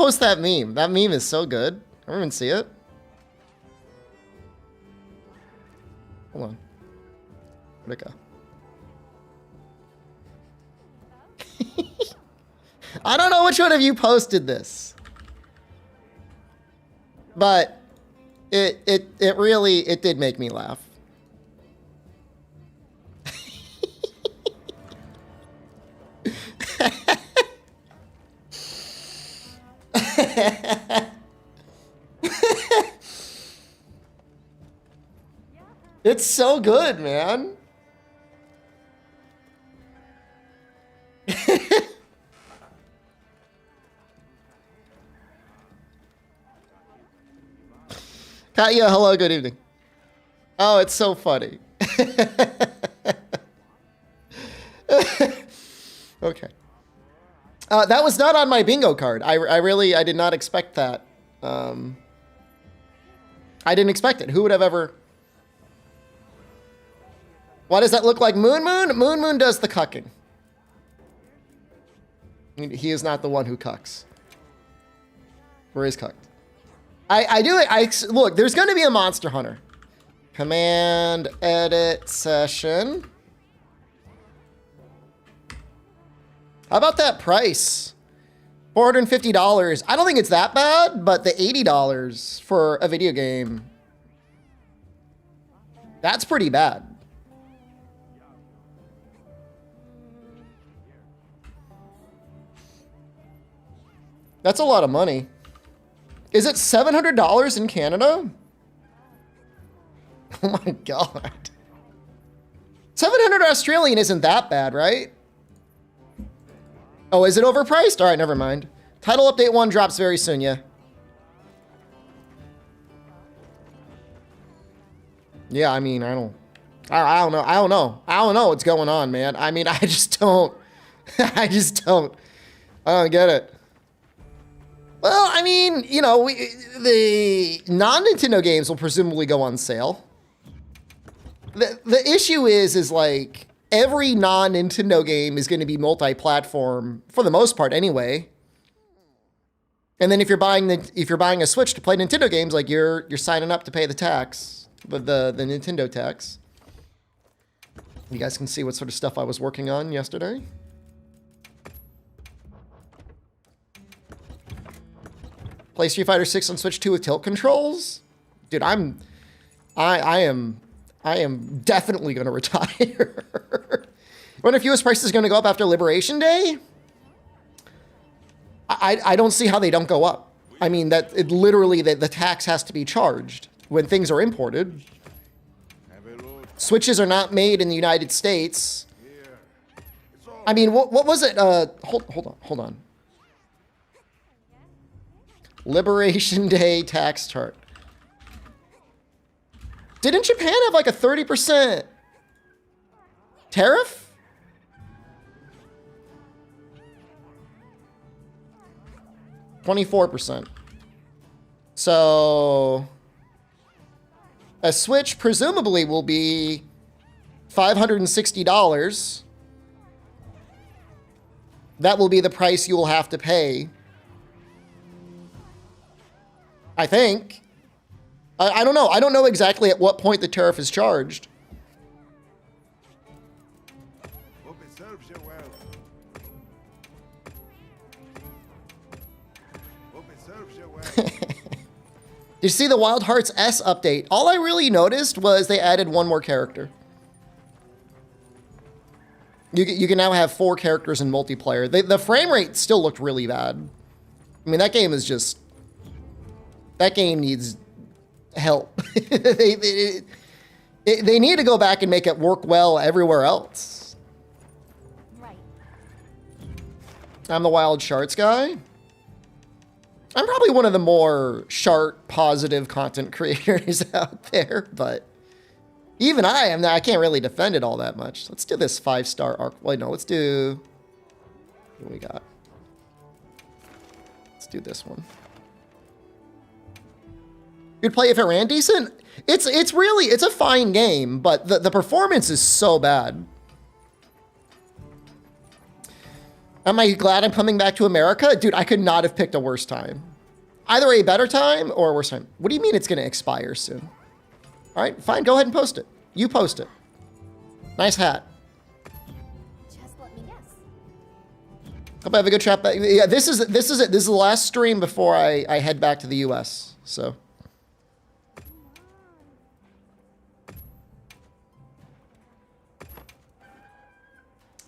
post that meme. That meme is so good. Everyone see it? Hold on. Where'd it go? I don't know which one of you posted this, but it really did make me laugh. It's so good, man. Katya, hello, good evening. Oh, it's so funny. Okay. That was not on my bingo card. I did not expect that. I didn't expect it. Who would have ever... Why does that look like Moon Moon? Moon Moon does the cucking. He is not the one who cucks. Or is cucked. I do it. Look, there's going to be a Monster Hunter. Command edit session. How about that price? $450. I don't think it's that bad, but the $80 for a video game, that's pretty bad. That's a lot of money. Is it $700 in Canada? Oh my God. 700 Australian isn't that bad, right? Oh, is it overpriced? All right, never mind. Title update 1 drops very soon, yeah. Yeah, I mean, I don't know what's going on, man. I mean, I don't get it. Well, I mean, you know, the non-Nintendo games will presumably go on sale. The issue is like every non-Nintendo game is going to be multi-platform for the most part anyway. And then if you're buying a Switch to play Nintendo games, like you're signing up to pay the tax, the Nintendo tax. You guys can see what sort of stuff I was working on yesterday. Play Street Fighter 6 on Switch 2 with tilt controls? Dude, I am definitely going to retire. Wonder if US price is going to go up after Liberation Day? I don't see how they don't go up. I mean, literally the tax has to be charged when things are imported. Switches are not made in the United States. I mean, what was it? Hold on. Liberation Day tax chart. Didn't Japan have like a 30% tariff? %. So a Switch presumably will be $560. That will be the price you will have to pay. I think. I don't know. I don't know exactly at what point the tariff is charged. Hope it serves you well. Hope it serves you well. Did you see the Wild Hearts S update? All I really noticed was they added one more character. You can now have 4 characters in multiplayer. The frame rate still looked really bad. I mean, that game is just... That game needs help. They need to go back and make it work well everywhere else. Right. I'm the Wild Sharts guy. I'm probably one of the more Shart positive content creators out there, but even I can't really defend it all that much. Let's do this 5-star arc. Wait, no, let's do... What do we got? Let's do this one. You'd play if it ran decent? It's a fine game, but the performance is so bad. Am I glad I'm coming back to America? Dude, I could not have picked a worse time. Either a better time or a worse time. What do you mean it's going to expire soon? All right, fine. Go ahead and post it. You post it. Nice hat. Just let me guess. Hope I have a good trip back. Yeah, this is it. This is the last stream before I head back to the US. So.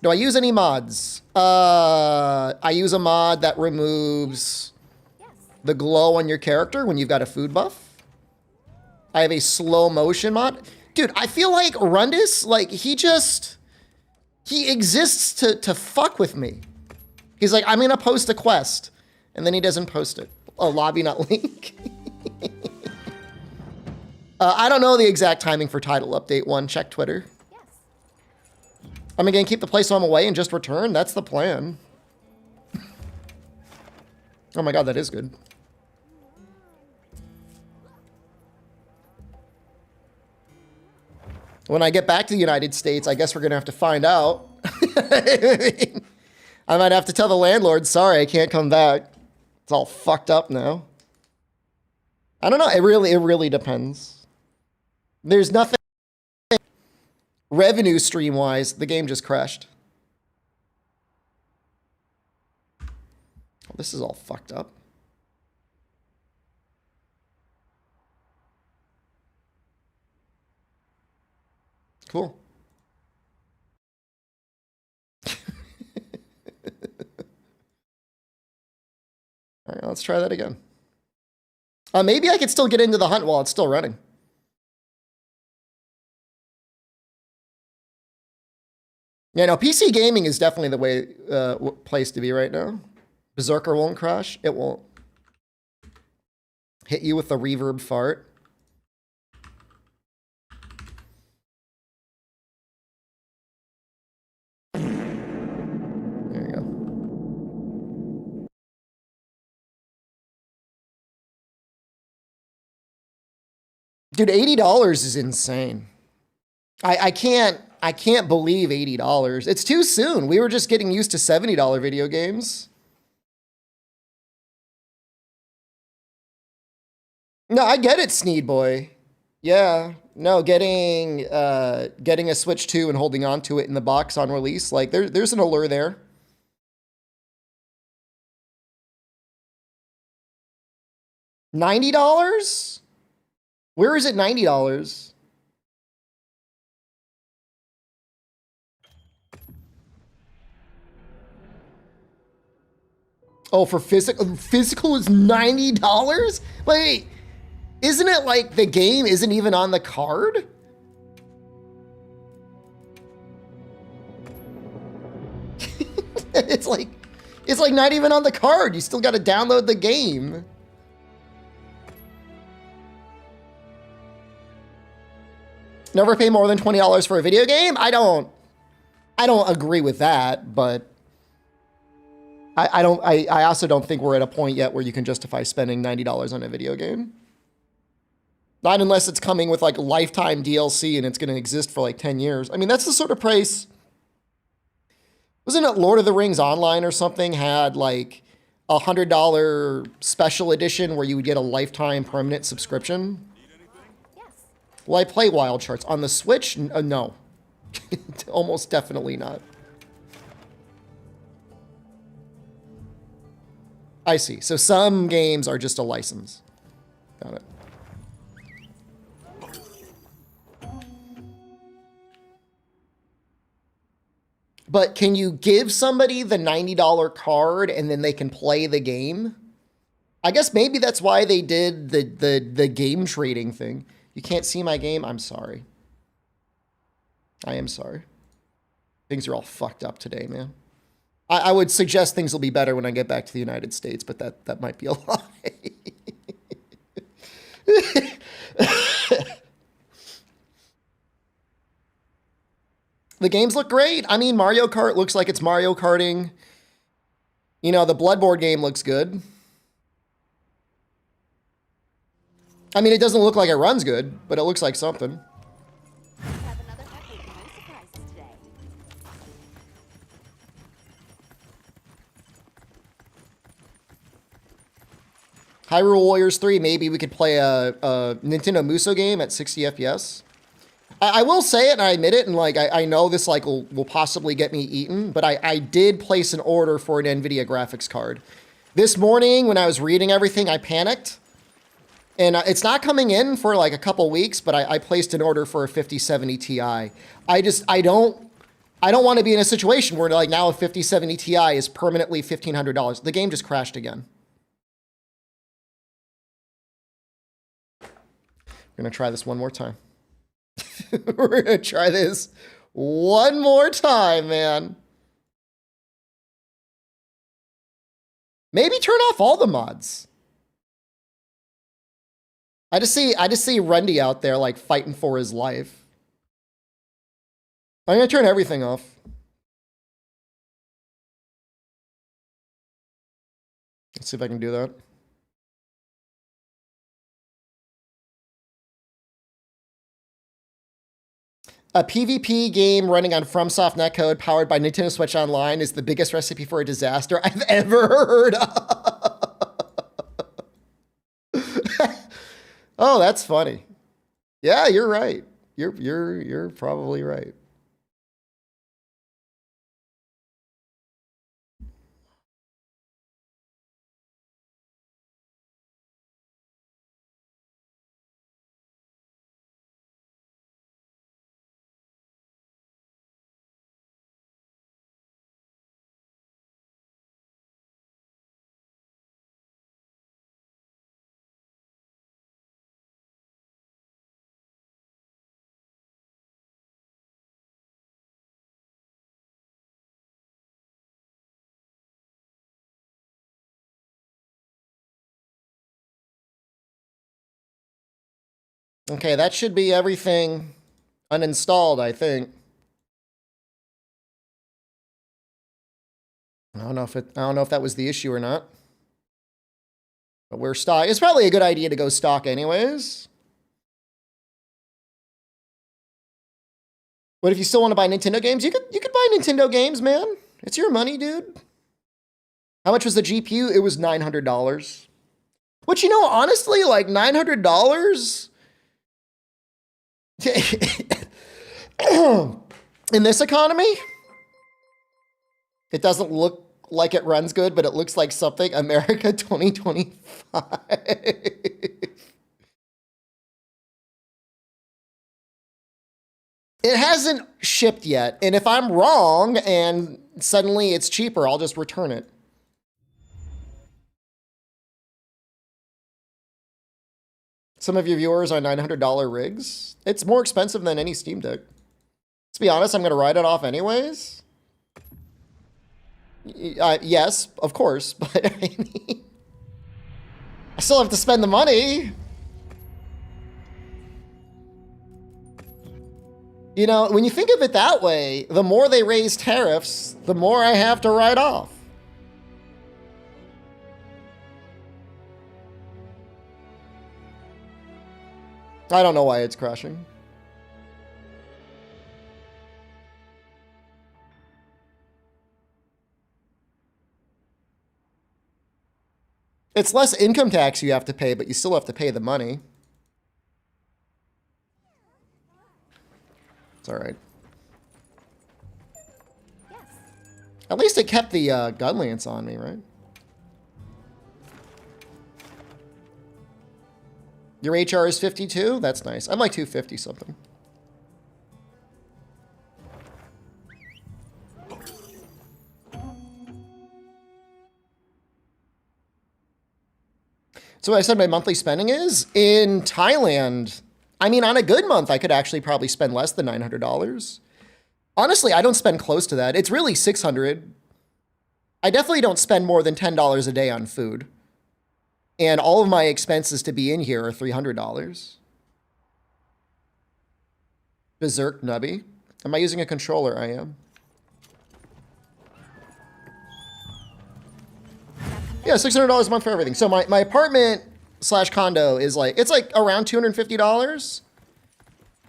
Do I use any mods? I use a mod that removes the glow on your character when you've got a food buff. I have a slow motion mod. Dude, I feel like Rundus, like, he exists to fuck with me. He's like, I'm gonna post a quest. And then he doesn't post it. Oh, lobby, not link. I don't know the exact timing for title update 1. Check Twitter. I'm gonna keep the place so I'm away and just return. That's the plan. Oh my god, that is good. When I get back to the United States, I guess we're gonna have to find out. I might have to tell the landlord, sorry, I can't come back. It's all fucked up now. I don't know. It really depends. There's nothing. Revenue stream wise, the game just crashed. Oh, this is all fucked up. Cool. All right, let's try that again. Maybe I could still get into the hunt while it's still running. Yeah, no, PC gaming is definitely the way place to be right now. Berserker won't crash. It won't. Hit you with the reverb fart. There you go. Dude, $80 is insane. I can't believe $80. It's too soon. We were just getting used to $70 video games. No, I get it, Sneed Boy. Yeah. No, getting a Switch 2 and holding on to it in the box on release, like there's an allure there. $90? Where is it $90? Oh, for physical? Physical is $90? Wait, isn't it like the game isn't even on the card? It's like not even on the card. You still got to download the game. Never pay more than $20 for a video game? I don't agree with that, but I also don't think we're at a point yet where you can justify spending $90 on a video game. Not unless it's coming with like lifetime DLC and it's going to exist for like 10 years. I mean, that's the sort of price. Wasn't it Lord of the Rings Online or something had like a $100 special edition where you would get a lifetime permanent subscription? Yes. Well, I play Wild Charts. On the Switch? No. Almost definitely not. I see. So some games are just a license. Got it. But can you give somebody the $90 card and then they can play the game? I guess maybe that's why they did the game trading thing. You can't see my game? I'm sorry. I am sorry. Things are all fucked up today, man. I would suggest things will be better when I get back to the United States, but that might be a lie. The games look great. I mean, Mario Kart looks like it's Mario Karting. You know, the Bloodborne game looks good. I mean, it doesn't look like it runs good, but it looks like something. Have another epic no surprises today. Hyrule Warriors 3, maybe we could play a Nintendo Muso game at 60 FPS. I will say it, and I admit it, and like I know this like will possibly get me eaten, but I did place an order for an NVIDIA graphics card. This morning, when I was reading everything, I panicked. And it's not coming in for like a couple weeks, but I placed an order for a 5070 Ti. I don't want to be in a situation where like now a 5070 Ti is permanently $1,500. The game just crashed again. We're going to try this one more time. We're going to try this one more time, man. Maybe turn off all the mods. I just see Rundy out there like fighting for his life. I'm going to turn everything off. Let's see if I can do that. A PvP game running on FromSoft netcode powered by Nintendo Switch Online is the biggest recipe for a disaster I've ever heard of. Oh, that's funny. Yeah, you're right. You're probably right. Okay, that should be everything uninstalled, I think. I don't know if that was the issue or not. But we're stock. It's probably a good idea to go stock anyways. But if you still want to buy Nintendo games, you could buy Nintendo games, man. It's your money, dude. How much was the GPU? It was $900. Which, you know, honestly, like $900 in this economy, it doesn't look like it runs good, but it looks like something America 2025. It hasn't shipped yet, and if I'm wrong and suddenly it's cheaper, I'll just return it. Some of your viewers are $900 rigs. It's more expensive than any Steam Deck. To be honest, I'm going to write it off anyways. Yes, of course, but I mean, I still have to spend the money. You know, when you think of it that way, the more they raise tariffs, the more I have to write off. I don't know why it's crashing. It's less income tax you have to pay, but you still have to pay the money. It's all right. Yes. At least it kept the gun lance on me, right? Your HR is 52? That's nice. I'm like 250 something. So what I said my monthly spending is in Thailand. I mean, on a good month, I could actually probably spend less than $900. Honestly, I don't spend close to that. It's really $600. I definitely don't spend more than $10 a day on food. And all of my expenses to be in here are $300. Berserk Nubby. Am I using a controller? I am. Yeah, $600 a month for everything. So my apartment / condo is like, it's like around $250.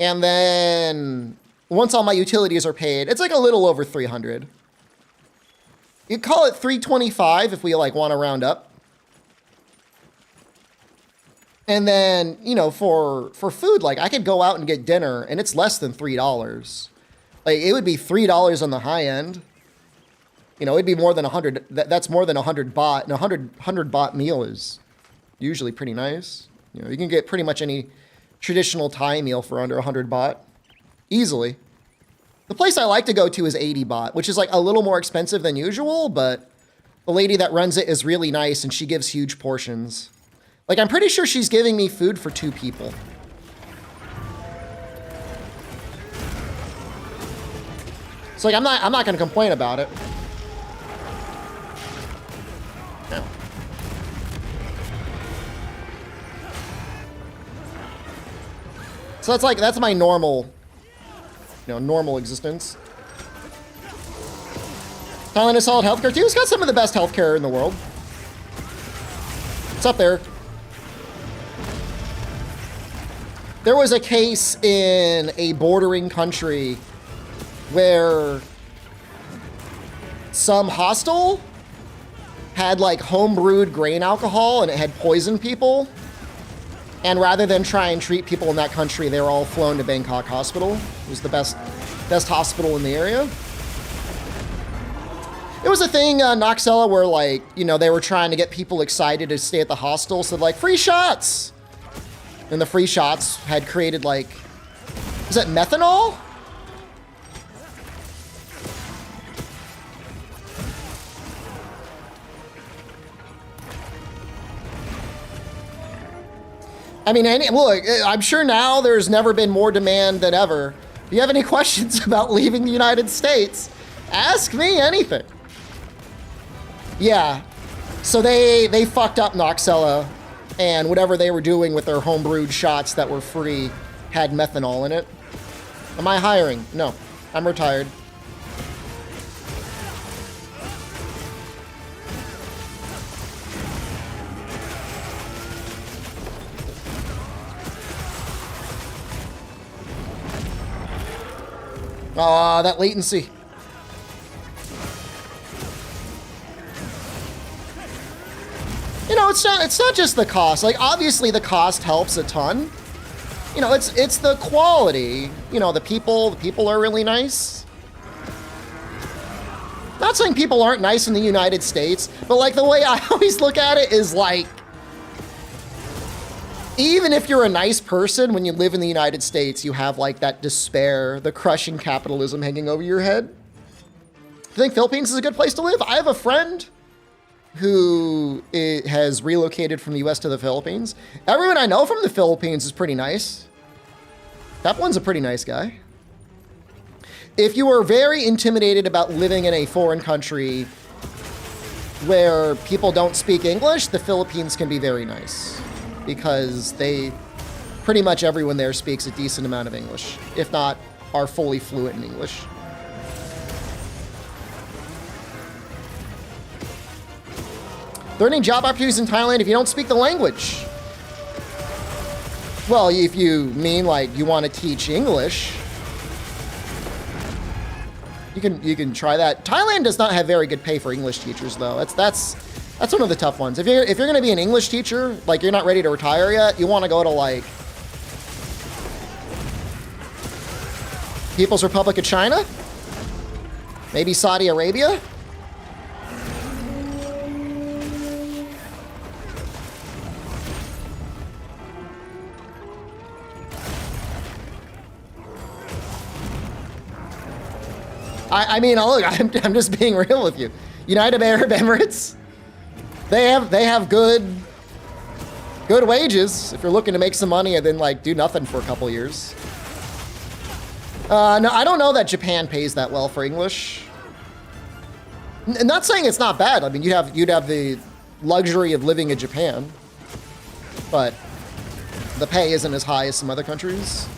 And then once all my utilities are paid, it's like a little over $300. You call it $325 if we like want to round up. And then, you know, for food, like I could go out and get dinner and it's less than $3. Like it would be $3 on the high end. You know, it'd be more than 100. That's more than 100 baht. And 100 baht meal is usually pretty nice. You know, you can get pretty much any traditional Thai meal for under 100 baht easily. The place I like to go to is 80 baht, which is like a little more expensive than usual, but the lady that runs it is really nice and she gives huge portions. Like I'm pretty sure she's giving me food for 2 people. So like I'm not going to complain about it. No. So that's my normal, normal existence. Thailand has solid healthcare too. It's got some of the best healthcare in the world. It's up there. There was a case in a bordering country where some hostel had like homebrewed grain alcohol and it had poisoned people. And rather than try and treat people in that country, they were all flown to Bangkok Hospital. It was the best hospital in the area. It was a thing, Noxella, where like, they were trying to get people excited to stay at the hostel. So like, free shots. And the free shots had created like, is that methanol? I mean, look, I'm sure now there's never been more demand than ever. If you have any questions about leaving the United States, ask me anything. Yeah, so they fucked up Noxella, and whatever they were doing with their homebrewed shots that were free had methanol in it. Am I hiring? No, I'm retired. Ah, that latency. It's not just the cost. Like, obviously the cost helps a ton. It's the quality. The people are really nice. Not saying people aren't nice in the United States, but like the way I always look at it is like, even if you're a nice person, when you live in the United States, you have like that despair, the crushing capitalism hanging over your head. I think Philippines is a good place to live. I have a friend who has relocated from the US to the Philippines. Everyone I know from the Philippines is pretty nice. That one's a pretty nice guy. If you are very intimidated about living in a foreign country where people don't speak English, the Philippines can be very nice because pretty much everyone there speaks a decent amount of English, if not are fully fluent in English. There are any job opportunities in Thailand if you don't speak the language? Well, if you mean like you want to teach English, you can try that. Thailand does not have very good pay for English teachers, though. That's one of the tough ones. If you're going to be an English teacher, like you're not ready to retire yet, you want to go to like People's Republic of China, maybe Saudi Arabia. I mean, look, I'm just being real with you. United Arab Emirates, they have good wages if you're looking to make some money and then like do nothing for a couple years. No, I don't know that Japan pays that well for English. Not saying it's not bad. I mean, you'd have the luxury of living in Japan, but the pay isn't as high as some other countries.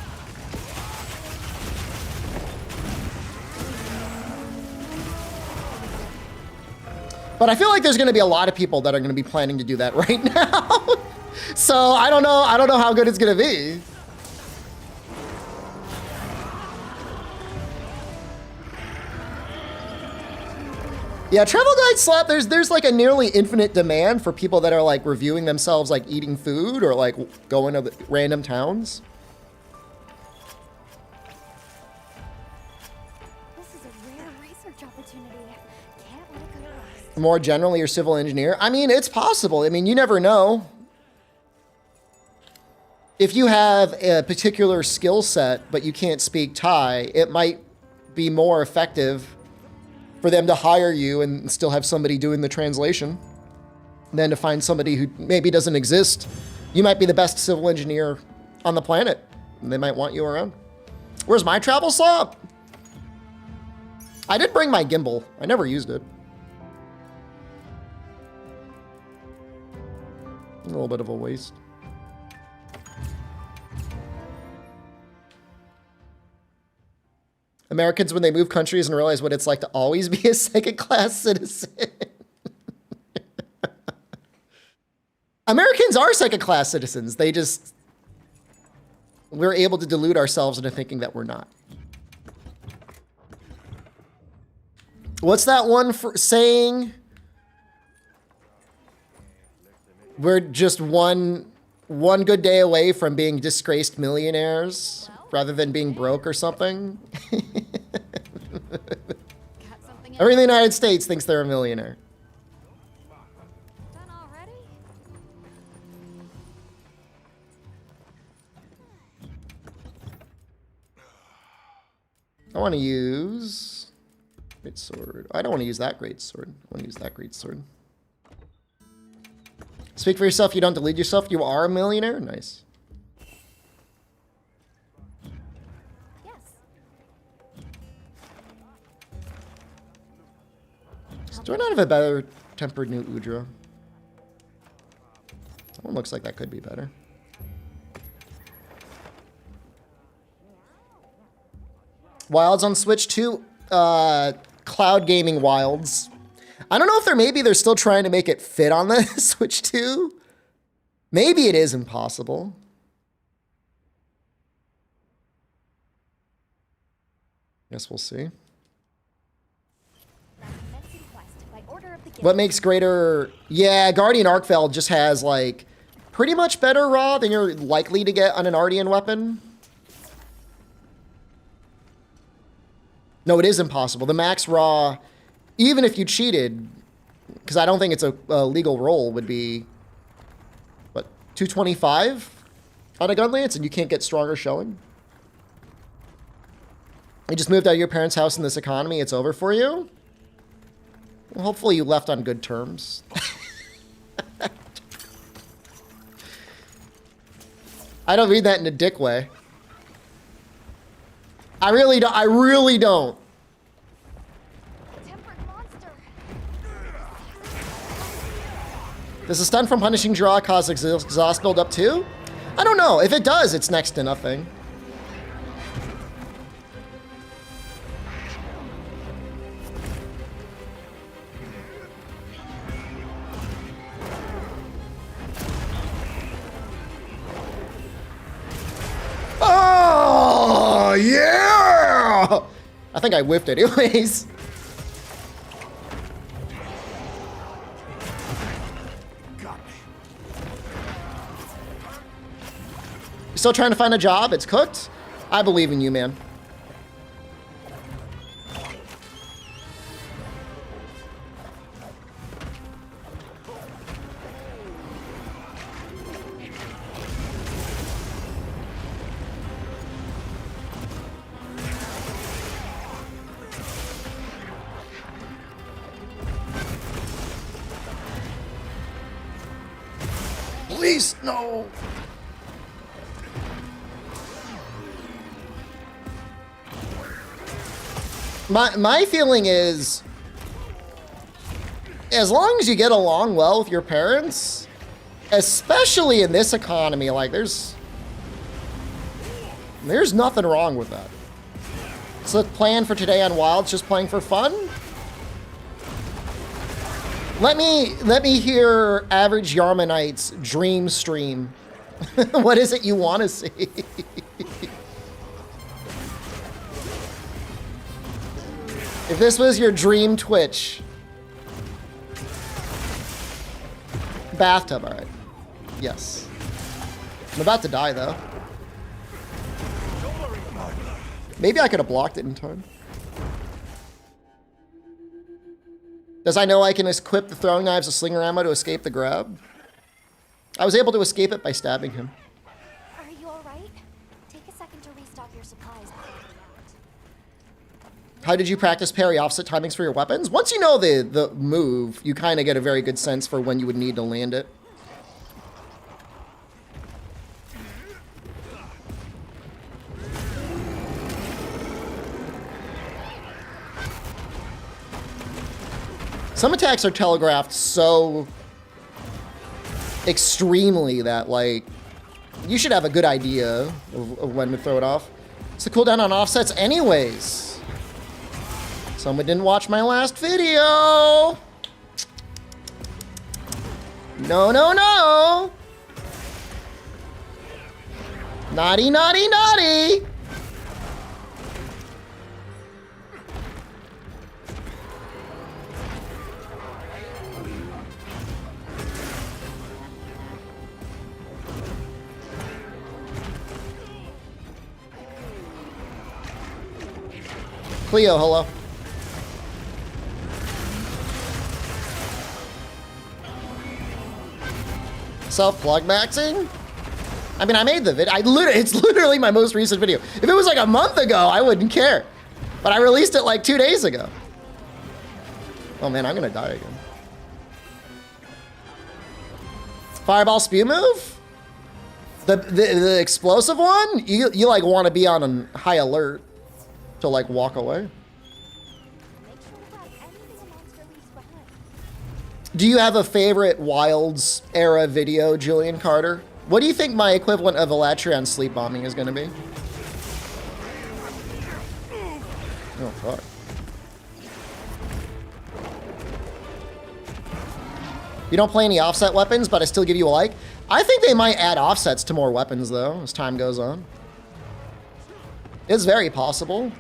But I feel like there's going to be a lot of people that are going to be planning to do that right now. So I don't know how good it's going to be. Yeah, travel guide slap, there's like a nearly infinite demand for people that are like reviewing themselves like eating food or like going to random towns. This is a rare research opportunity. Can't let it go to waste. More generally, you're civil engineer. I mean, it's possible. I mean, you never know. If you have a particular skill set, but you can't speak Thai, it might be more effective for them to hire you and still have somebody doing the translation than to find somebody who maybe doesn't exist. You might be the best civil engineer on the planet, and they might want you around. Where's my travel slop? I did bring my gimbal. I never used it. A little bit of a waste. Americans, when they move countries and realize what it's like to always be a second-class citizen. Americans are second-class citizens. We're able to delude ourselves into thinking that we're not. What's that one for saying? We're just one good day away from being disgraced millionaires rather than being broke or something. Everyone in the United States thinks they're a millionaire. Done already? I want to use great sword. I don't want to use that great sword. I want to use that great sword. Speak for yourself. You don't delude yourself. You are a millionaire. Nice. Yes. Do I not have a better tempered new Udra? That one looks like that could be better. Wilds on Switch 2. Cloud gaming Wilds. I don't know if they're still trying to make it fit on the Switch 2. Maybe it is impossible. Guess we'll see. What makes greater... Yeah, Guardian Arkfeld just has, like, pretty much better raw than you're likely to get on an Ardian weapon. No, it is impossible. The max raw, even if you cheated, because I don't think it's a legal roll, would be, what, 225 on a gun lance, and you can't get stronger showing? You just moved out of your parents' house in this economy, it's over for you? Well, hopefully you left on good terms. I don't mean that in a dick way. I really don't. Tempered monster. Does the stun from punishing draw cause exhaust buildup too? I don't know. If it does, it's next to nothing. Oh, yeah! I think I whiffed anyways. You still trying to find a job? It's cooked? I believe in you, man. Please, no. My feeling is, as long as you get along well with your parents, especially in this economy, like there's nothing wrong with that. So the plan for today on Wilds, just playing for fun? Let me hear Average Yarmanite's dream stream. What is it you want to see? If this was your dream Twitch, Bathtub, all right. Yes. I'm about to die, though. Maybe I could have blocked it in time. Does I know I can equip the throwing knives of slinger ammo to escape the grab? I was able to escape it by stabbing him. Are you alright? Take a second to restock your supplies before heading out. How did you practice parry offset timings for your weapons? Once you know the move, you kind of get a very good sense for when you would need to land it. Some attacks are telegraphed so extremely that, like, you should have a good idea of when to throw it off. It's the cooldown on offsets anyways. Someone didn't watch my last video. No, no, no. Naughty, naughty, naughty. Cleo, hello. Self-plug maxing? I mean, I made the video. It's literally my most recent video. If it was like a month ago, I wouldn't care. But I released it like 2 days ago. Oh man, I'm gonna die again. Fireball spew move? The explosive one? You like want to be on high alert to like walk away. Make sure to grab anything a monster leaves behind. Do you have a favorite Wilds era video, Julian Carter? What do you think my equivalent of Elatrion sleep bombing is going to be? Oh, fuck. You don't play any offset weapons, but I still give you a like? I think they might add offsets to more weapons, though, as time goes on. It's very possible.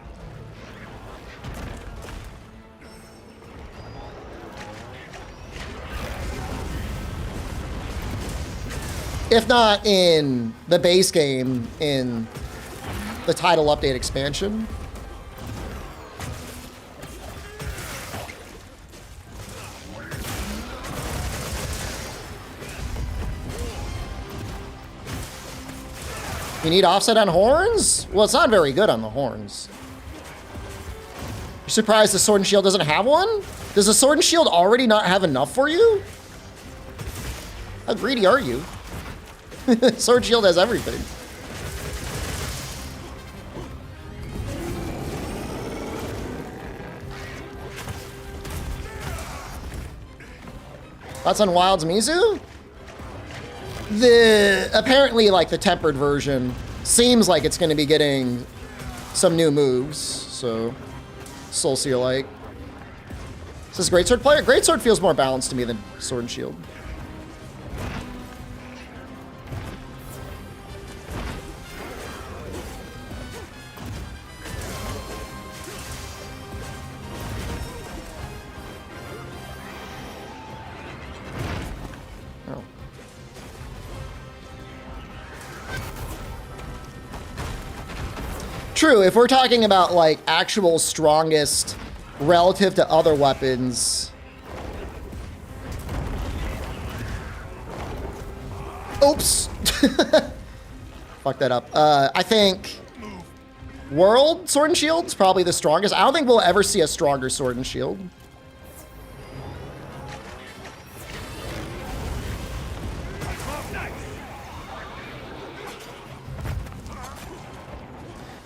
If not in the base game, in the title update expansion. You need offset on horns? Well, it's not very good on the horns. You're surprised the sword and shield doesn't have one? Does the sword and shield already not have enough for you? How greedy are you? Sword shield has everything. Thoughts on Wild's Mizu? Apparently, like, the tempered version seems like it's going to be getting some new moves, so Soul Seal like. Is this Greatsword player? Greatsword feels more balanced to me than Sword and Shield. True, if we're talking about like actual strongest relative to other weapons. Oops. Fuck that up. I think World Sword and Shield is probably the strongest. I don't think we'll ever see a stronger Sword and Shield.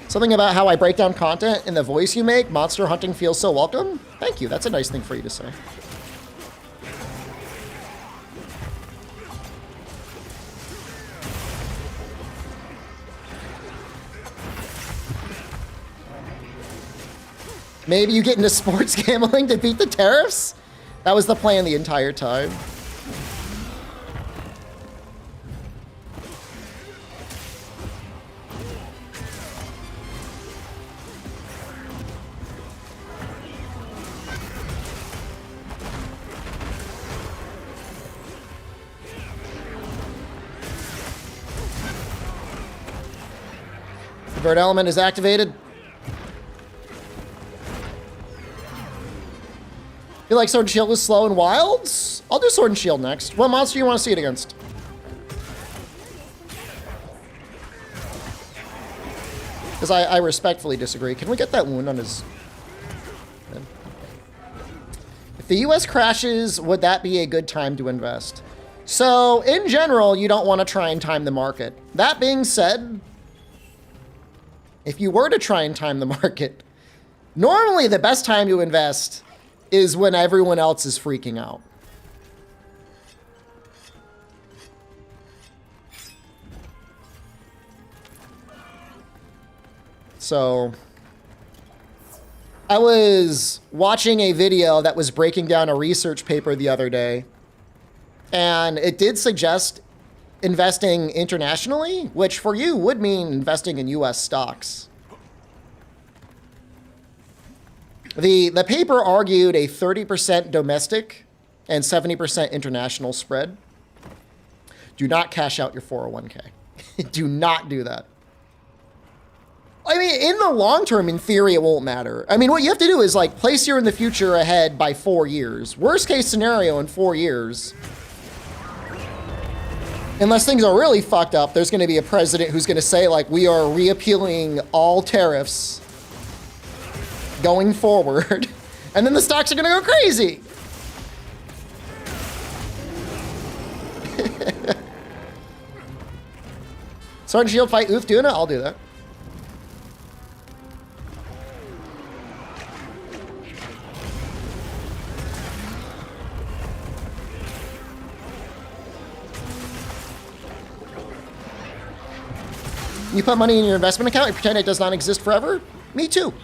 Something about how I break down content and the voice you make. Monster hunting feels so welcome. Thank you. That's a nice thing for you to say. Maybe you get into sports gambling to beat the tariffs? That was the plan the entire time. Convert element is activated. Feel like Sword and Shield is slow in Wilds? I'll do Sword and Shield next. What monster do you want to see it against? Because I respectfully disagree. Can we get that wound on his... If the US crashes, would that be a good time to invest? So, in general, you don't want to try and time the market. That being said, if you were to try and time the market, normally the best time to invest is when everyone else is freaking out. So, I was watching a video that was breaking down a research paper the other day, and it did suggest investing internationally, which for you would mean investing in US stocks. The paper argued a 30% domestic and 70% international spread. Do not cash out your 401k. Do not do that. I mean, in the long term, in theory, it won't matter. I mean, what you have to do is like place your in the future ahead by 4 years. Worst case scenario in 4 years, unless things are really fucked up, there's going to be a president who's going to say like, we are reappealing all tariffs going forward, and then the stocks are gonna go crazy. Sword and Shield fight Oof Duna? I'll do that. You put money in your investment account and pretend it does not exist forever? Me too.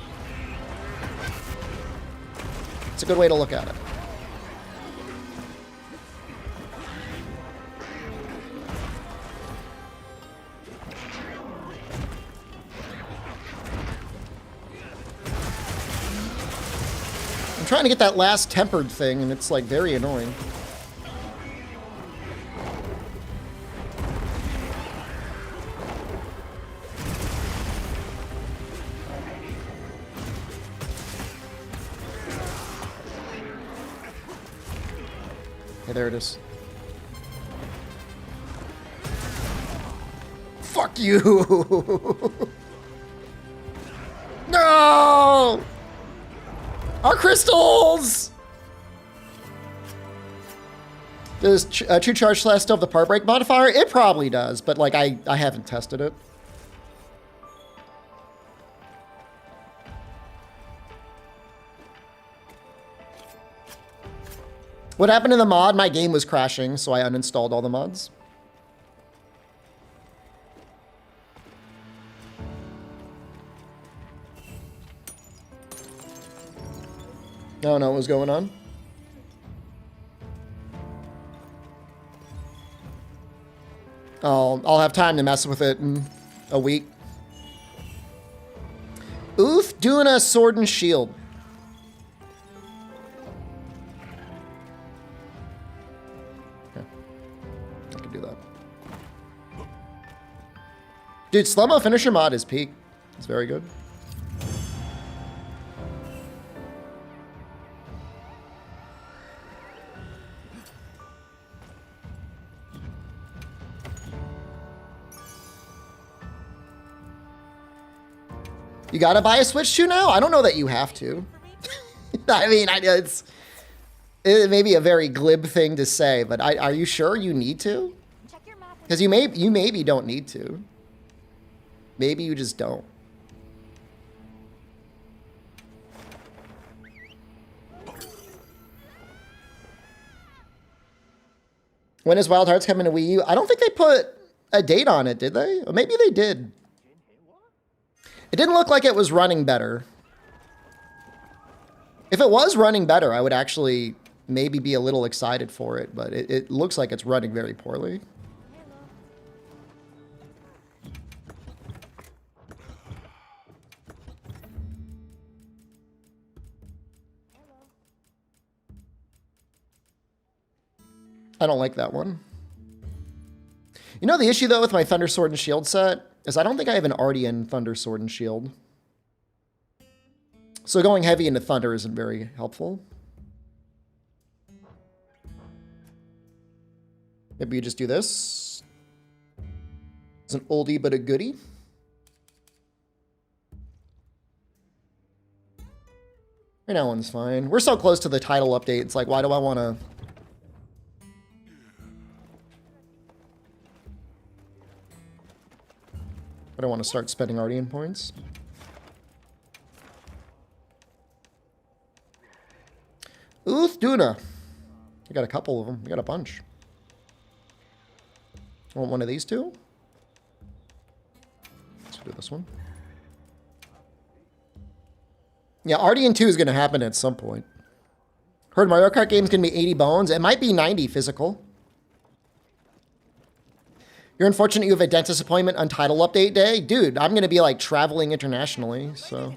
It's a good way to look at it. I'm trying to get that last tempered thing, and it's like very annoying. Hey, there it is. Fuck you! No! Our crystals! Does True Charge Slash still have the part break modifier? It probably does, but like I haven't tested it. What happened to the mod? My game was crashing, so I uninstalled all the mods. I don't know what was going on. I'll have time to mess with it in a week. Oof, doing a Sword and Shield. Dude, slow-mo finisher mod is peak. It's very good. You gotta buy a Switch 2 now? I don't know that you have to. I mean, it may be a very glib thing to say, but are you sure you need to? Because you maybe don't need to. Maybe you just don't. When is Wild Hearts coming to Wii U? I don't think they put a date on it, did they? Or maybe they did. It didn't look like it was running better. If it was running better, I would actually maybe be a little excited for it, but it looks like it's running very poorly. I don't like that one. You know the issue though with my Thunder Sword and Shield set is I don't think I have an Ardian Thunder Sword and Shield. So going heavy into Thunder isn't very helpful. Maybe you just do this. It's an oldie but a goodie. Right now one's fine. We're so close to the title update. It's like, why do I want to... I don't want to start spending Ardian points. Uth Duna. We got a couple of them. We got a bunch. Want one of these two? Let's do this one. Yeah, Ardian 2 is going to happen at some point. Heard Mario Kart game's going to be 80 bones. It might be 90 physical. You're unfortunate you have a dentist appointment on title update day. Dude, I'm going to be like traveling internationally, so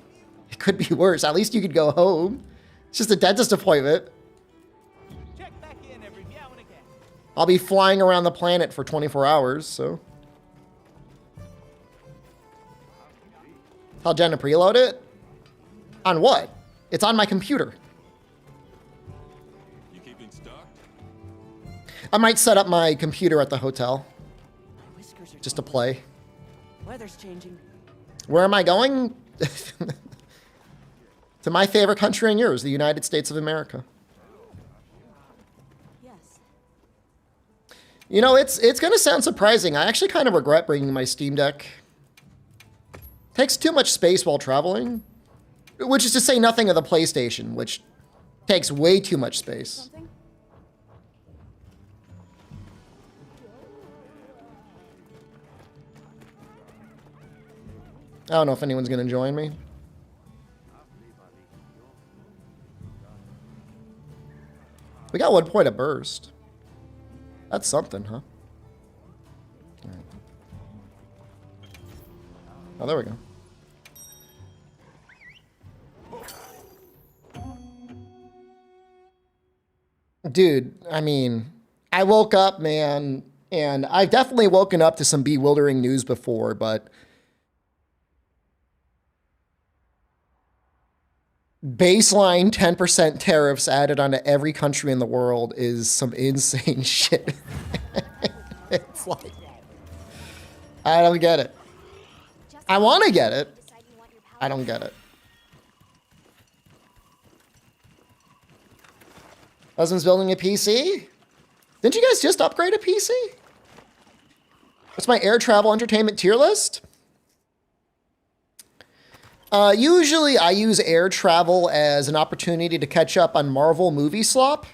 it could be worse. At least you could go home. It's just a dentist appointment. Check back in every now and again. I'll be flying around the planet for 24 hours, so. Tell Jen to preload it? On what? It's on my computer. You keeping stocked? I might set up my computer at the hotel My whiskers are just to play. Weather's changing. Where am I going? To my favorite country and yours, the United States of America. Yes. You know, it's going to sound surprising. I actually kind of regret bringing my Steam Deck. Takes too much space while traveling. Which is to say nothing of the PlayStation, which takes way too much space. Something? I don't know if anyone's going to join me. We got 1 point of burst. That's something, huh? All right. Oh, there we go. Dude, I mean, I woke up, man, and I've definitely woken up to some bewildering news before, but baseline 10% tariffs added onto every country in the world is some insane shit. It's like, I don't get it. I want to get it. Decide you want your power. I don't get it. Husband's building a PC? Didn't you guys just upgrade a PC? What's my air travel entertainment tier list? Usually I use air travel as an opportunity to catch up on Marvel movie slop.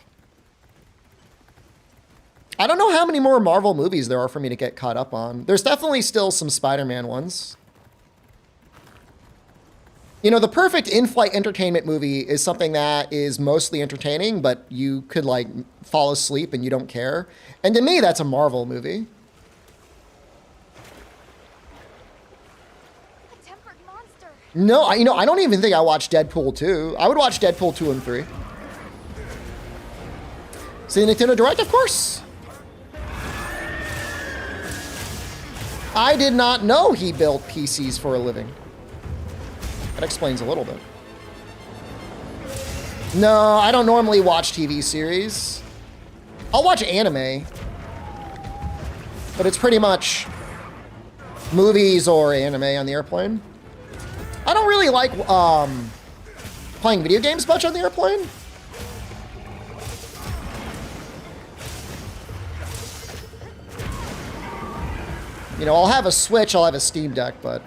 I don't know how many more Marvel movies there are for me to get caught up on. There's definitely still some Spider-Man ones. You know, the perfect in-flight entertainment movie is something that is mostly entertaining, but you could, like, fall asleep and you don't care. And to me, that's a Marvel movie. A tempered monster. No, I don't even think I watched Deadpool 2. I would watch Deadpool 2 and 3. See the Nintendo Direct, of course. I did not know he built PCs for a living. That explains a little bit. No, I don't normally watch TV series. I'll watch anime. But it's pretty much movies or anime on the airplane. I don't really like playing video games much on the airplane. You know, I'll have a Switch, I'll have a Steam Deck, but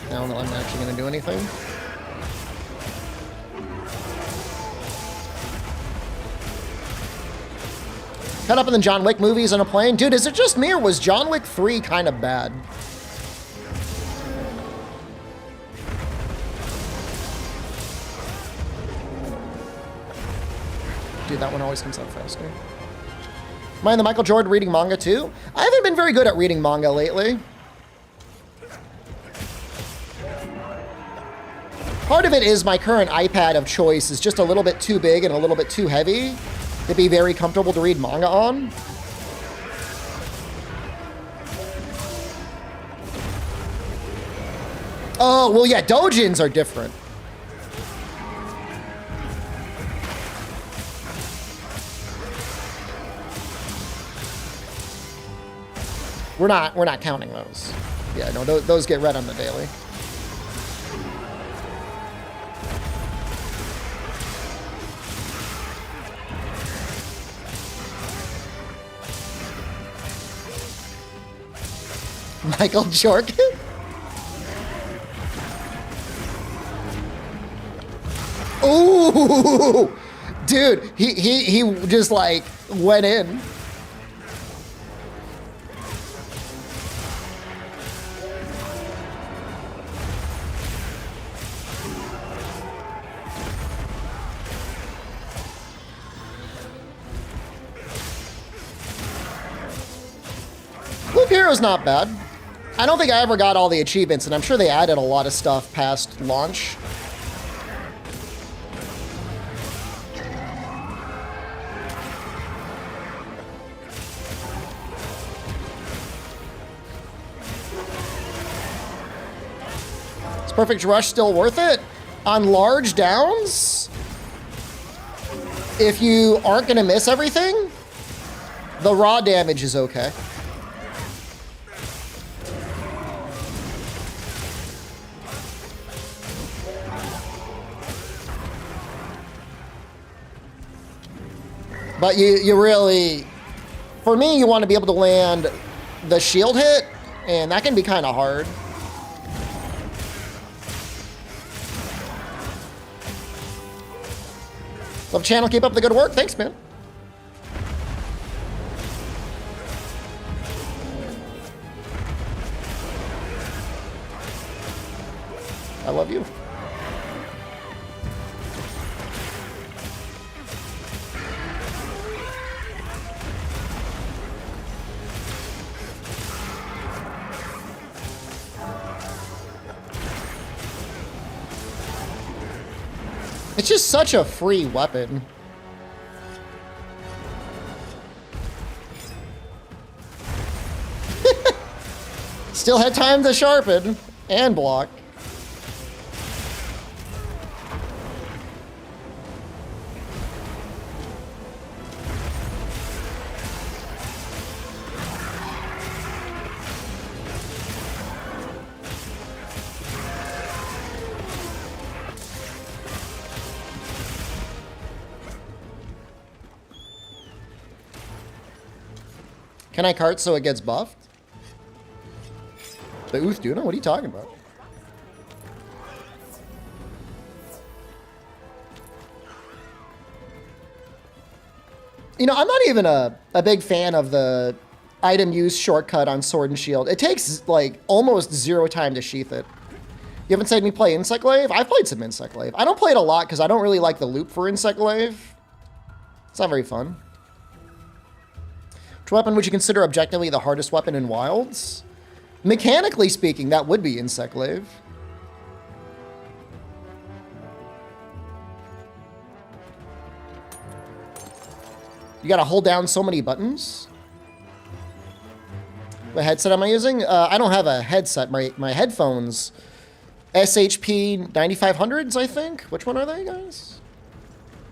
I don't know if I'm actually going to do anything. Caught up in the John Wick movies on a plane. Dude, is it just me or was John Wick 3 kind of bad? Dude, that one always comes out faster. Am I in the Michael Jordan reading manga too? I haven't been very good at reading manga lately. Part of it is my current iPad of choice is just a little bit too big and a little bit too heavy to be very comfortable to read manga on. Oh, well, yeah, Dojins are different. We're not counting those. Yeah, no, those get read on the daily. Michael Jordan? Ooh, dude, he just like went in. Loop Hero's not bad. I don't think I ever got all the achievements, and I'm sure they added a lot of stuff past launch. Is Perfect Rush still worth it? On large downs? If you aren't going to miss everything, the raw damage is okay. But you really, for me, you want to be able to land the shield hit, and that can be kind of hard. Love channel, keep up the good work. Thanks, man. I love you. It's just such a free weapon. Still had time to sharpen and block. Can I cart so it gets buffed? The Uthuna? What are you talking about? You know, I'm not even a big fan of the item use shortcut on Sword and Shield. It takes, like, almost 0 time to sheath it. You haven't seen me play Insect Glaive? I've played some Insect Glaive. I don't play it a lot because I don't really like the loop for Insect Glaive. It's not very fun. Which weapon would you consider objectively the hardest weapon in Wilds? Mechanically speaking, that would be Insect Glaive. You gotta hold down so many buttons. What headset am I using? I don't have a headset. My headphones, SHP 9500s, I think. Which one are they, guys?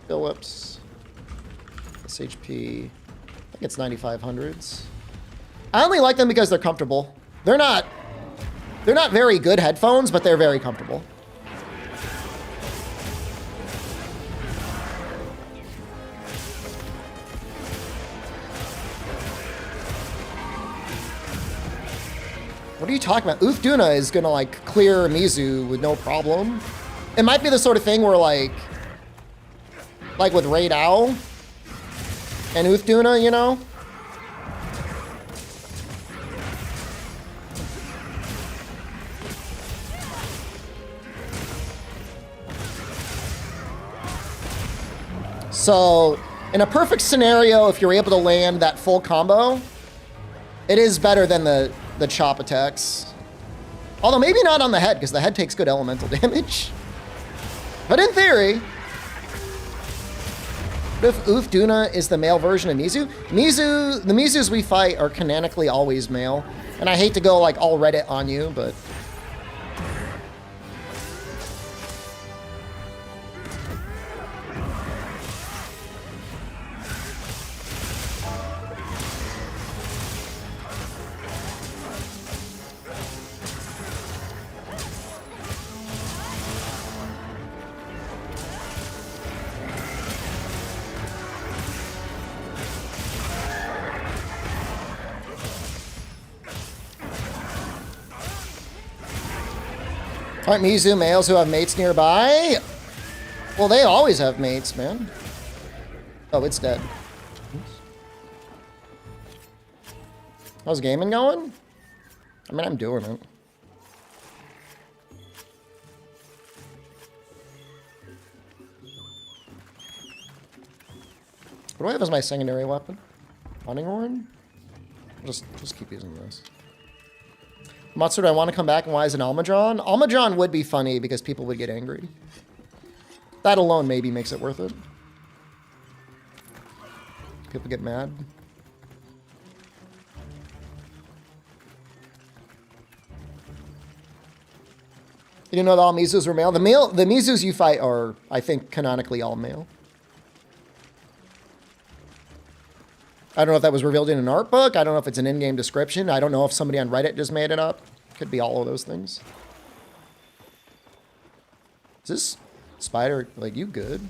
Philips. SHP. I think it's 9500s. I only like them because they're comfortable. They're not very good headphones, but they're very comfortable. What are you talking about? Uthuna is gonna like clear Mizu with no problem. It might be the sort of thing where like with Raid Owl and Uthuna, you know? So, in a perfect scenario, if you're able to land that full combo, it is better than the chop attacks. Although maybe not on the head, because the head takes good elemental damage. But in theory, what if Uthuna is the male version of Mizu? The Mizus we fight are canonically always male. And I hate to go like all Reddit on you, but Aren't Mizu males who have mates nearby? Well, they always have mates, man. Oh, it's dead. How's gaming going? I mean, I'm doing it. What do I have as my secondary weapon? Hunting horn? Just keep using this. Matsuri, I want to come back, and why is an Almadron? Almadron would be funny because people would get angry. That alone maybe makes it worth it. People get mad. You didn't know that all Mizus were male? The Mizus you fight are, I think, canonically all male. I don't know if that was revealed in an art book. I don't know if it's an in-game description. I don't know if somebody on Reddit just made it up. Could be all of those things. Is this spider, like, you good?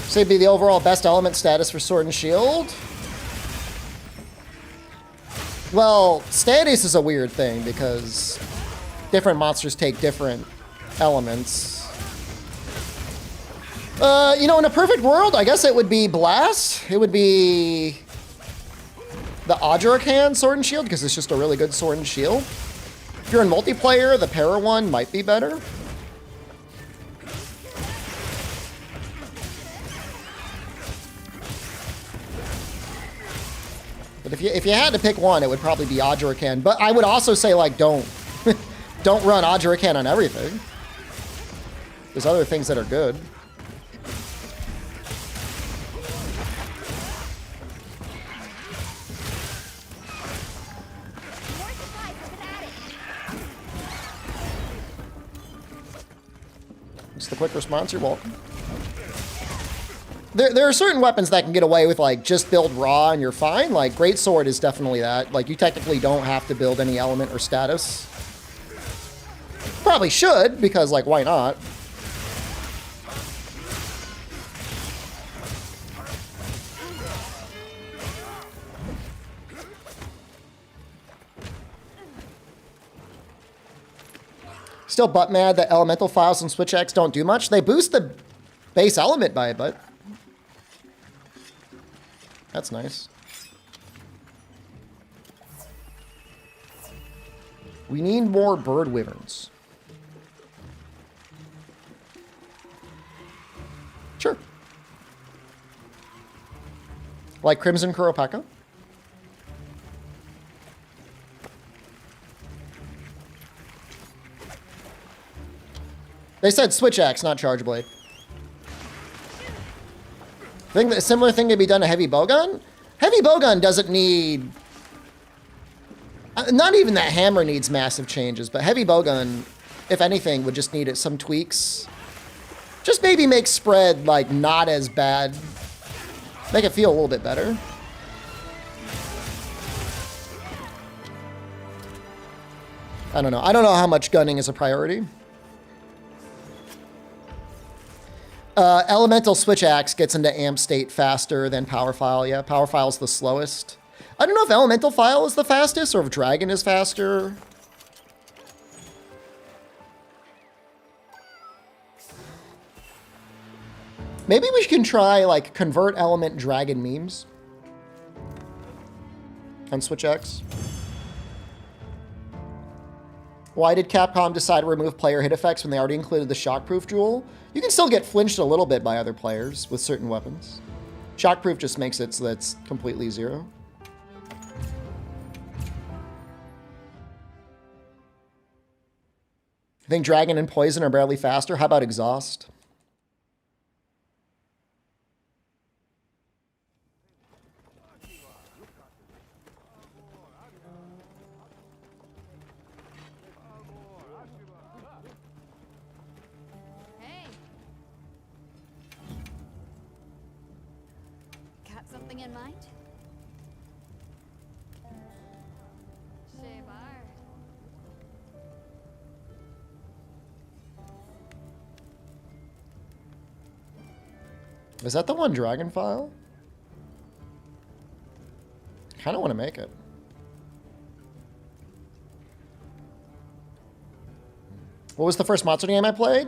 So it'd be the overall best element status for Sword and Shield? Well, status is a weird thing because different monsters take different elements. You know, in a perfect world, I guess it would be Blast. It would be the Adjurakan Sword and Shield because it's just a really good Sword and Shield. If you're in multiplayer, the Para one might be better. But if you had to pick one, it would probably be Adjurakan. But I would also say, like, don't run Adjurakan on everything. There's other things that are good. It's the quick response. You're welcome. There are certain weapons that can get away with, like, just build raw and you're fine. Like, Greatsword is definitely that. Like, you technically don't have to build any element or status. Probably should, because, like, why not? Still butt mad that elemental files and Switch X don't do much. They boost the base element by a bit. That's nice. We need more bird wyverns. Sure. Like Crimson Kuropeka? They said Switch Axe, not Charge Blade. Think that a similar thing could be done to Heavy Bowgun? Heavy Bowgun doesn't need... Not even that hammer needs massive changes, but Heavy Bowgun, if anything, would just need some tweaks. Just maybe make spread, like, not as bad. Make it feel a little bit better. I don't know. I don't know how much gunning is a priority. Elemental Switch Axe gets into amp state faster than Power File. Yeah, Power File's the slowest. I don't know if Elemental File is the fastest or if Dragon is faster. Maybe we can try, like, convert element Dragon memes on Switch X. Why did Capcom decide to remove player hit effects when they already included the shockproof jewel? You can still get flinched a little bit by other players with certain weapons. Shockproof just makes it so that it's completely zero. I think Dragon and Poison are barely faster. How about Exhaust? Got something in mind? Is that the one dragon file? Kind of want to make it. What was the first monster game I played?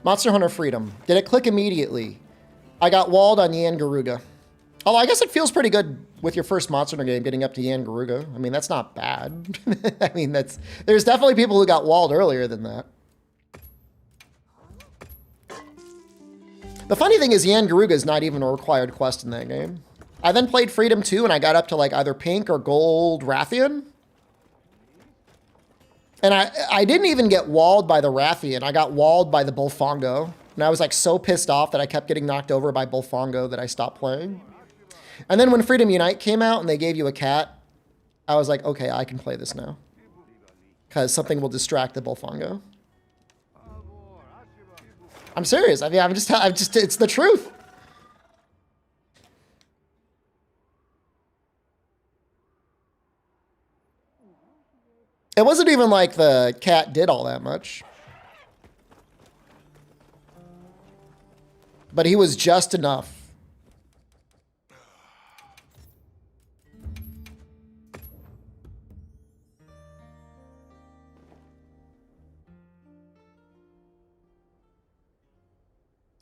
Monster Hunter Freedom. Did it click immediately? I got walled on Yan Garuga. Oh, I guess it feels pretty good with your first Monster Hunter game getting up to Yan Garuga. I mean, that's not bad. I mean, there's definitely people who got walled earlier than that. The funny thing is Yan Garuga is not even a required quest in that game. I then played Freedom 2 and I got up to like either pink or gold Rathian. And I didn't even get walled by the Rathian. I got walled by the Bullfongo. And I was like so pissed off that I kept getting knocked over by Bullfongo that I stopped playing. And then when Freedom Unite came out and they gave you a cat, I was like, okay, I can play this now. Because something will distract the Bullfongo. I'm serious. I mean, I'm just, it's the truth. It wasn't even like the cat did all that much. But he was just enough.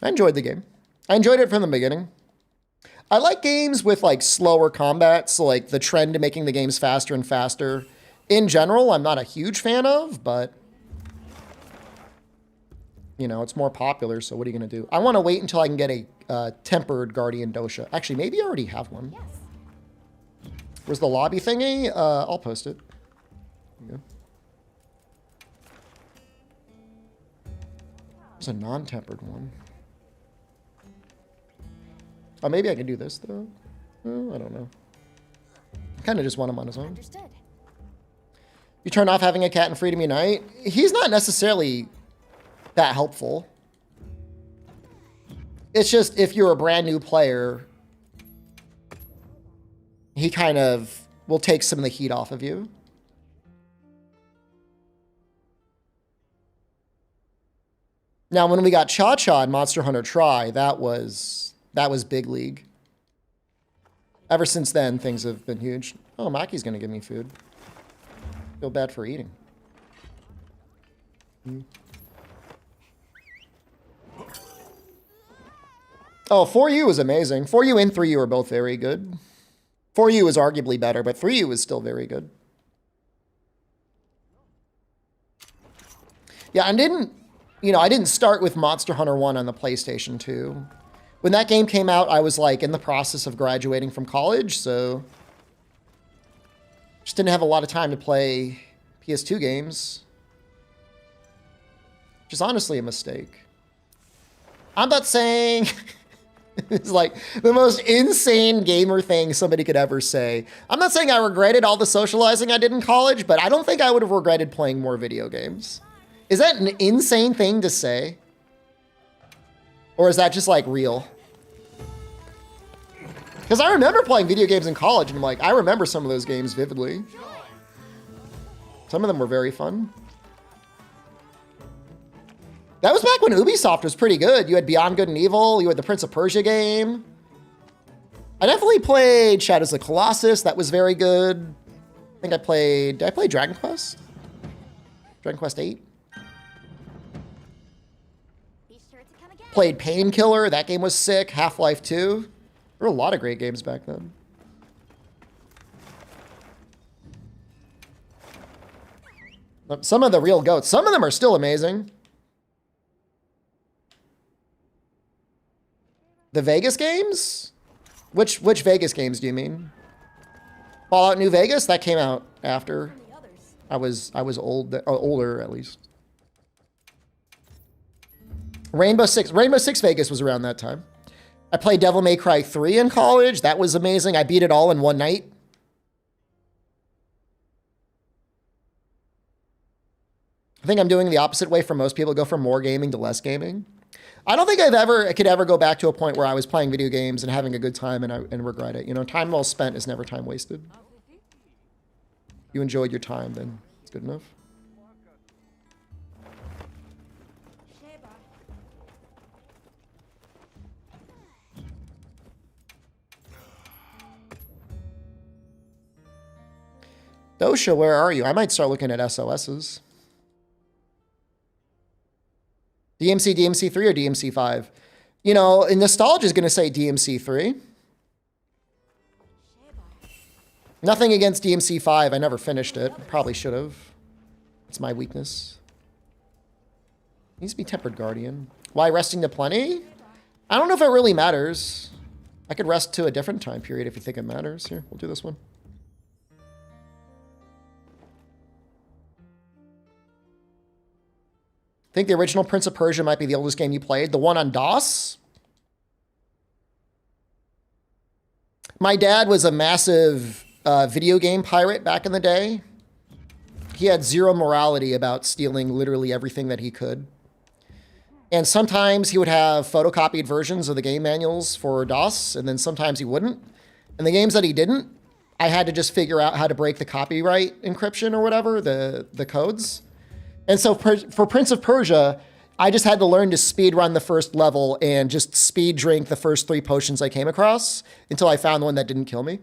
I enjoyed the game. I enjoyed it from the beginning. I like games with like slower combat, so like the trend to making the games faster and faster. In general, I'm not a huge fan of, but you know, it's more popular, so what are you going to do? I want to wait until I can get a tempered Guardian Dosha. Actually, maybe I already have one. Yes. Where's the lobby thingy? I'll post it. There you go. There's a non-tempered one. Oh, maybe I can do this, though. Oh, I don't know. I kind of just want him on his own. Understood. You turn off having a cat in Freedom Unite. He's not necessarily that helpful. It's just if you're a brand new player, he kind of will take some of the heat off of you. Now, when we got Cha-Cha in Monster Hunter Tri, that was big league. Ever since then, things have been huge. Oh, Maki's gonna give me food. Feel bad for eating. Oh, 4U was amazing. 4U and 3U are both very good. 4U is arguably better, but 3U is still very good. Yeah, I didn't start with Monster Hunter 1 on the PlayStation 2. When that game came out, I was like in the process of graduating from college, so just didn't have a lot of time to play PS2 games. Which is honestly a mistake. I'm not saying it's like the most insane gamer thing somebody could ever say. I'm not saying I regretted all the socializing I did in college, but I don't think I would have regretted playing more video games. Is that an insane thing to say? Or is that just like real? Because I remember playing video games in college and I'm like, I remember some of those games vividly. Some of them were very fun. That was back when Ubisoft was pretty good. You had Beyond Good and Evil. You had the Prince of Persia game. I definitely played Shadows of the Colossus. That was very good. I think did I play Dragon Quest? Dragon Quest 8? Be sure to come again. Played Painkiller. That game was sick. Half-Life 2. There were a lot of great games back then. Some of the real goats. Some of them are still amazing. The Vegas games? Which Vegas games do you mean? Fallout New Vegas? That came out after. I was older at least. Rainbow Six Vegas was around that time. I played Devil May Cry 3 in college. That was amazing. I beat it all in one night. I think I'm doing the opposite way from most people. Go from more gaming to less gaming. I don't think I could ever go back to a point where I was playing video games and having a good time and regret it. You know, time well spent is never time wasted. You enjoyed your time, then it's good enough. Dosha, where are you? I might start looking at SOSs. DMC, DMC3 or DMC5? You know, Nostalgia is going to say DMC3. Nothing against DMC5. I never finished it. Probably should have. It's my weakness. Needs to be Tempered Guardian. Why resting to plenty? I don't know if it really matters. I could rest to a different time period if you think it matters. Here, we'll do this one. I think the original Prince of Persia might be the oldest game you played. The one on DOS? My dad was a massive video game pirate back in the day. He had zero morality about stealing literally everything that he could. And sometimes he would have photocopied versions of the game manuals for DOS, and then sometimes he wouldn't. And the games that he didn't, I had to just figure out how to break the copyright encryption or whatever, the codes. And so for Prince of Persia, I just had to learn to speed run the first level and just speed drink the first 3 potions I came across until I found one that didn't kill me.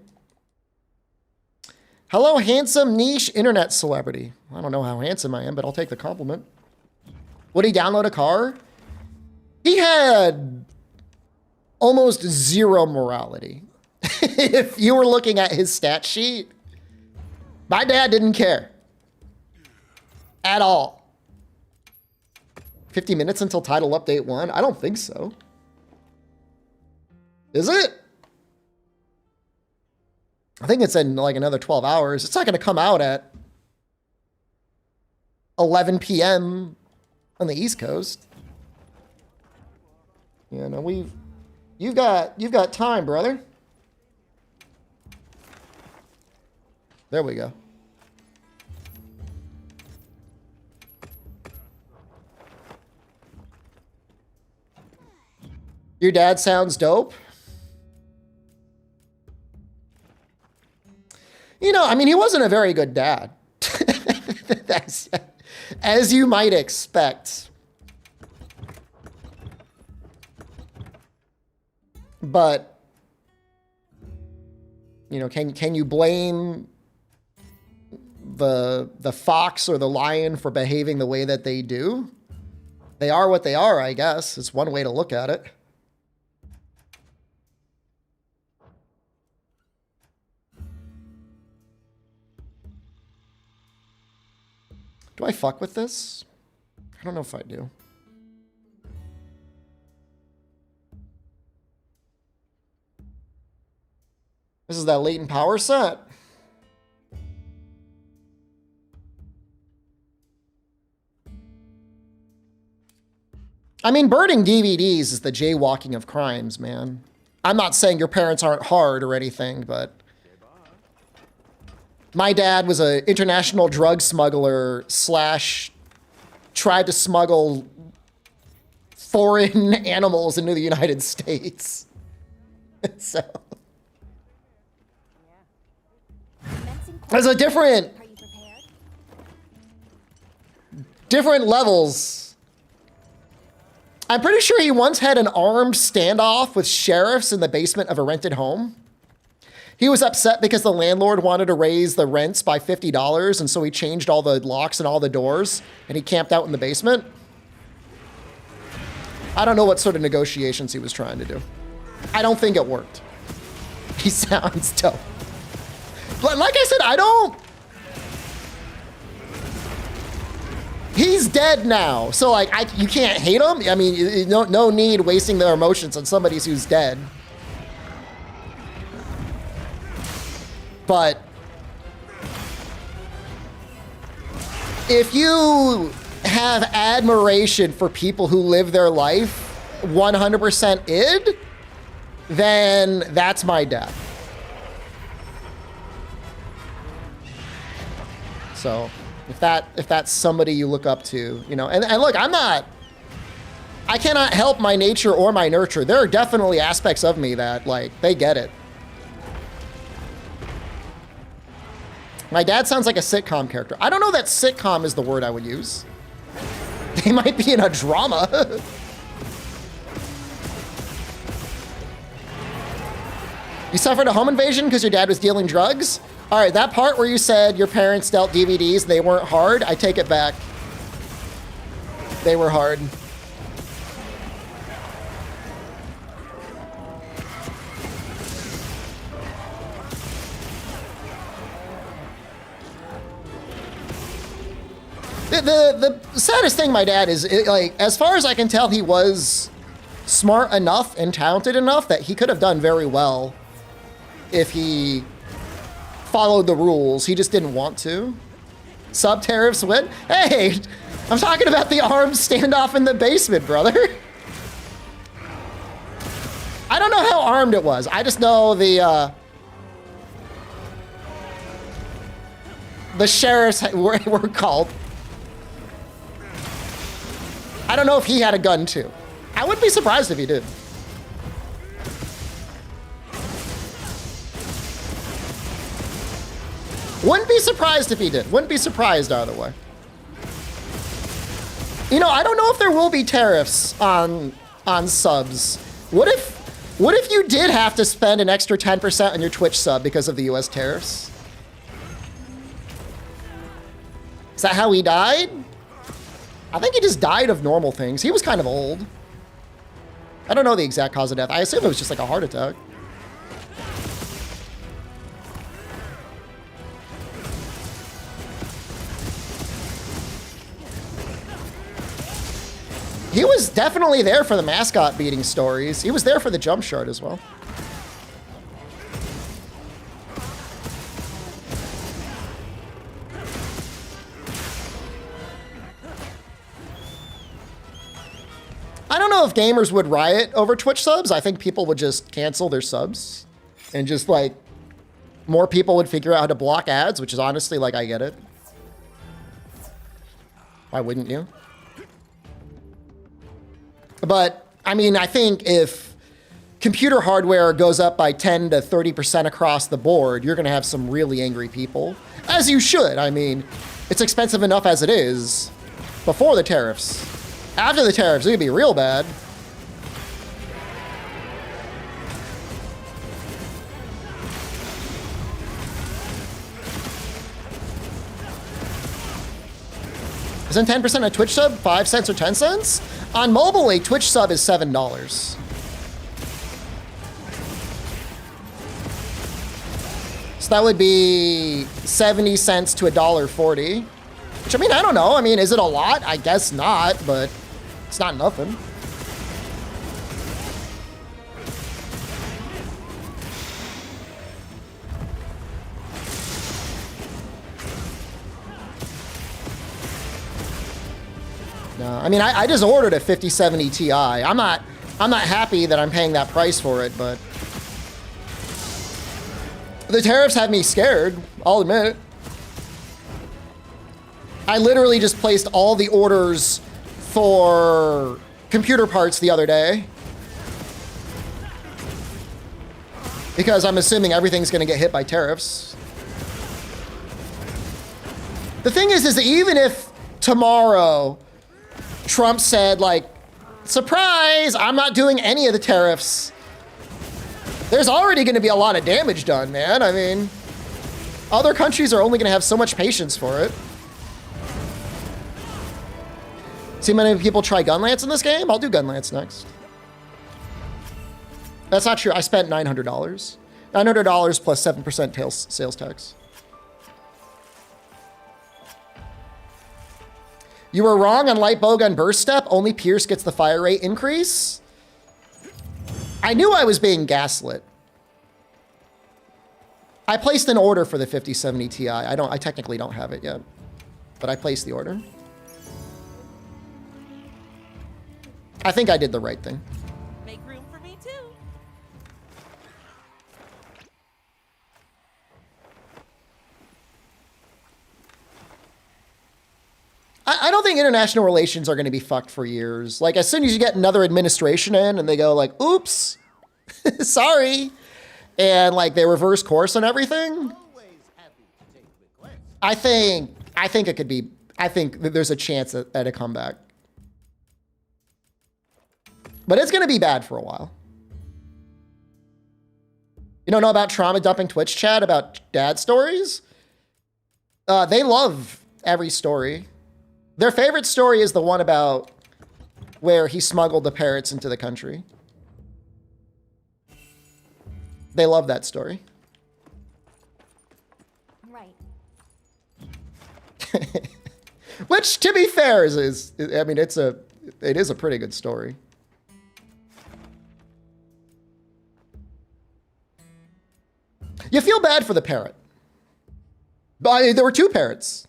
Hello, handsome niche internet celebrity. I don't know how handsome I am, but I'll take the compliment. Would he download a car? He had almost zero morality. If you were looking at his stat sheet, my dad didn't care. At all. 50 minutes until title update 1? I don't think so. Is it? I think it's in like another 12 hours. It's not going to come out at 11 p.m. on the East Coast. Yeah, no, you've got time, brother. There we go. Your dad sounds dope. You know, I mean, he wasn't a very good dad. That's, as you might expect. But, you know, can you blame the fox or the lion for behaving the way that they do? They are what they are, I guess. It's one way to look at it. Do I fuck with this? I don't know if I do. This is that latent power set. I mean, burning DVDs is the jaywalking of crimes, man. I'm not saying your parents aren't hard or anything, but my dad was an international drug smuggler / tried to smuggle foreign animals into the United States. So there's a different levels. I'm pretty sure he once had an armed standoff with sheriffs in the basement of a rented home. He was upset because the landlord wanted to raise the rents by $50, and so he changed all the locks and all the doors, and he camped out in the basement. I don't know what sort of negotiations he was trying to do. I don't think it worked. He sounds dope. But like I said, I don't... He's dead now, so like you can't hate him. I mean, no need wasting their emotions on somebody who's dead. But if you have admiration for people who live their life 100% id, then that's my dad. So if that's somebody you look up to, you know, and look, I cannot help my nature or my nurture. There are definitely aspects of me that, like, they get it. My dad sounds like a sitcom character. I don't know that sitcom is the word I would use. They might be in a drama. You suffered a home invasion because your dad was dealing drugs? All right, that part where you said your parents dealt DVDs and they weren't hard, I take it back. They were hard. The saddest thing, my dad, is like, as far as I can tell, he was smart enough and talented enough that he could have done very well if he followed the rules. He just didn't want to. Sub tariffs win? Hey, I'm talking about the armed standoff in the basement, brother. I don't know how armed it was. I just know the sheriffs were called. I don't know if he had a gun too. I wouldn't be surprised if he did. Wouldn't be surprised if he did. Wouldn't be surprised either way. You know, I don't know if there will be tariffs on subs. What if you did have to spend an extra 10% on your Twitch sub because of the US tariffs? Is that how he died? I think he just died of normal things. He was kind of old. I don't know the exact cause of death. I assume it was just like a heart attack. He was definitely there for the mascot beating stories. He was there for the jump shot as well. I don't know if gamers would riot over Twitch subs. I think people would just cancel their subs and just like more people would figure out how to block ads, which is honestly like, I get it. Why wouldn't you? But I mean, I think if computer hardware goes up by 10 to 30% across the board, you're going to have some really angry people, as you should. I mean, it's expensive enough as it is before the tariffs. After the tariffs, it's gonna be real bad. Isn't 10% a Twitch sub 5 cents or 10 cents? On mobile, a Twitch sub is $7. So that would be 70 cents to $1.40. Which, I mean, I don't know. I mean, is it a lot? I guess not, but it's not nothing. No, I mean, I just ordered a 5070 Ti. I'm not happy that I'm paying that price for it, but the tariffs had me scared, I'll admit it. I literally just placed all the orders for computer parts the other day because I'm assuming everything's going to get hit by tariffs. The thing is that even if tomorrow Trump said, like, surprise, I'm not doing any of the tariffs, there's already going to be a lot of damage done, man. I mean, other countries are only going to have so much patience for it. See many people try Gunlance in this game? I'll do Gunlance next. That's not true. I spent $900. $900 plus 7% sales tax. You were wrong on light bowgun burst step. Only Pierce gets the fire rate increase. I knew I was being gaslit. I placed an order for the 5070 Ti. I technically don't have it yet, but I placed the order. I think I did the right thing. Make room for me too. I don't think international relations are going to be fucked for years. Like, as soon as you get another administration in and they go like, oops, sorry, and like they reverse course on everything, I think it could be, I think that there's a chance at a comeback. But it's going to be bad for a while. You don't know about trauma dumping Twitch chat about dad stories? They love every story. Their favorite story is the one about where he smuggled the parrots into the country. They love that story. Right. Which, to be fair, is I mean, it is a pretty good story. You feel bad for the parrot. But there were 2 parrots.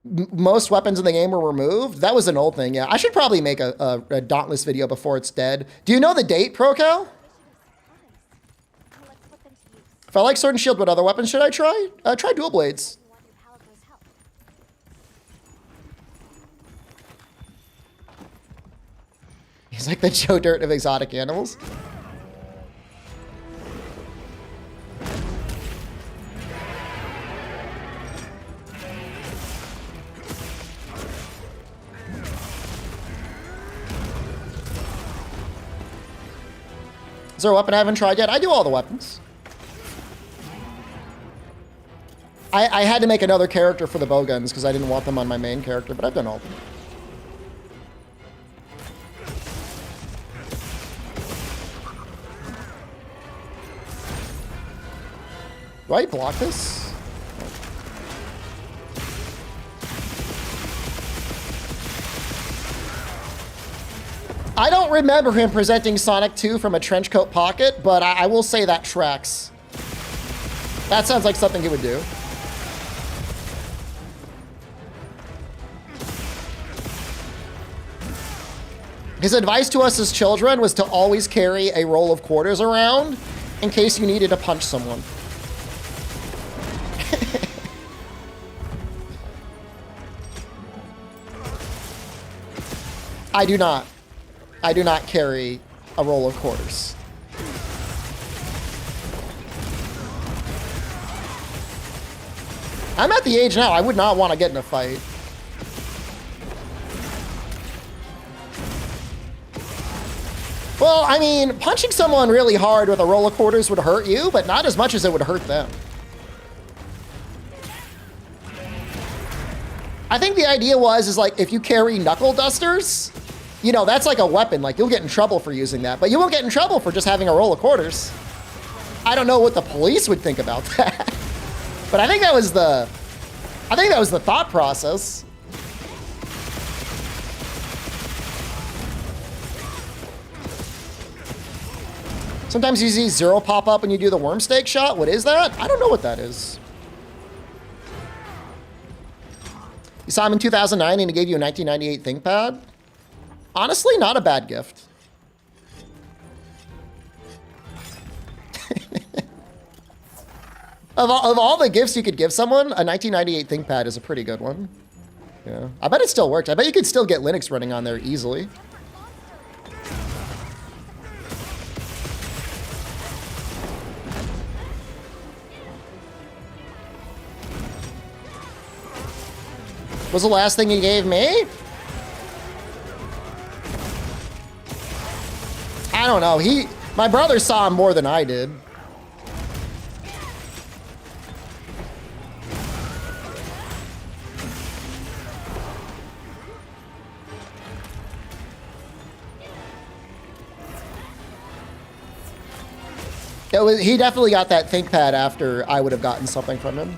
Most weapons in the game were removed. That was an old thing. Yeah, I should probably make a Dauntless video before it's dead. Do you know the date, ProCal? Let's put them to use. If I like Sword and Shield, what other weapons should I try? Try dual blades. You want your Palago's help. He's like the Joe Dirt of exotic animals. Is there a weapon I haven't tried yet? I do all the weapons. I had to make another character for the bowguns because I didn't want them on my main character, but I've done all of them. Do I block this? I don't remember him presenting Sonic 2 from a trenchcoat pocket, but I will say that tracks. That sounds like something he would do. His advice to us as children was to always carry a roll of quarters around in case you needed to punch someone. I do not carry a roll of quarters. I'm at the age now, I would not want to get in a fight. Well, I mean, punching someone really hard with a roll of quarters would hurt you, but not as much as it would hurt them. I think the idea is like, if you carry knuckle dusters, you know, that's like a weapon. Like, you'll get in trouble for using that, but you won't get in trouble for just having a roll of quarters. I don't know what the police would think about that. But I think that was the thought process. Sometimes you see 0 pop up when you do the worm stake shot. What is that? I don't know what that is. You saw him in 2009 and he gave you a 1998 ThinkPad? Honestly, not a bad gift. Of all the gifts you could give someone, a 1998 ThinkPad is a pretty good one. Yeah. I bet it still works. I bet you could still get Linux running on there easily. Was the last thing he gave me? I don't know. My brother saw him more than I did. He definitely got that ThinkPad after I would have gotten something from him.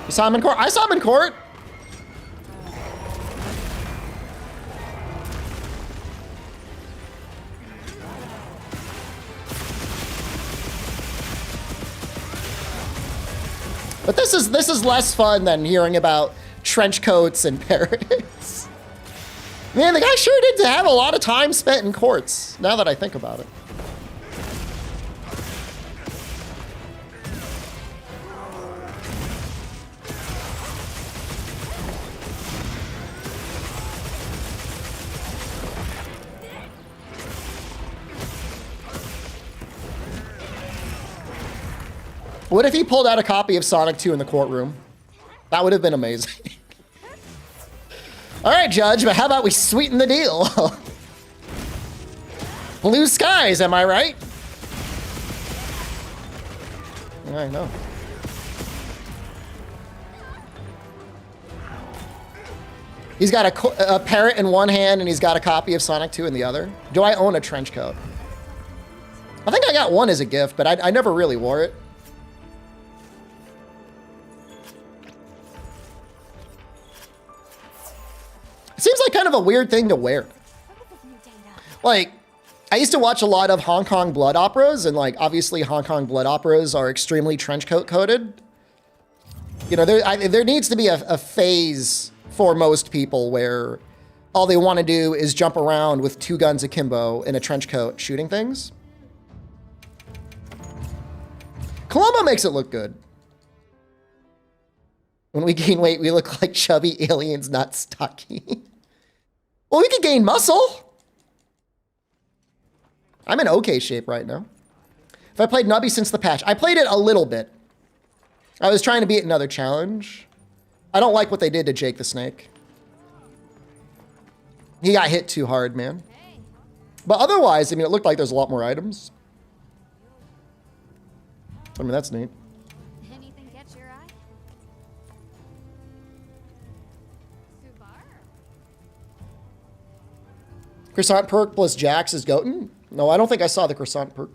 You saw him in court? I saw him in court. But this is less fun than hearing about trench coats and parrots. Man, the guy sure did have a lot of time spent in courts, now that I think about it. What if he pulled out a copy of Sonic 2 in the courtroom? That would have been amazing. All right, Judge, but how about we sweeten the deal? Blue skies, am I right? I know. He's got a parrot in one hand and he's got a copy of Sonic 2 in the other. Do I own a trench coat? I think I got one as a gift, but I never really wore it. It seems like kind of a weird thing to wear. Like, I used to watch a lot of Hong Kong blood operas, and like, obviously Hong Kong blood operas are extremely trench coat coated. You know, there needs to be a phase for most people where all they want to do is jump around with 2 guns akimbo in a trench coat shooting things. Colombo makes it look good. When we gain weight, we look like chubby aliens, not stocky. Well, we could gain muscle. I'm in okay shape right now. If I played Nubby since the patch, I played it a little bit. I was trying to beat another challenge. I don't like what they did to Jake the Snake. He got hit too hard, man. But otherwise, I mean, it looked like there's a lot more items. I mean, that's neat. Anything catch your eye? Croissant perk plus Jax is goatin'? No, I don't think I saw the croissant perk.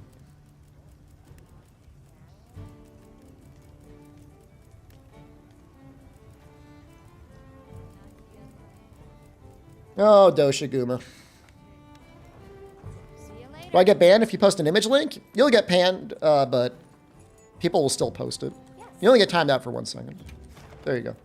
Oh, Doshiguma. Do I get banned if you post an image link? You'll get banned, but people will still post it. You only get timed out for 1 second. There you go.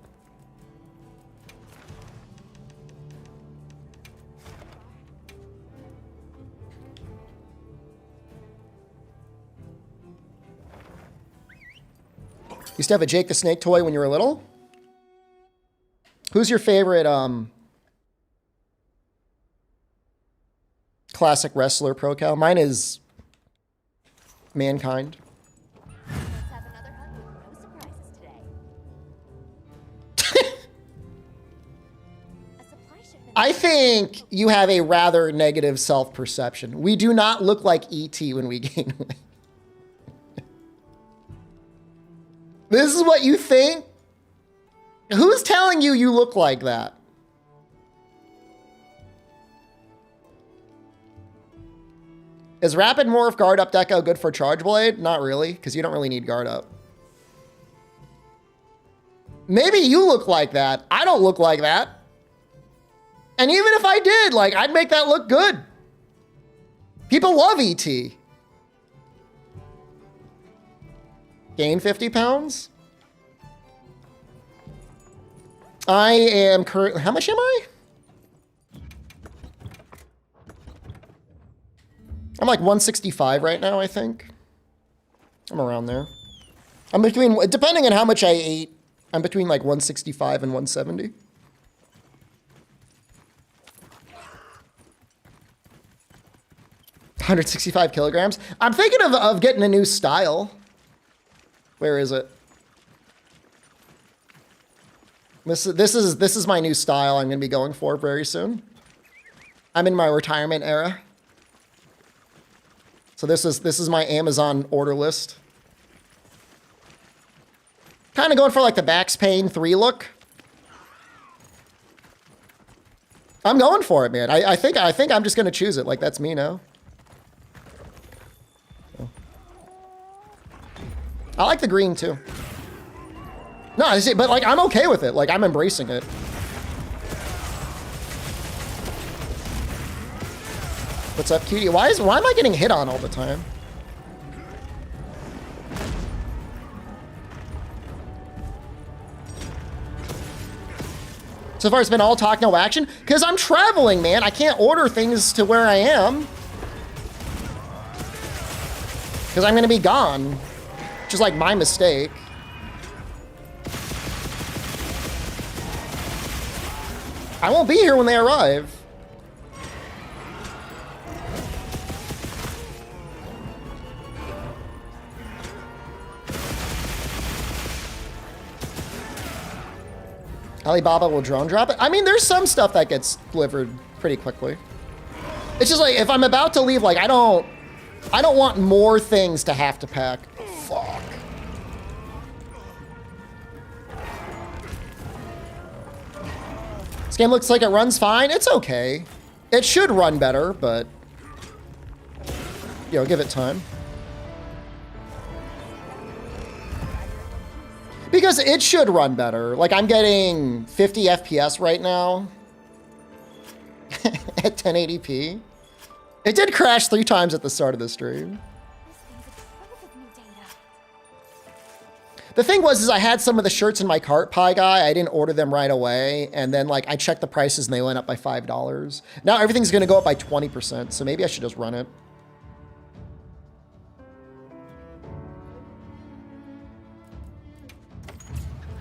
Used to have a Jake the Snake toy when you were little? Who's your favorite classic wrestler, ProCal? Mine is Mankind. Let's have another hug with no surprises today. A supply shipment. I think you have a rather negative self-perception. We do not look like E.T. when we gain weight. This is what you think? Who's telling you you look like that? Is Rapid Morph Guard Up Deco good for Charge Blade? Not really, because you don't really need Guard Up. Maybe you look like that. I don't look like that. And even if I did, like, I'd make that look good. People love E.T. Gain 50 pounds? I am currently, how much am I? I'm like 165 right now, I think. I'm around there. I'm between, depending on how much I ate, I'm between like 165 and 170. $165 kilograms. I'm thinking of getting a new style. Where is it? This is my new style I'm going to be going for very soon. I'm in my retirement era. So this is my Amazon order list. Kind of going for like the Bax Pain 3 look. I'm going for it, man. I think I'm just going to choose it. Like, that's me now. I like the green too. No, but like, I'm okay with it. Like, I'm embracing it. What's up, cutie? Why am I getting hit on all the time? So far, it's been all talk, no action. Because I'm traveling, man. I can't order things to where I am. Because I'm going to be gone. Which is like my mistake. I won't be here when they arrive. Alibaba will drone drop it. I mean, there's some stuff that gets delivered pretty quickly. It's just like, if I'm about to leave, like, I don't want more things to have to pack. Fuck. This game looks like it runs fine. It's okay. It should run better, but, you know, give it time. Because it should run better. Like, I'm getting 50 FPS right now at 1080p. It did crash 3 times at the start of the stream. This thing's a trove of new data. The thing was, is I had some of the shirts in my cart, Pie Guy. I didn't order them right away. And then, like, I checked the prices and they went up by $5. Now everything's going to go up by 20%. So maybe I should just run it.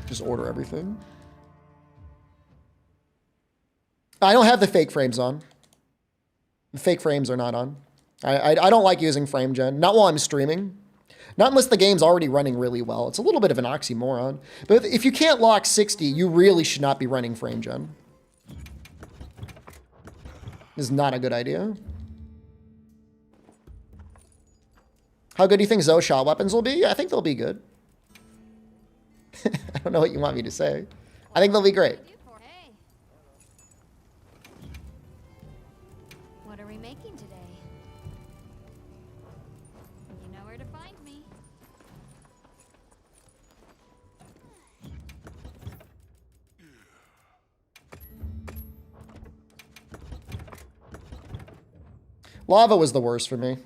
Just order everything. I don't have the fake frames on. The fake frames are not on. I don't like using frame gen. Not while I'm streaming. Not unless the game's already running really well. It's a little bit of an oxymoron. But if you can't lock 60, you really should not be running frame gen. This is not a good idea. How good do you think Zosha weapons will be? I think they'll be good. I don't know what you want me to say. I think they'll be great. Hey. What are we making today? You know where to find me. Lava was the worst for me.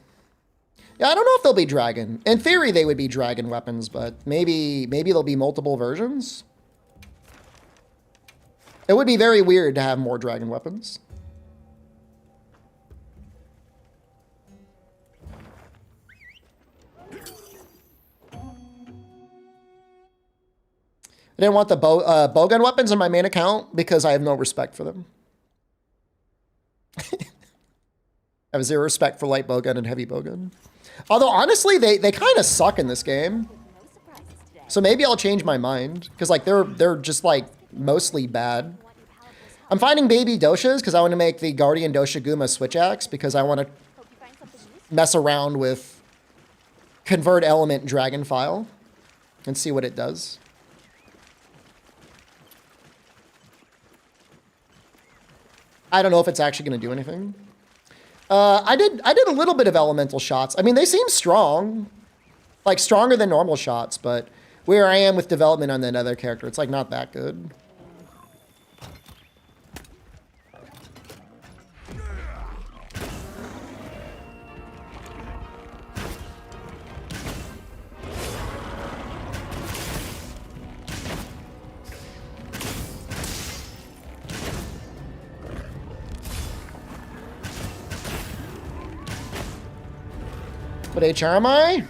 Yeah, I don't know if they'll be dragon. In theory, they would be dragon weapons, but maybe there'll be multiple versions. It would be very weird to have more dragon weapons. I didn't want the bowgun weapons on my main account because I have no respect for them. I have zero respect for light bowgun and heavy bowgun. Although, honestly, they kind of suck in this game. No surprises today. So maybe I'll change my mind. Because, like, they're just, like, mostly bad. I'm finding baby doshas because I want to make the Guardian Dosha Guma switch axe. Because I want to Hope you find something useful. mess around with convert element dragon file. And see what it does. I don't know if it's actually going to do anything. I did a little bit of elemental shots. I mean, they seem strong, like stronger than normal shots, but where I am with development on that other character, it's like not that good. What HR am I?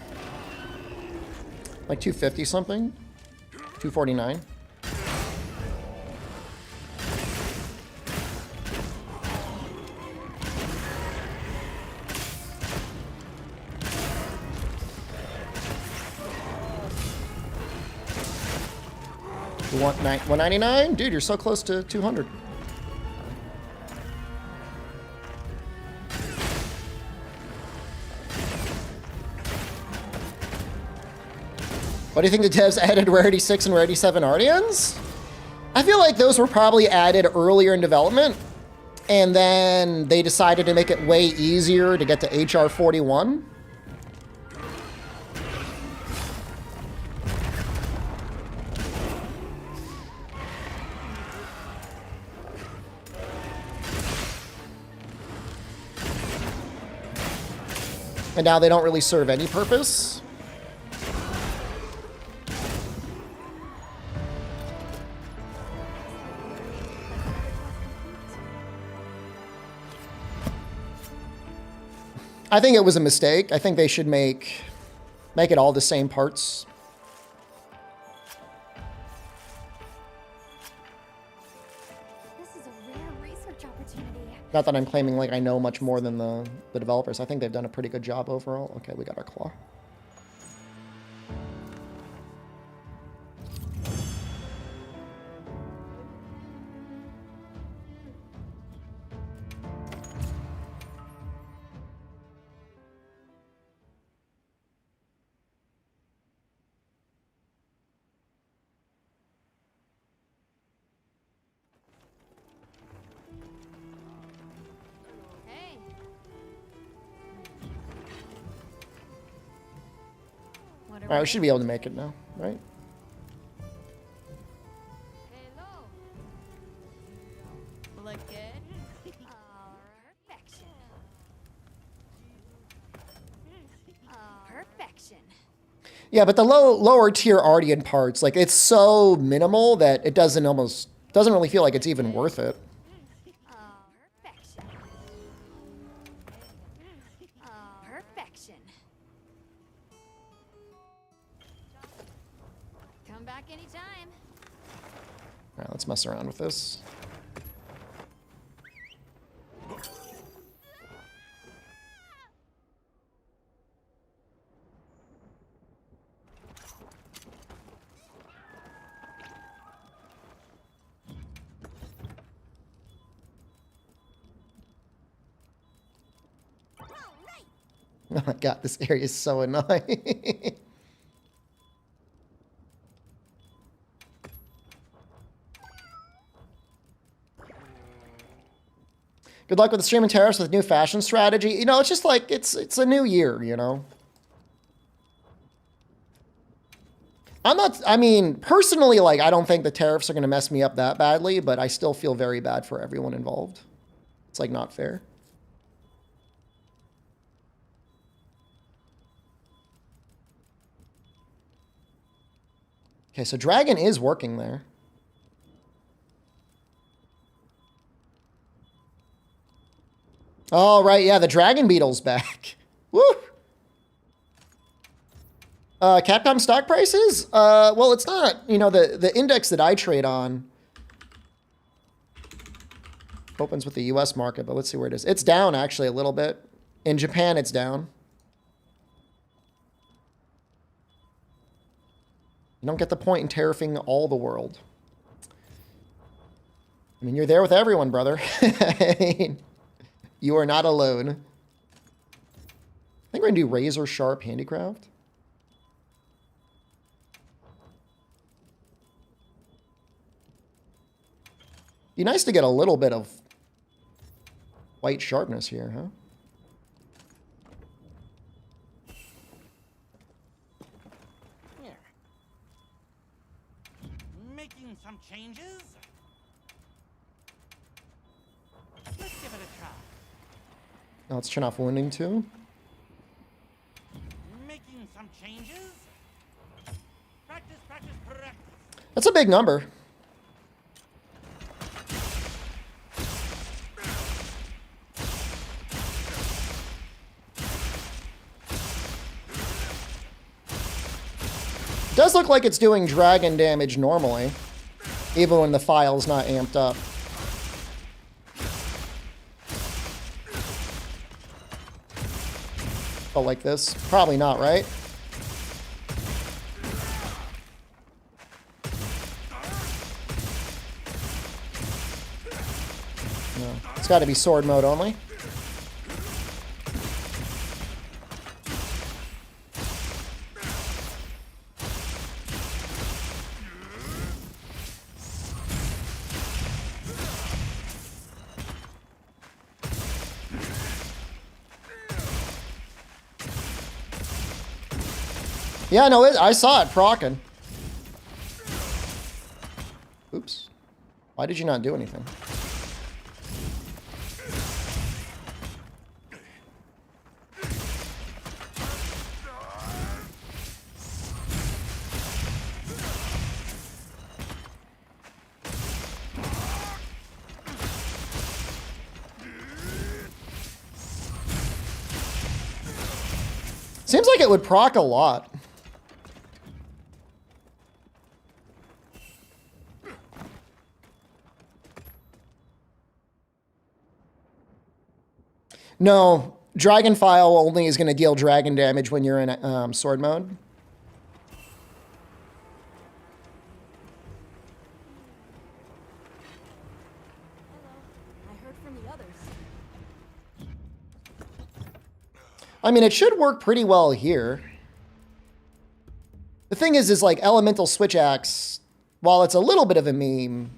Like 250 something? 249. You want 199? Dude, you're so close to 200. What do you think the devs added Rarity 6 and Rarity 7 Ardians? I feel like those were probably added earlier in development, and then they decided to make it way easier to get to HR 41. And now they don't really serve any purpose. I think it was a mistake. I think they should make it all the same parts. This is a rare research opportunity. Not that I'm claiming like I know much more than the developers. I think they've done a pretty good job overall. Okay, we got our claw. All right, we should be able to make it now, right? Perfection. Perfection. Yeah, but the lower tier Ardian parts, like it's so minimal that it doesn't really feel like it's even worth it. Perfection. Perfection. Come back anytime. All right, let's mess around with this. Oh my god, this area is so annoying. Good luck with the streaming tariffs with new fashion strategy. You know, it's just like, it's a new year, you know? I mean, personally, like, I don't think the tariffs are going to mess me up that badly, but I still feel very bad for everyone involved. It's, like, not fair. Okay, so Dragon is working there. Oh, right, yeah, the Dragon Beetle's back. Woo! Capcom stock prices? Well, it's not, you know, the index that I trade on opens with the US market, but let's see where it is. It's down, actually, a little bit. In Japan, it's down. You don't get the point in tariffing all the world. I mean, you're there with everyone, brother. I mean, you are not alone. I think we're going to do razor sharp handicraft. Be nice to get a little bit of white sharpness here, huh? Here. Making some changes. Let's give it a try. Now let's turn off wounding too. Making some changes. Practice, practice, practice. That's a big number. It does look like it's doing dragon damage normally, even when the file's not amped up. Oh, like this? Probably not, right? No, it's got to be sword mode only. Yeah, no, I saw it procking. Oops. Why did you not do anything? Seems like it would proc a lot. No, Dragon File only is going to deal dragon damage when you're in sword mode. I heard from the others. I mean, it should work pretty well here. The thing is like Elemental Switch Axe, while it's a little bit of a meme,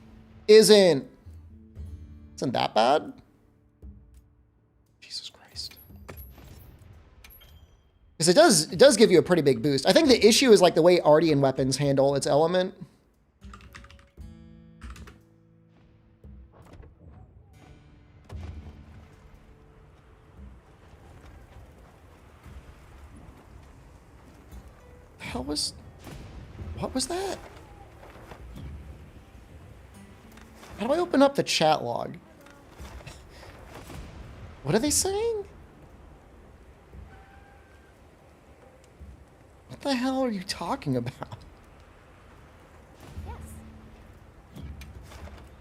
isn't that bad. Because it does give you a pretty big boost. I think the issue is like the way Ardian weapons handle its element. What was that? How do I open up the chat log? What are they saying? What the hell are you talking about? Yes.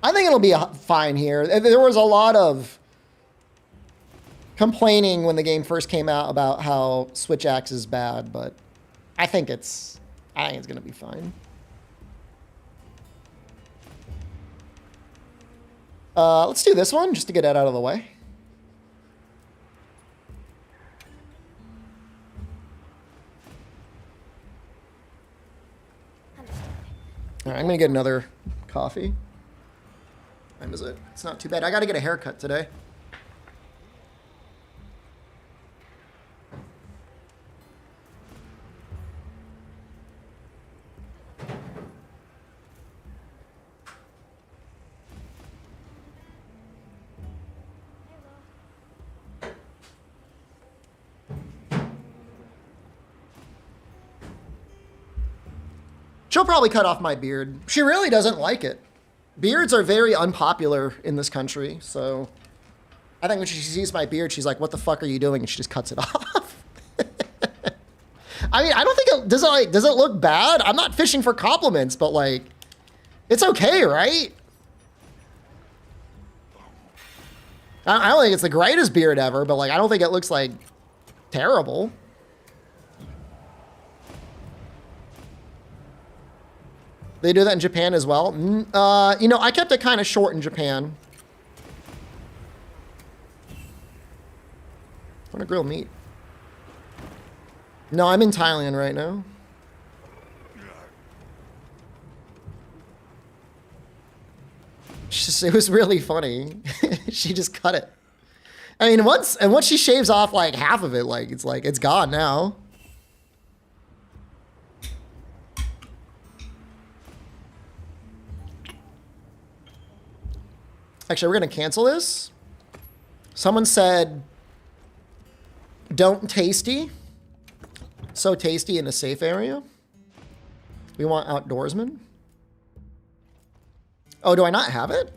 I think it'll be fine here. There was a lot of complaining when the game first came out about how Switch Axe is bad, but I think it's gonna be fine. Let's do this one just to get it out of the way. All right, I'm gonna get another coffee. What time is it? It's not too bad. I gotta get a haircut today. She'll probably cut off my beard. She really doesn't like it. Beards are very unpopular in this country, so I think when she sees my beard, she's like, "What the fuck are you doing?" And she just cuts it off. I mean, I don't think it does it look bad? I'm not fishing for compliments, but like, it's okay, right? I don't think it's the greatest beard ever, but like, I don't think it looks like terrible. They do that in Japan as well. You know, I kept it kind of short in Japan. I want to grill meat. No, I'm in Thailand right now. It was really funny. She just cut it. I mean, once she shaves off like half of it, it's gone now. Actually, we're going to cancel this. Someone said, don't tasty. So tasty in a safe area. We want outdoorsmen. Oh, do I not have it?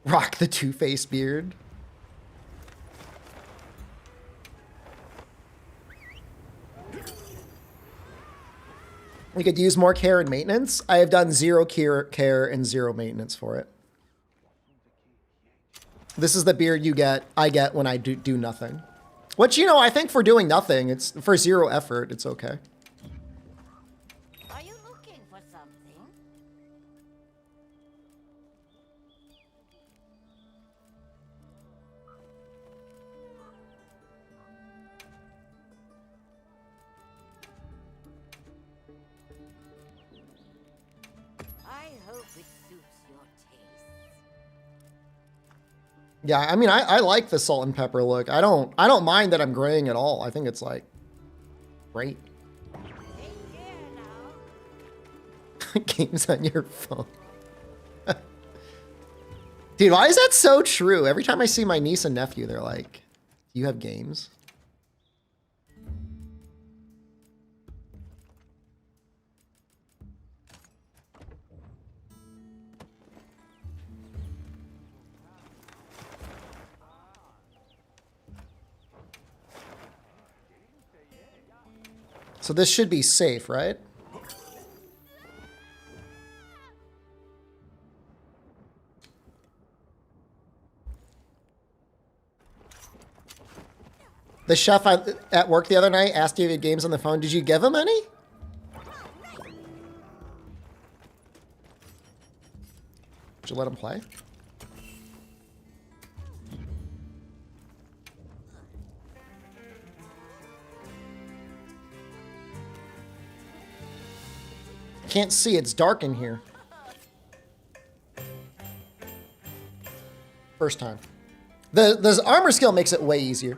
Rock the two-faced beard. We could use more care and maintenance. I have done 0 care and 0 maintenance for it. This is the beard I get when I do nothing. Which, you know, I think for doing nothing, it's for 0 effort, it's okay. Are you looking for something? I hope it suits your taste. Yeah, I mean, I like the salt and pepper look. I don't mind that I'm graying at all. I think it's like great. Take care now. Games on your phone. Dude, why is that so true? Every time I see my niece and nephew, they're like, "Do you have games?" So this should be safe, right? The chef at work the other night asked you if he had games on the phone. Did you give him any? Did you let him play? Can't see, it's dark in here. First time. The armor skill makes it way easier.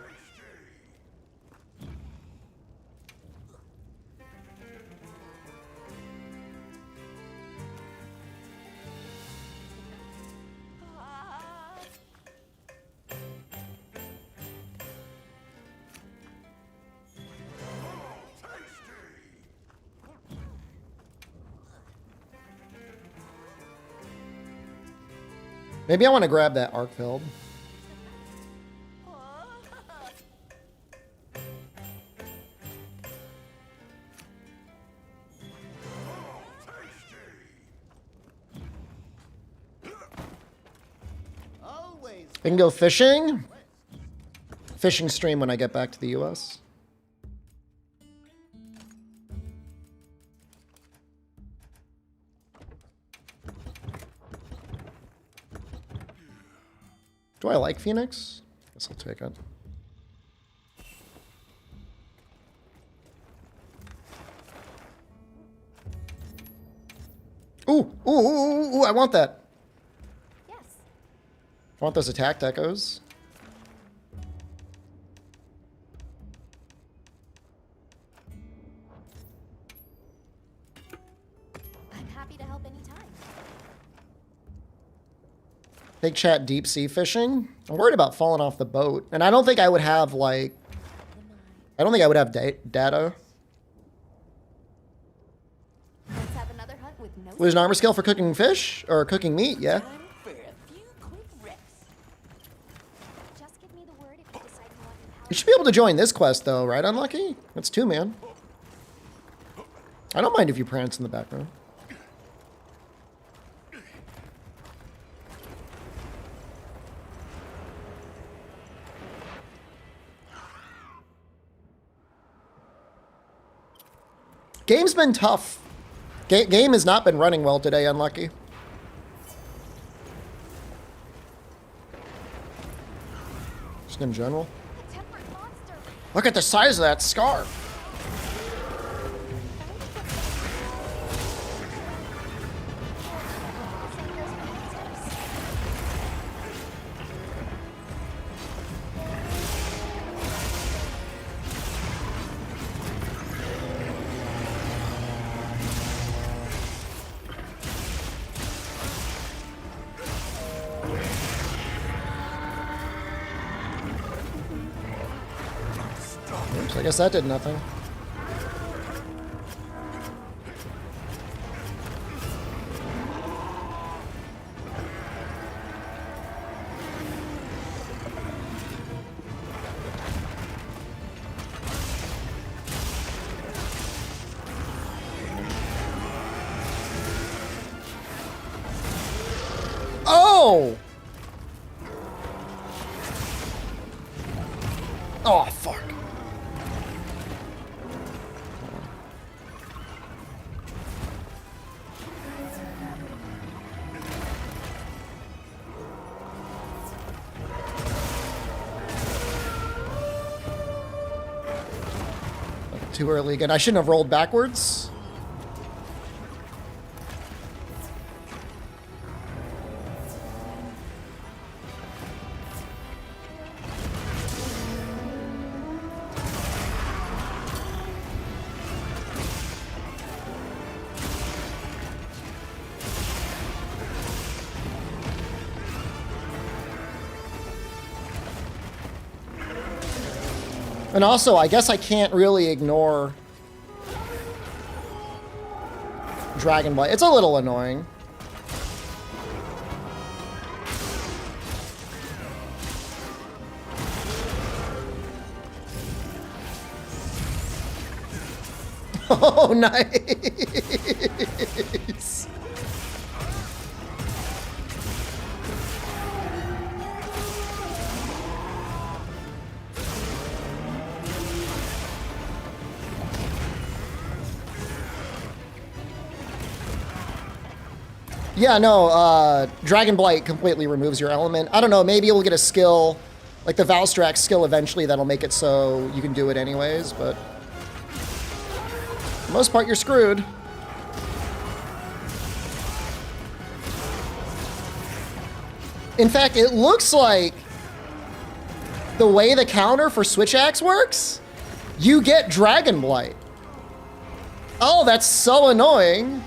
Maybe I want to grab that arc filled. Always. I can go fishing. Fishing stream when I get back to the US. Do I like Phoenix? Guess I'll take it. Ooh, ooh, ooh, ooh, ooh, I want that. Yes. I want those attack echoes. I'm happy to help anytime. Big chat deep sea fishing. I'm worried about falling off the boat. And I don't think I would have, like... I don't think I would have data. Let's have another hunt with no. There's an armor skill for cooking fish? Or cooking meat, yeah. Time for a few quick reps. Just give me the word if you decide you want your power. You should be able to join this quest, though, right, Unlucky? That's 2, man. I don't mind if you prance in the background. Game's been tough. Game has not been running well today, Unlucky. Just in general. A tempered monster. Look at the size of that scar. Oops, I guess that did nothing. Oh! Oh, fuck. Too early again. I shouldn't have rolled backwards. And also, I guess I can't really ignore Dragon Blight. It's a little annoying. Oh, nice. Yeah, no, Dragon Blight completely removes your element. I don't know, maybe you'll get a skill, like the Valstrax skill eventually that'll make it so you can do it anyways, but for the most part, you're screwed. In fact, it looks like the way the counter for Switch Axe works, you get Dragon Blight. Oh, that's so annoying.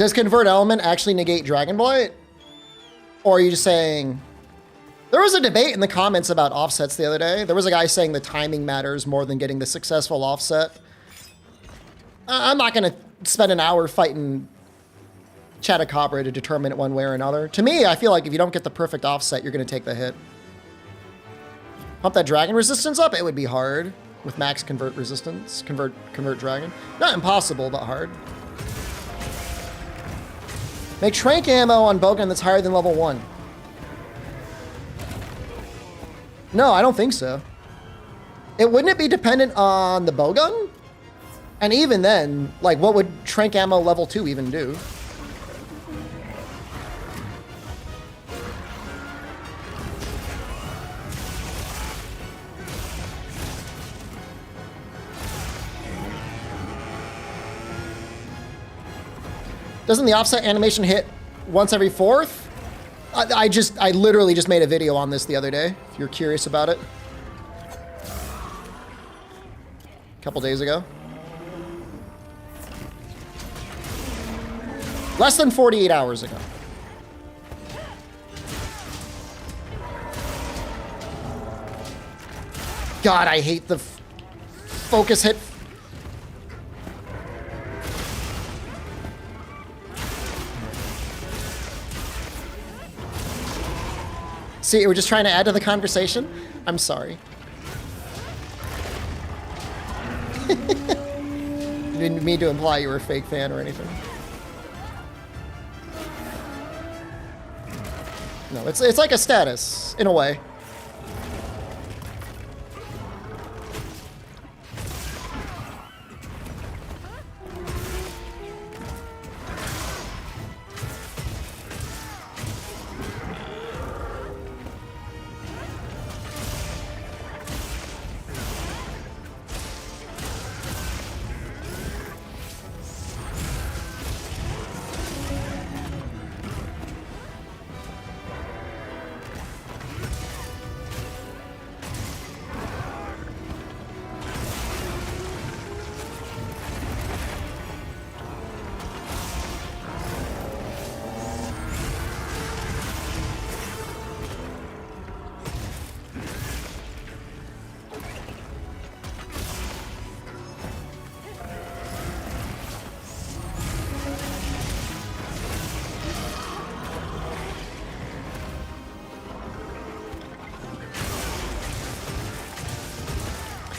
Does convert element actually negate Dragon Blight? Or are you just saying... There was a debate in the comments about offsets the other day. There was a guy saying the timing matters more than getting the successful offset. I'm not going to spend an hour fighting Chatacabra to determine it one way or another. To me, I feel like if you don't get the perfect offset, you're going to take the hit. Pump that dragon resistance up, it would be hard with max convert resistance. Convert dragon. Not impossible, but hard. Make trank ammo on bowgun that's higher than level 1. No, I don't think so. Wouldn't it be dependent on the bowgun? And even then, like, what would trank ammo level 2 even do? Doesn't the offset animation hit once every 4th? I literally just made a video on this the other day, if you're curious about it. A couple days ago. Less than 48 hours ago. God, I hate the focus hit. See, we're just trying to add to the conversation. I'm sorry. Didn't mean to imply you were a fake fan or anything. No, it's like a status, in a way.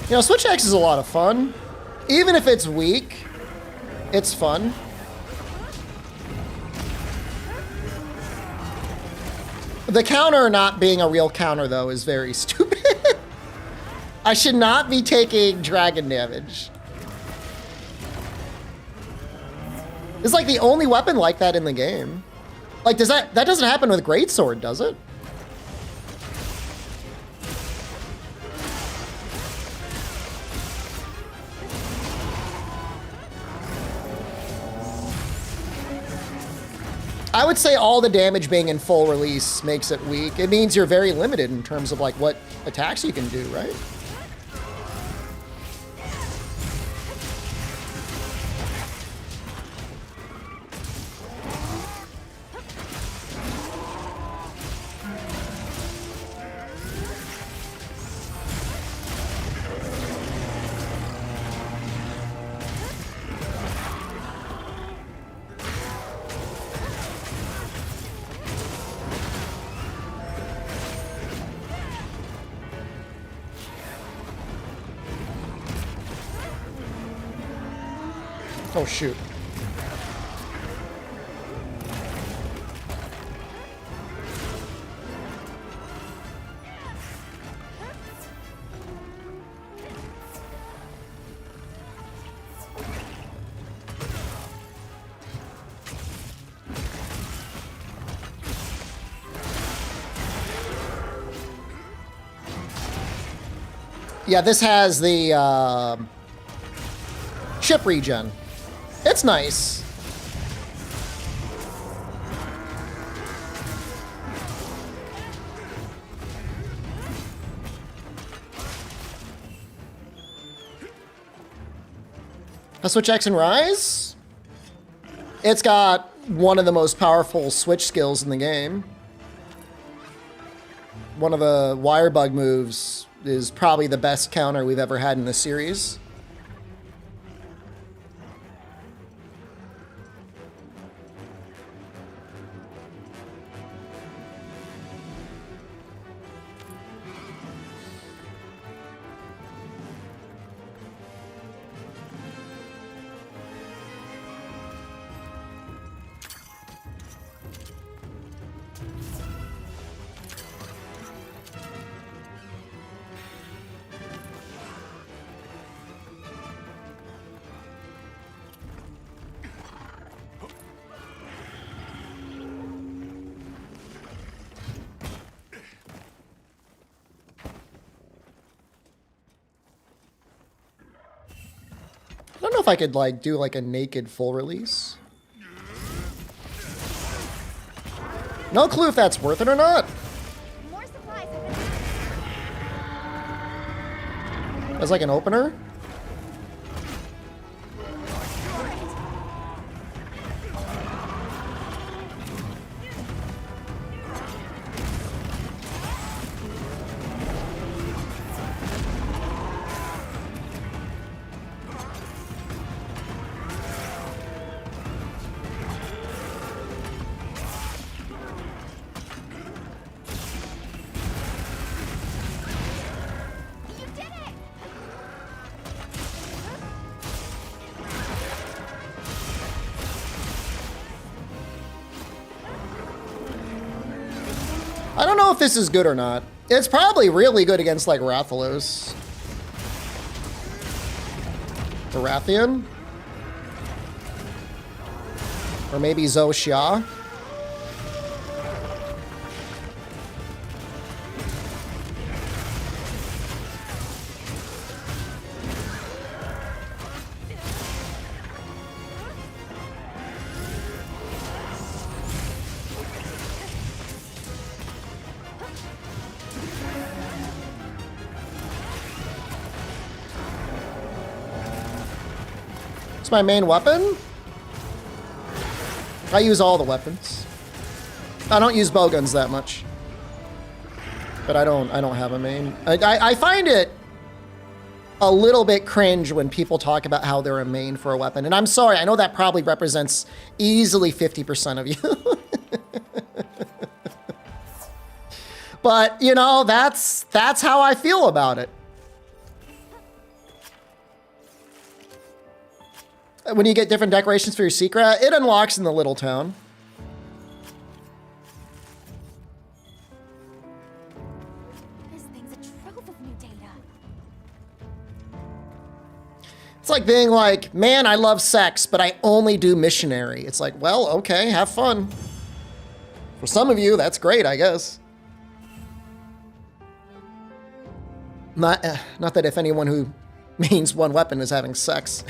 You know, Switch X is a lot of fun. Even if it's weak, it's fun. The counter not being a real counter, though, is very stupid. I should not be taking dragon damage. It's like the only weapon like that in the game. Like, does that doesn't happen with Greatsword, does it? I would say all the damage being in full release makes it weak. It means you're very limited in terms of like what attacks you can do, right? Oh, shoot. Yeah, this has the chip regen. It's nice. A Switch X and Rise? It's got one of the most powerful switch skills in the game. One of the wire bug moves is probably the best counter we've ever had in the series. I don't know if I could like do like a naked full release. No clue if that's worth it or not. More supplies have been As like an opener. I don't know if this is good or not. It's probably really good against like Rathalos. Or Rathian. Or maybe Xia. It's my main weapon. I use all the weapons. I don't use bowguns that much. But I don't have a main. I find it a little bit cringe when people talk about how they're a main for a weapon. And I'm sorry, I know that probably represents easily 50% of you. But, you know, that's how I feel about it. When you get different decorations for your secret, it unlocks in the little town. This thing's a trove of new data. It's like being like, man, I love sex, but I only do missionary. It's like, well, okay, have fun. For some of you, that's great, I guess. Not that if anyone who means one weapon is having sex.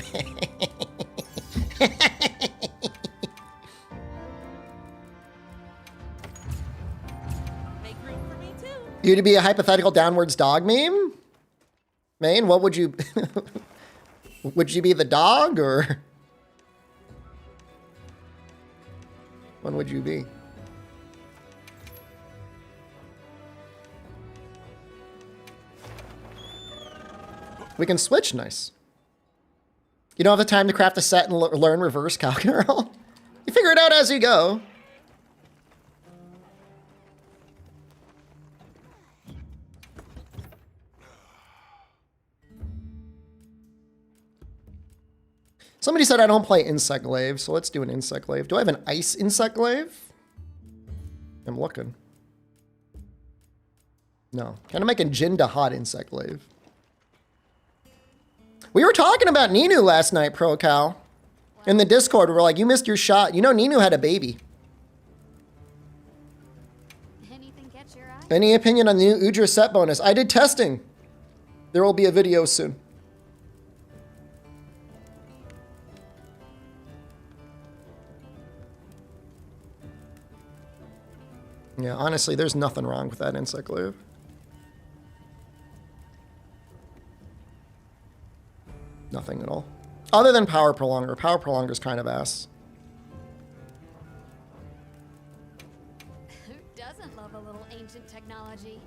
Make room for me too. You to be a hypothetical downwards dog meme? Main, what would you... would you be the dog, or... When would you be? We can switch, nice. You don't have the time to craft a set and learn reverse Calcarol? You figure it out as you go. Somebody said I don't play Insect Glaive, so let's do an Insect Glaive. Do I have an Ice Insect Glaive? I'm looking. No. Can I make a Jin to Hot Insect Glaive? We were talking about Ninu last night, ProCal. In the Discord, we were like, you missed your shot. You know Ninu had a baby. Anything catch your eye? Any opinion on the new Udra set bonus? I did testing. There will be a video soon. Yeah, honestly, there's nothing wrong with that Insect Glaive. Nothing at all. Other than Power Prolonger. Power Prolonger's kind of ass. doesn't love a little ancient technology?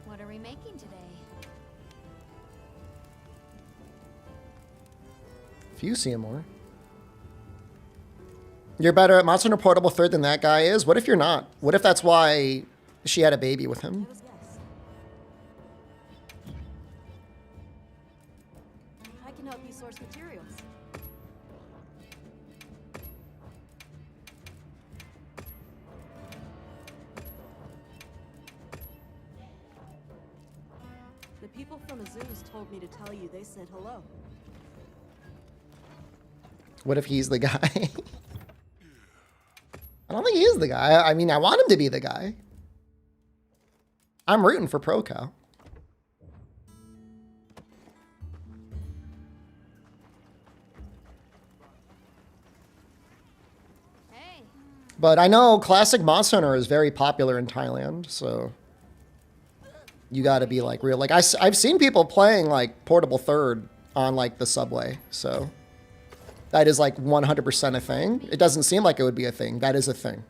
What are we making today? If you see him more. You're better at Monster Hunter Portable 3rd than that guy is? What if you're not? What if that's why she had a baby with him? Let us guess. I can help you source materials. The people from Azu's told me to tell you they said hello. What if he's the guy? I don't think he is the guy. I mean, I want him to be the guy. I'm rooting for ProCow. Hey, But I know Classic Monster Hunter is very popular in Thailand, so you got to be like real. Like I've seen people playing like Portable 3rd on like the subway, so that is like 100% a thing. It doesn't seem like it would be a thing. That is a thing.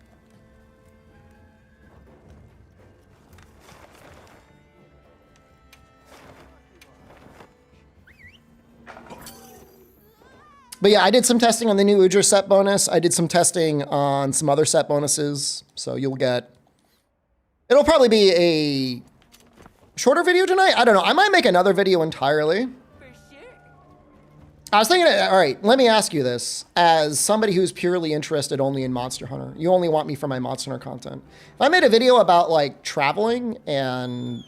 But yeah, I did some testing on the new Udra set bonus. I did some testing on some other set bonuses. So you'll get... It'll probably be a shorter video tonight. I don't know. I might make another video entirely. For sure. I was thinking, all right, let me ask you this. As somebody who's purely interested only in Monster Hunter, you only want me for my Monster Hunter content. If I made a video about like traveling and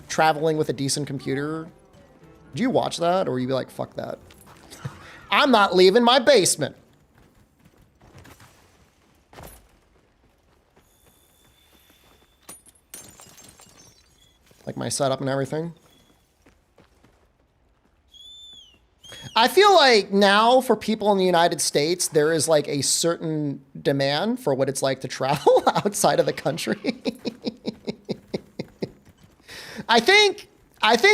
traveling with a decent computer, do you watch that? Or would you be like, fuck that? I'm not leaving my basement. Like my setup and everything. I feel like now for people in the United States, there is like a certain demand for what it's like to travel outside of the country. I think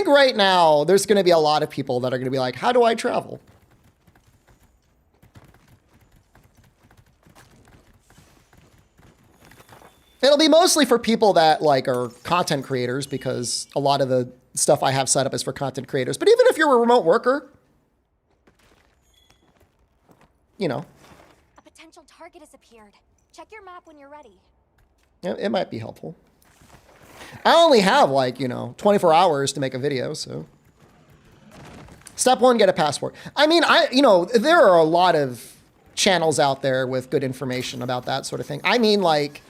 right now there's going to be a lot of people that are going to be like, how do I travel? It'll be mostly for people that like are content creators because a lot of the stuff I have set up is for content creators. But even if you're a remote worker, you know. A potential target has appeared. Check your map when you're ready. It might be helpful. I only have like, 24 hours to make a video, so. Step 1, get a passport. I mean, there are a lot of channels out there with good information about that sort of thing. I mean, like,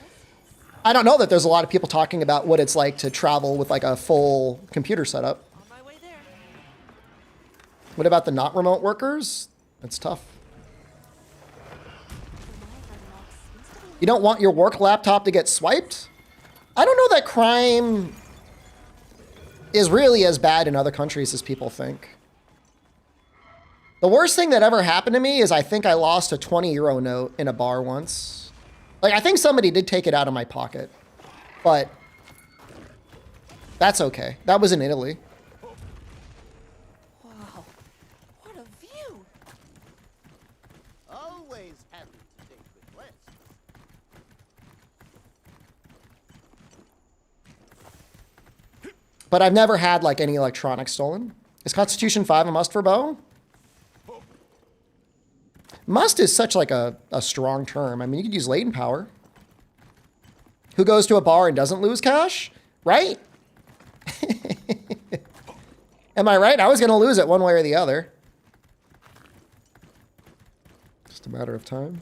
I don't know that there's a lot of people talking about what it's like to travel with like a full computer setup. On my way there. What about the not remote workers? It's tough. You don't want your work laptop to get swiped? I don't know that crime is really as bad in other countries as people think. The worst thing that ever happened to me is I think I lost a 20 € note in a bar once. Like, I think somebody did take it out of my pocket, but that's okay. That was in Italy. Wow. What a view. Always happy to take requests. But I've never had, like, any electronics stolen. Is Constitution 5 a must for Bo? Must is such like a strong term. I mean, you could use latent power. Who goes to a bar and doesn't lose cash? Right? Am I right? I was going to lose it one way or the other. Just a matter of time.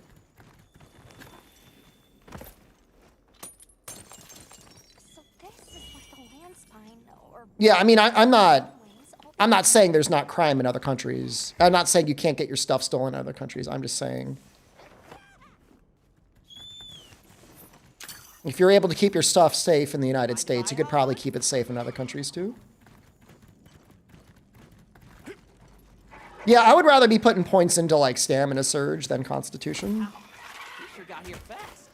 So this is like the land spine, or Yeah, I mean, I'm not saying there's not crime in other countries. I'm not saying you can't get your stuff stolen in other countries. I'm just saying if you're able to keep your stuff safe in the United States, you could probably keep it safe in other countries too. Yeah, I would rather be putting points into like Stamina Surge than Constitution. You sure got here fast.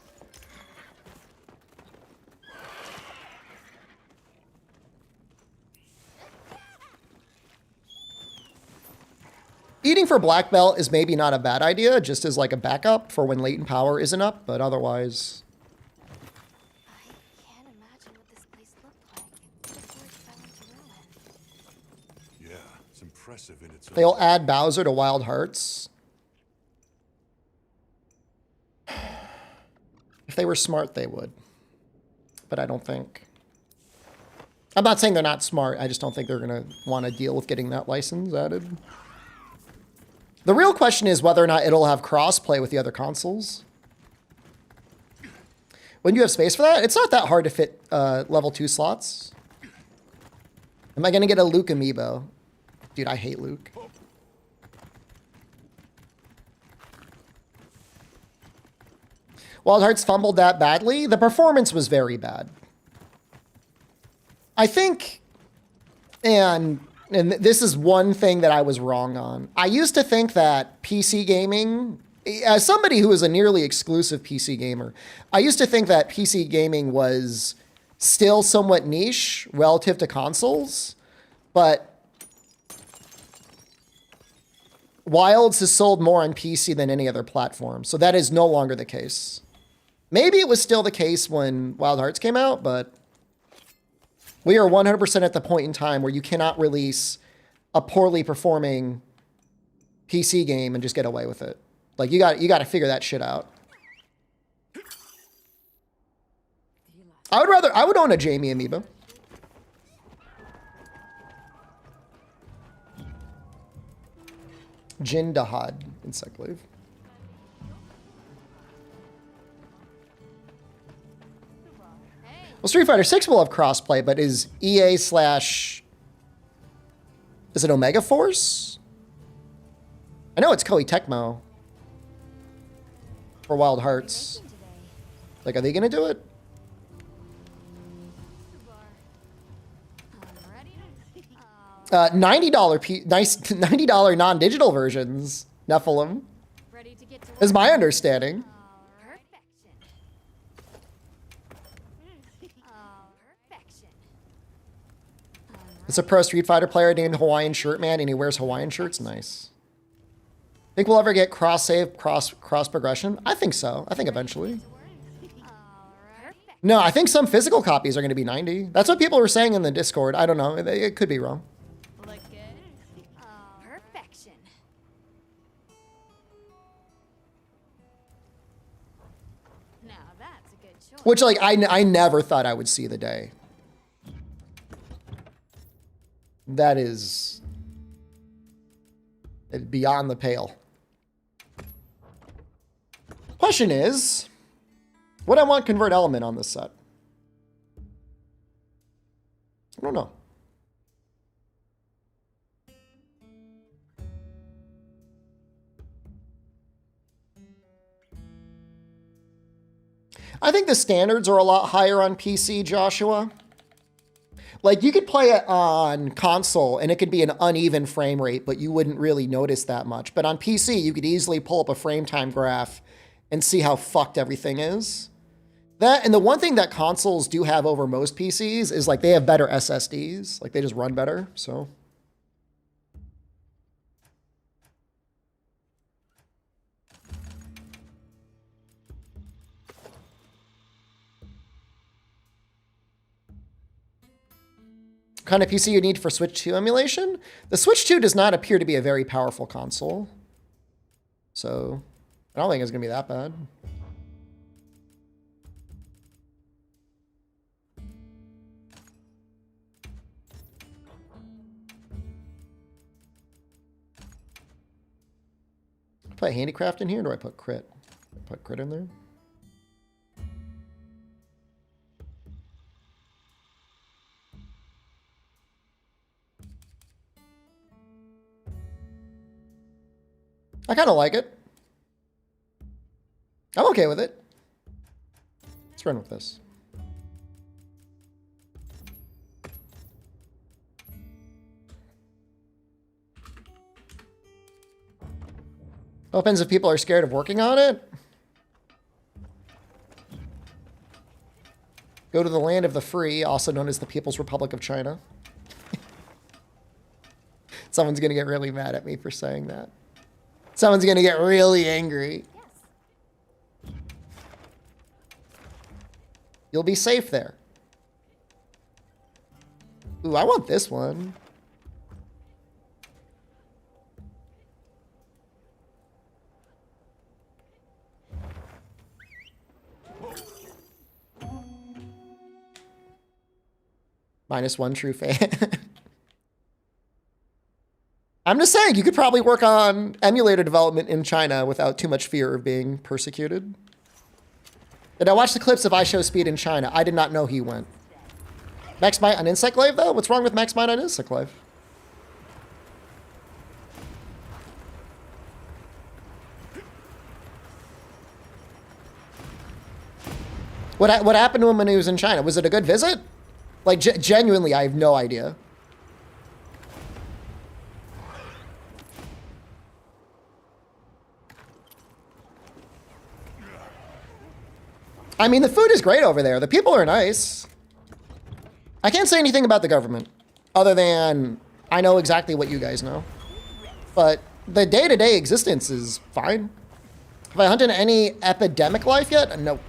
Eating for black belt is maybe not a bad idea, just as like a backup for when latent power isn't up, but otherwise. I can't imagine what this place looked like before it fell into ruin. Yeah, it's impressive in its They'll add Bowser to Wild Hearts. If they were smart, they would. But I don't think. I'm not saying they're not smart. I just don't think they're going to want to deal with getting that license added. The real question is whether or not it'll have cross-play with the other consoles. When you have space for that, it's not that hard to fit level 2 slots. Am I going to get a Luke amiibo? Dude, I hate Luke. Wild Hearts fumbled that badly. The performance was very bad. I think, and this is one thing that I was wrong on. I used to think that PC gaming, as somebody who is a nearly exclusive PC gamer, I used to think that PC gaming was still somewhat niche relative to consoles, but Wilds has sold more on PC than any other platform, so that is no longer the case. Maybe it was still the case when Wild Hearts came out, but we are 100% at the point in time where you cannot release a poorly performing PC game and just get away with it. Like you got to figure that shit out. I would own a Jamie amiibo. Jin Dahad, Insect Glaive. Well, Street Fighter 6 will have crossplay, but is EA slash... Is it Omega Force? I know it's Koei Tecmo for Wild Hearts. Like, are they going to do it? $90 non-digital versions, Nephilim, is my understanding. It's a pro Street Fighter player named Hawaiian Shirt Man, and he wears Hawaiian shirts. Nice. Think we'll ever get cross-save, cross progression? I think so. I think eventually. No, I think some physical copies are going to be 90. That's what people were saying in the Discord. I don't know. It could be wrong. Perfection. Now that's a good choice. Which, like, I never thought I would see the day. That is beyond the pale. Question is, would I want convert element on this set? I don't know. I think the standards are a lot higher on PC, Joshua. Like, you could play it on console, and it could be an uneven frame rate, but you wouldn't really notice that much. But on PC, you could easily pull up a frame time graph and see how fucked everything is. That, and the one thing that consoles do have over most PCs is, like, they have better SSDs. Like, they just run better, so... kind of PC you need for Switch 2 emulation? The Switch 2 does not appear to be a very powerful console. So, I don't think it's going to be that bad. Put handicraft in here, or do I put crit? I put crit in there? I kind of like it. I'm okay with it. Let's run with this. Opens if people are scared of working on it. Go to the land of the free, also known as the People's Republic of China. Someone's going to get really mad at me for saying that. Someone's gonna get really angry. Yes. You'll be safe there. Ooh, I want this one. -1 true fan. I'm just saying, you could probably work on emulator development in China without too much fear of being persecuted. Did I watch the clips of iShowSpeed in China? I did not know he went. Max Might on Insect Glaive, though? What's wrong with Max Might on Insect Glaive? What happened to him when he was in China? Was it a good visit? Like, genuinely, I have no idea. I mean, the food is great over there. The people are nice. I can't say anything about the government, other than I know exactly what you guys know. But the day-to-day existence is fine. Have I hunted any epidemic life yet? No.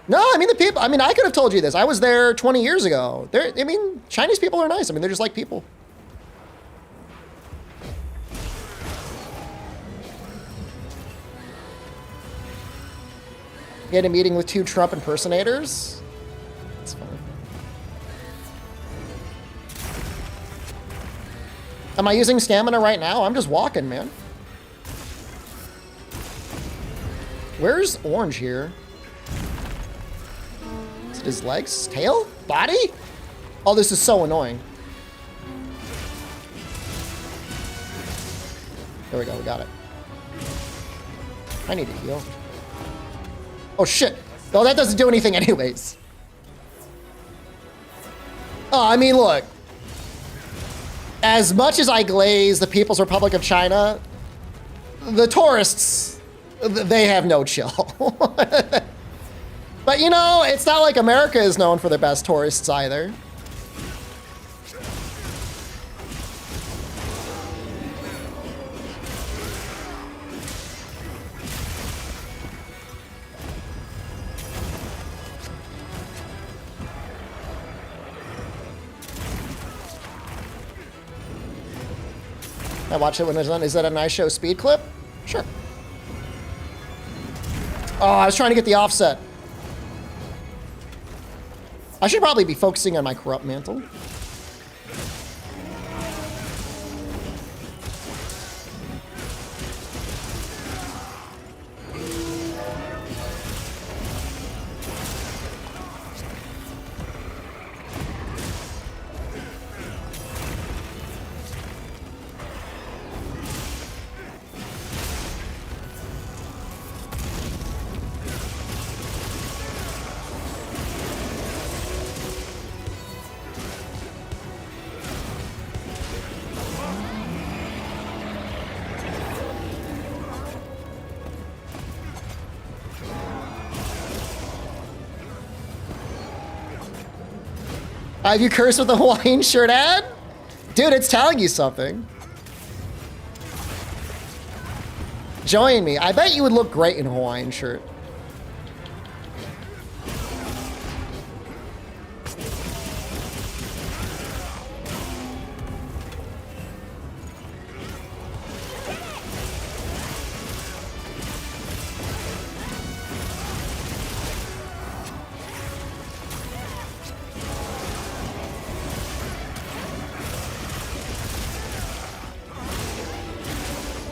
No, I mean, the people, I mean, I could have told you this. I was there 20 years ago. I mean, Chinese people are nice. I mean, they're just like people. You had a meeting with 2 Trump impersonators? That's fine. Am I using stamina right now? I'm just walking, man. Where's Orange here? Is it his legs? Tail? Body? Oh, this is so annoying. There we go, we got it. I need to heal. Oh shit. No, that doesn't do anything anyways. Oh, I mean, look. As much as I glaze the People's Republic of China, the tourists, they have no chill. But you know, it's not like America is known for their best tourists either. I watch it when it's done. Is that a nice show speed clip? Sure. Oh, I was trying to get the offset. I should probably be focusing on my corrupt mantle. Have you cursed with the Hawaiian shirt ad? Dude, it's telling you something. Join me. I bet you would look great in a Hawaiian shirt.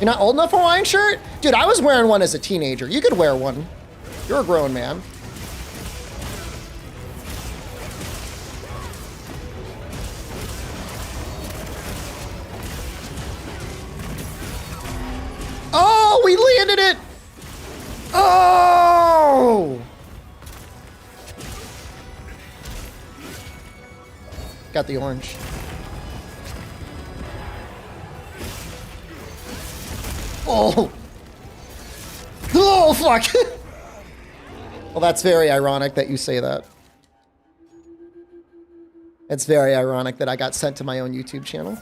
You're not old enough for a Hawaiian shirt? Dude, I was wearing one as a teenager. You could wear one. You're a grown man. Oh, we landed it! Oh! Got the orange. Oh! Oh, fuck! Well, that's very ironic that you say that. It's very ironic that I got sent to my own YouTube channel.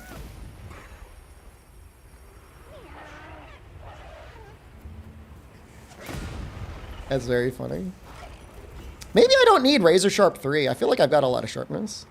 That's very funny. Maybe I don't need razor sharp 3. I feel like I've got a lot of sharpness.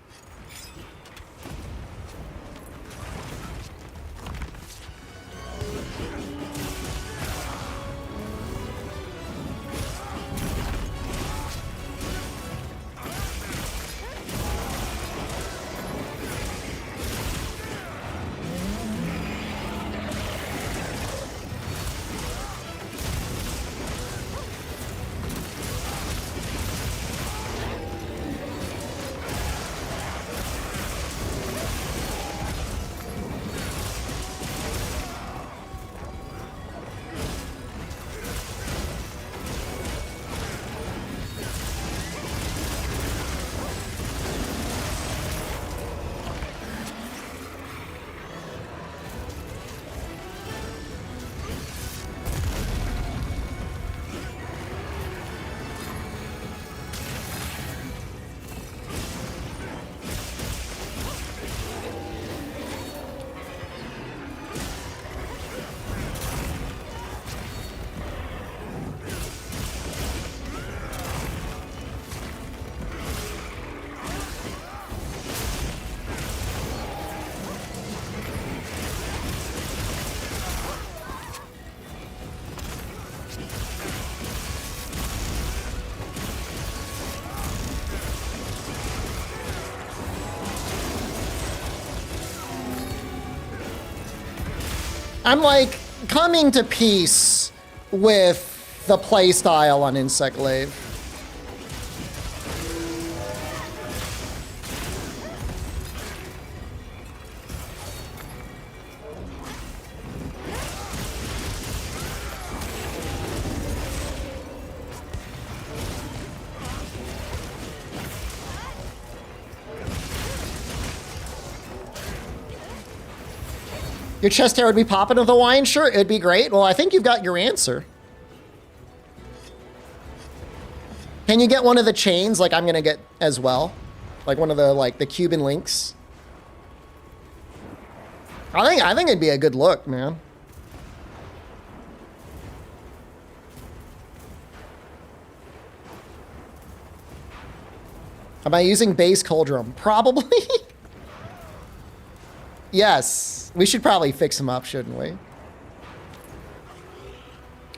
I'm like coming to peace with the playstyle on Insect Glaive. Your chest hair would be popping with a wine shirt? It'd be great. Well, I think you've got your answer. Can you get one of the chains like I'm going to get as well? Like one of the, like, the Cuban links? I think it'd be a good look, man. Am I using bass cauldron? Probably. Yes. We should probably fix him up, shouldn't we?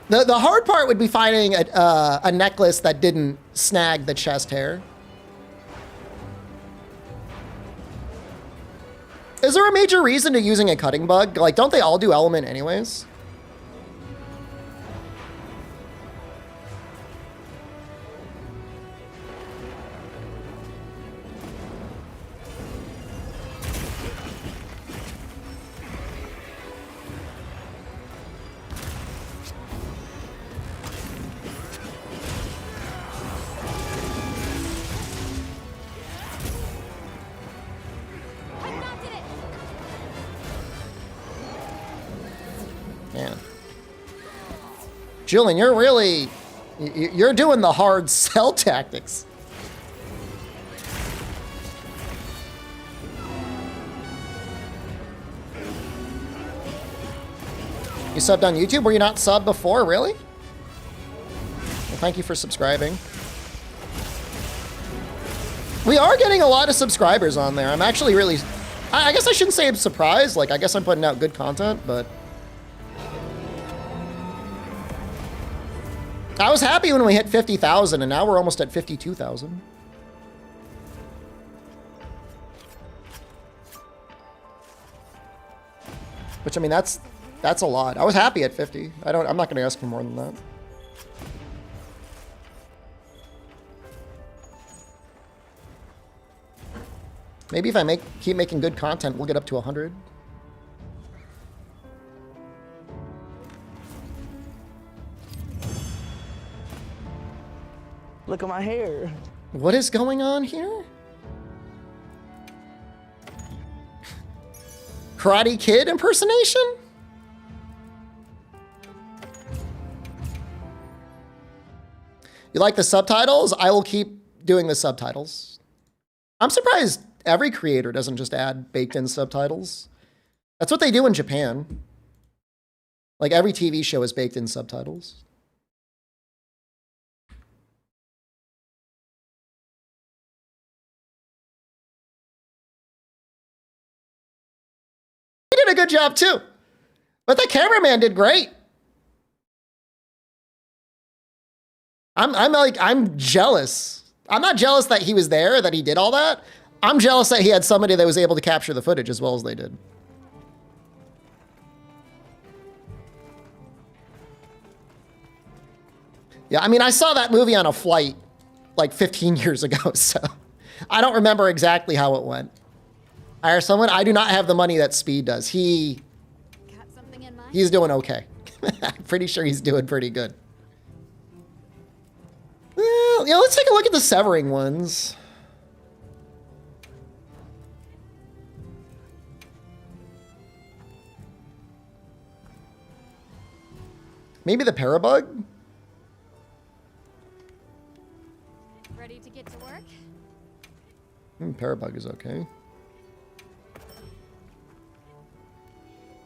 The hard part would be finding a necklace that didn't snag the chest hair. Is there a major reason to using a cutting bug? Like, don't they all do element anyways? Man. Julian, you're really... You're doing the hard sell tactics. You subbed on YouTube? Were you not subbed before? Really? Well, thank you for subscribing. We are getting a lot of subscribers on there. I'm actually really... I guess I shouldn't say I'm surprised. Like, I guess I'm putting out good content, but... I was happy when we hit 50,000, and now we're almost at 52,000. Which, I mean, that's a lot. I was happy at 50. I'm not gonna ask for more than that. Maybe if I keep making good content, we'll get up to 100. Look at my hair. What is going on here? Karate Kid impersonation? You like the subtitles? I will keep doing the subtitles. I'm surprised every creator doesn't just add baked-in subtitles. That's what they do in Japan. Like every TV show is baked-in subtitles. did a good job too. But the cameraman did great. I'm jealous. I'm not jealous that he was there, that he did all that. I'm jealous that he had somebody that was able to capture the footage as well as they did. Yeah, I mean, I saw that movie on a flight like 15 years ago, so I don't remember exactly how it went. Hire someone? I do not have the money that Speed does. He's doing okay. I'm pretty sure he's doing pretty good. Well, yeah, let's take a look at the severing ones. Maybe the Parabug? Ready to get to work? Parabug is okay.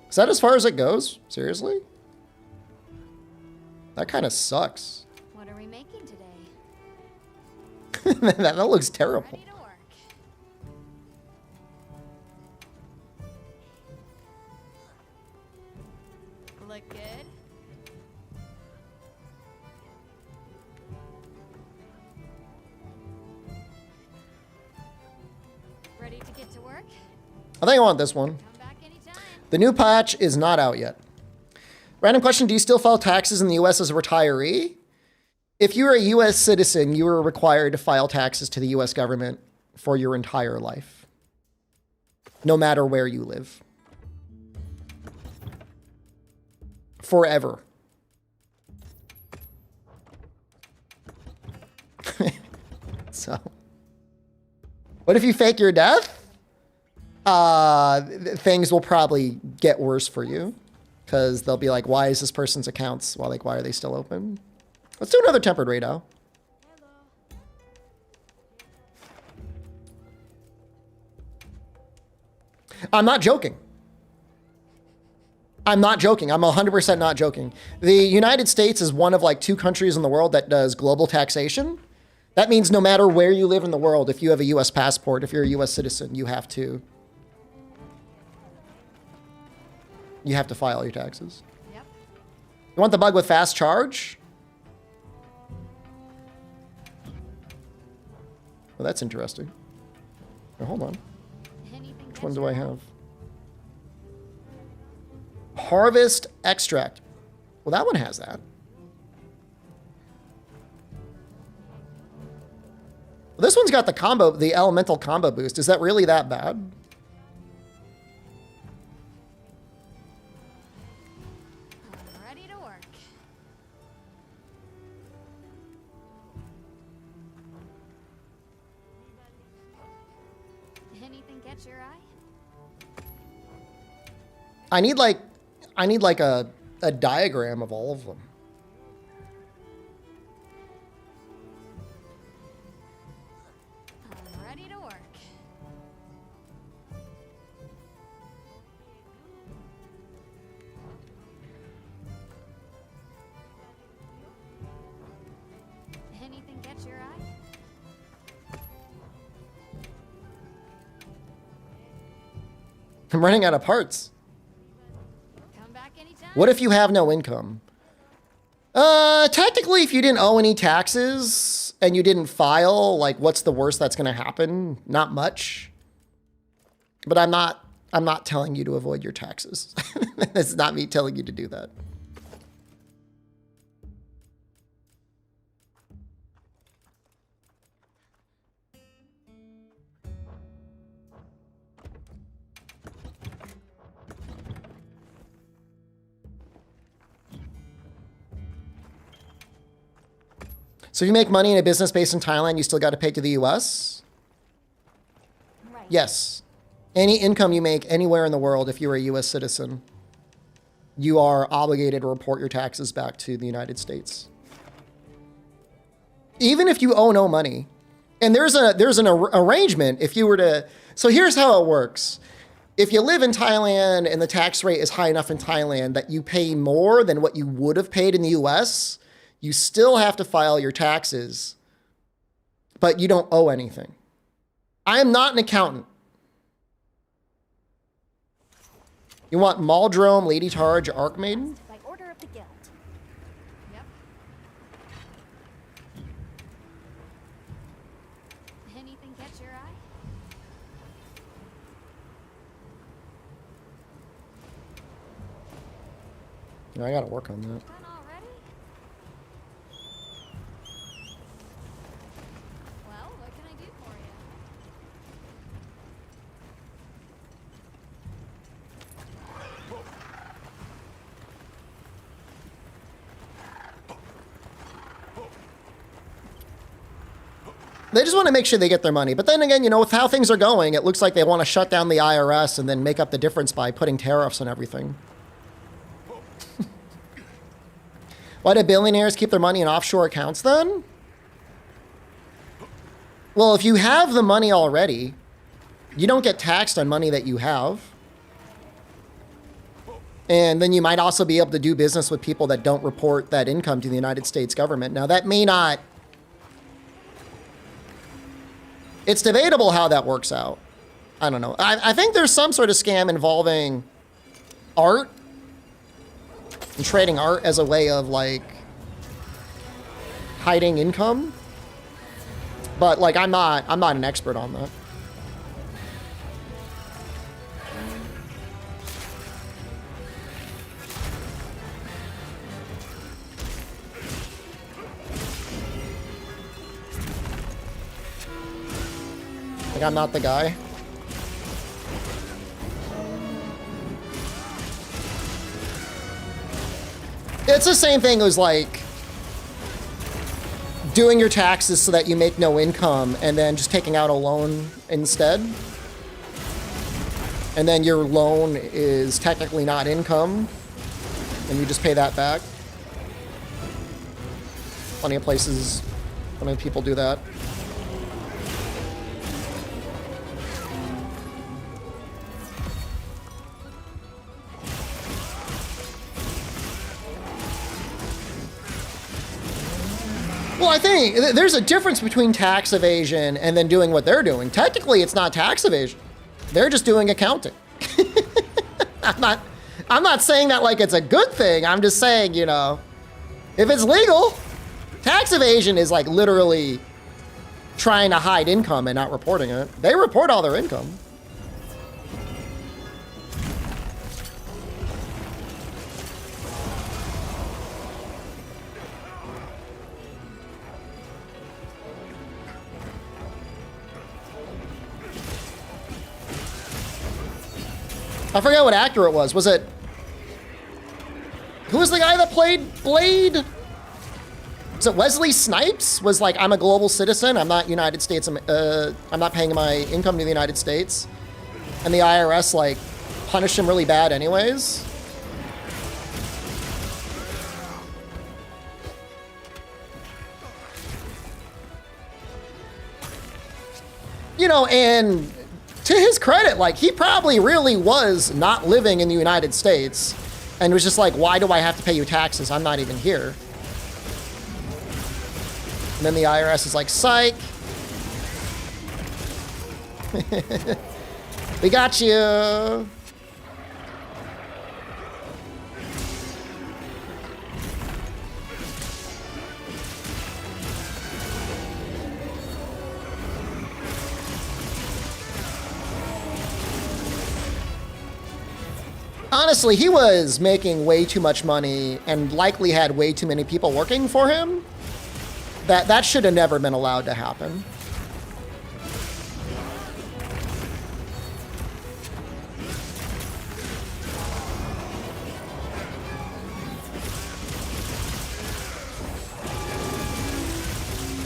Is that as far as it goes? Seriously? That kind of sucks. What are we making today? that looks terrible. Ready to work. Look good? Ready to get to work? I think I want this one. Come back anytime. The new patch is not out yet. Random question, do you still file taxes in the US as a retiree? If you're a US citizen, you are required to file taxes to the US government for your entire life, no matter where you live. Forever. So, what if you fake your death? Things will probably get worse for you because they'll be like, why is this person's accounts? Well, like, why are they still open? Let's do another tempered rado. I'm not joking. I'm not joking. I'm 100% not joking. The United States is one of like 2 countries in the world that does global taxation. That means no matter where you live in the world, if you have a US passport, if you're a US citizen, you have to file your taxes. Yep. You want the bug with fast charge? Well, that's interesting. Now, hold on. Anything Which one do I have? Harvest extract. Well, that one has that. Well, this one's got the combo, the elemental combo boost. Is that really that bad? I'm ready to work. Anything catch your eye? I need like a diagram of all of them. I'm ready to work. Anything catch your eye? I'm running out of parts. Come back anytime. What if you have no income? Technically, if you didn't owe any taxes and you didn't file, like, what's the worst that's going to happen? Not much. But I'm not telling you to avoid your taxes. It's not me telling you to do that. So if you make money in a business based in Thailand, you still got to pay to the US? Right. Yes. Any income you make anywhere in the world, if you're a US citizen, you are obligated to report your taxes back to the United States. Even if you owe no money. And there's an arrangement if you were to, so here's how it works. If you live in Thailand and the tax rate is high enough in Thailand that you pay more than what you would have paid in the US, you still have to file your taxes, but you don't owe anything. I am not an accountant. You want Maldrome, Lady Targe, Archmaiden? By order of the guild. Yep. Anything catch your eye? I gotta work on that. Done already? Well, what can I do for you? They just want to make sure they get their money. But then again, you know, with how things are going, it looks like they want to shut down the IRS and then make up the difference by putting tariffs on everything. Why do billionaires keep their money in offshore accounts then? Well, if you have the money already, you don't get taxed on money that you have. And then you might also be able to do business with people that don't report that income to the United States government. Now, that may not... It's debatable how that works out. I don't know. I think there's some sort of scam involving art and trading art as a way of, like, hiding income. But, like, I'm not an expert on that. Like, I'm not the guy. It's the same thing as, like, doing your taxes so that you make no income and then just taking out a loan instead. And then your loan is technically not income and you just pay that back. Plenty of places, plenty of people do that. Well, I think there's a difference between tax evasion and then doing what they're doing. Technically, it's not tax evasion. They're just doing accounting. I'm not saying that like it's a good thing. I'm just saying, you know, if it's legal, tax evasion is like literally trying to hide income and not reporting it. They report all their income. I forget what actor it was. Was it... Who was the guy that played Blade? Was it Wesley Snipes? Was like, I'm a global citizen. I'm not United States. I'm not paying my income to the United States. And the IRS, like, punished him really bad anyways. You know, and... to his credit, like, he probably really was not living in the United States and was just like, why do I have to pay you taxes? I'm not even here. And then the IRS is like, psych. We got you. Honestly, he was making way too much money and likely had way too many people working for him. That should have never been allowed to happen.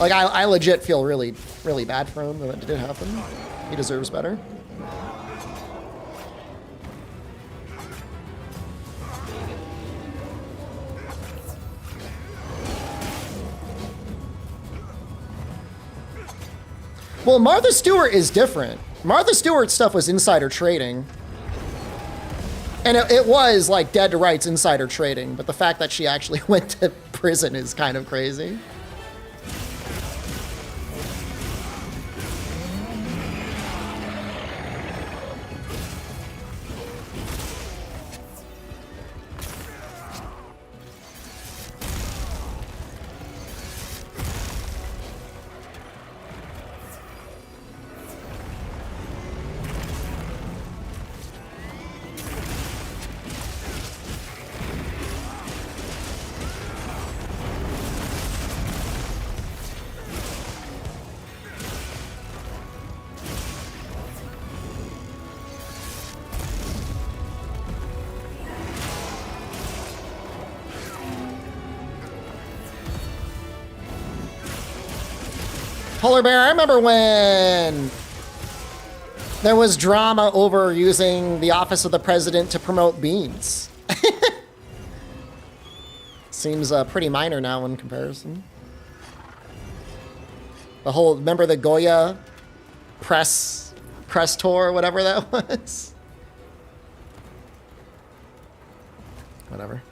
Like, I legit feel really, really bad for him that it did happen. He deserves better. Well, Martha Stewart is different. Martha Stewart's stuff was insider trading. And it was like dead to rights insider trading, but the fact that she actually went to prison is kind of crazy. Polar Bear, I remember when there was drama over using the office of the president to promote beans. Seems pretty minor now in comparison. The whole, remember the Goya press tour, whatever that was? Whatever.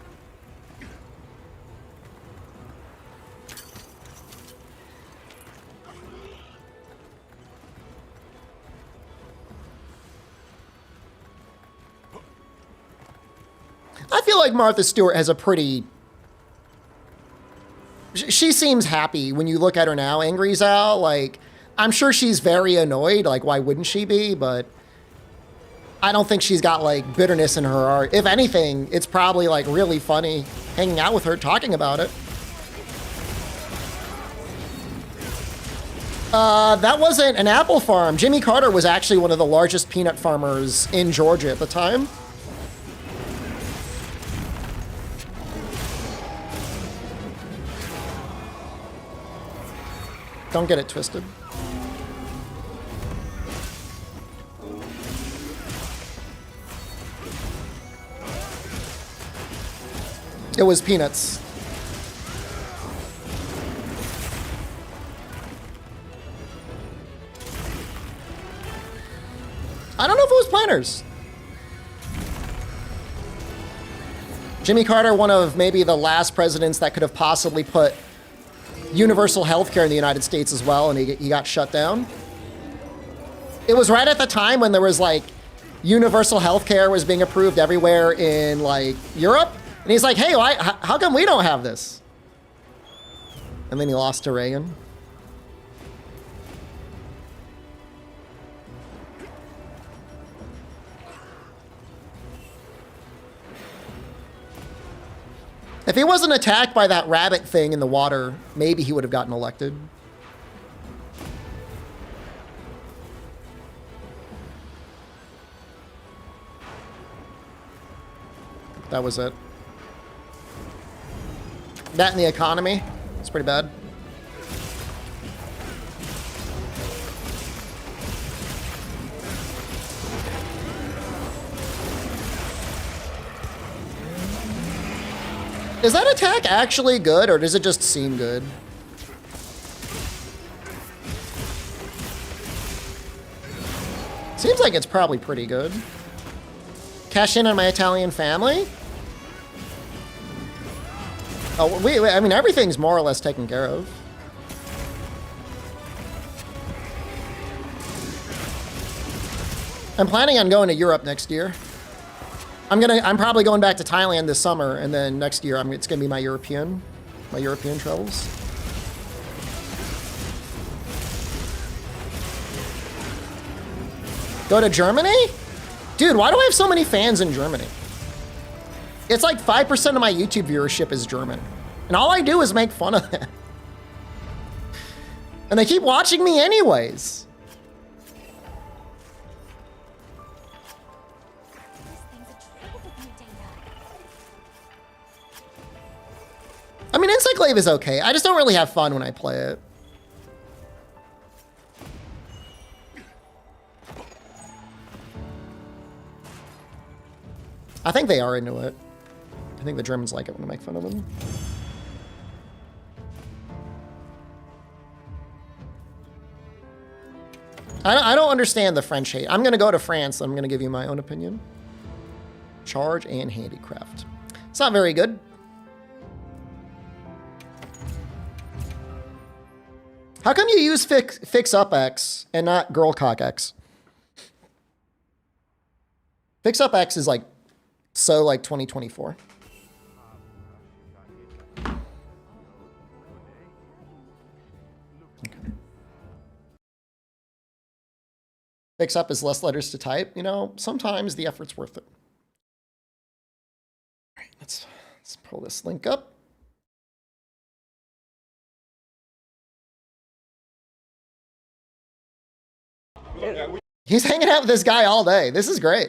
I feel like Martha Stewart has a pretty... She seems happy when you look at her now, Angry Zal. Like, I'm sure she's very annoyed. Like, why wouldn't she be? But I don't think she's got, like, bitterness in her heart. If anything, it's probably, like, really funny hanging out with her, talking about it. That wasn't an apple farm. Jimmy Carter was actually one of the largest peanut farmers in Georgia at the time. Don't get it twisted. It was peanuts. I don't know if it was planters. Jimmy Carter, one of maybe the last presidents that could have possibly put universal health care in the United States as well, and he got shut down. It was right at the time when there was like universal health care was being approved everywhere in like Europe. And he's like, hey, how come we don't have this? And then he lost to Reagan. If he wasn't attacked by that rabbit thing in the water, maybe he would have gotten elected. That was it. That and the economy. It's pretty bad. Is that attack actually good, or does it just seem good? Seems like it's probably pretty good. Cash in on my Italian family? Oh, wait, I mean, everything's more or less taken care of. I'm planning on going to Europe next year. I'm probably going back to Thailand this summer, and then next year it's gonna be my European travels. Go to Germany? Dude, why do I have so many fans in Germany? It's like 5% of my YouTube viewership is German. And all I do is make fun of them. And they keep watching me anyways. I mean, Encyclave is okay. I just don't really have fun when I play it. I think they are into it. I think the Germans like it when I make fun of them. I don't understand the French hate. I'm going to go to France. I'm going to give you my own opinion. Charge and handicraft. It's not very good. How come you use Fix Up X and not Girlcock X? Fix Up X is like, so like 2024. Okay. Fix Up is less letters to type. You know, sometimes the effort's worth it. All right, let's pull this link up. He's hanging out with this guy all day. This is great.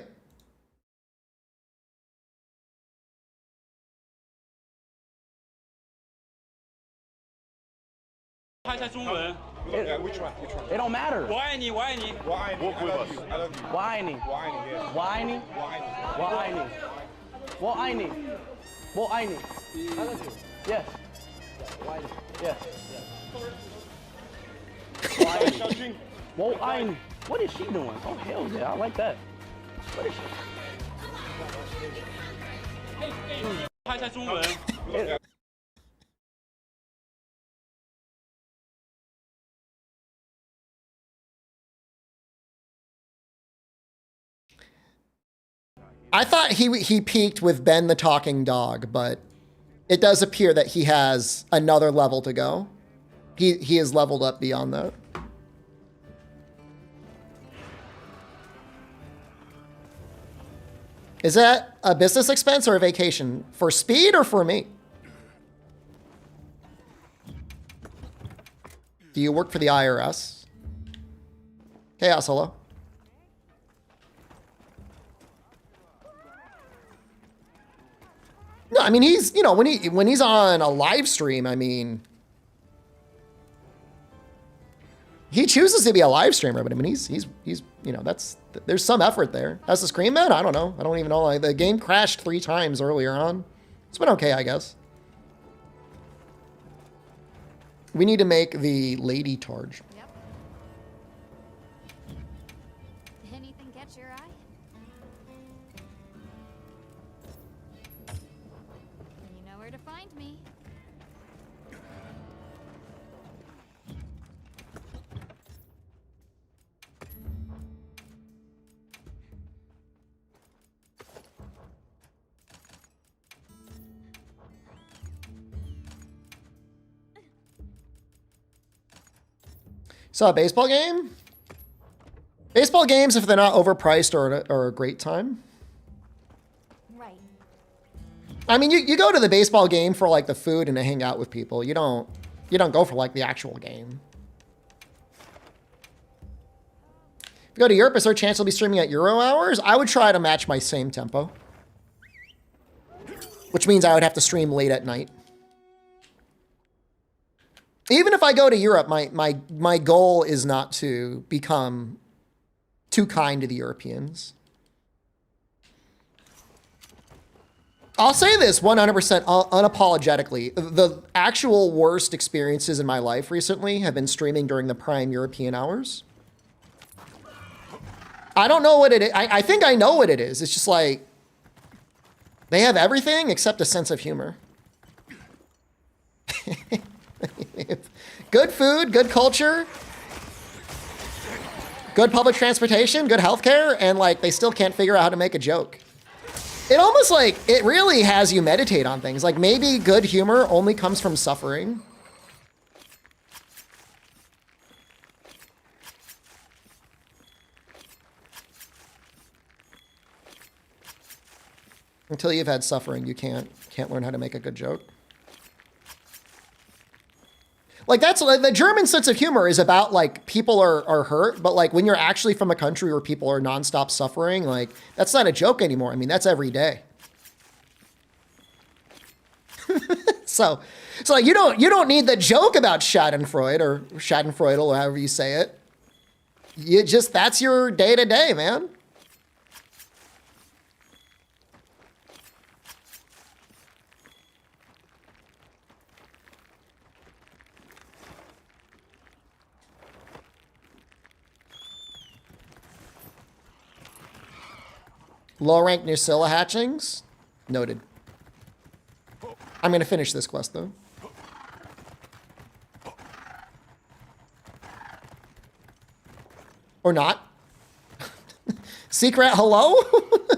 Yeah, which one? Which one? It don't matter. 我爱你，我爱你。 Well, I love you. I love you. 我爱你， Well, I yeah. 我爱你， Well, I 我爱你，我爱你，我爱你。I love you. Yes. Yes. 我爱你。 Shouting. 我爱你。What is she doing? Oh hell yeah, I like that. What is she? 拍在中文。 I thought he peaked with Ben the talking dog, but it does appear that he has another level to go. He has leveled up beyond that. Is that a business expense or a vacation? For speed or for me? Do you work for the IRS? Chaos, hello. No, I mean, he's, you know, when he's on a live stream, I mean, he chooses to be a live streamer, but I mean, he's, you know, there's some effort there. As the Scream Man, I don't know. I don't even know. Like, the game crashed 3 times earlier on. It's been okay, I guess. We need to make the lady targe. Yep. Anything catch your eye? You know where to find me. So, a baseball game? Baseball games, if they're not overpriced, are a great time. Right. I mean, you go to the baseball game for like the food and to hang out with people. You don't go for like the actual game. If you go to Europe, is there a chance you'll be streaming at Euro hours? I would try to match my same tempo, which means I would have to stream late at night. Even if I go to Europe, my goal is not to become too kind to the Europeans. I'll say this 100% unapologetically. The actual worst experiences in my life recently have been streaming during the prime European hours. I don't know what it is. I think I know what it is. It's just like, they have everything except a sense of humor. Good food, good culture, good public transportation, good healthcare, and like they still can't figure out how to make a joke. It almost like, it really has you meditate on things. Like maybe good humor only comes from suffering. Until you've had suffering, you can't learn how to make a good joke. Like that's like the German sense of humor is about like people are hurt, but like when you're actually from a country where people are nonstop suffering, like that's not a joke anymore. I mean, that's every day. so like you don't need the joke about Schadenfreude or Schadenfreude or however you say it. You just, that's your day to day, man. Low rank Nucilla hatchings? Noted. I'm going to finish this quest, though. Or not. Secret, hello?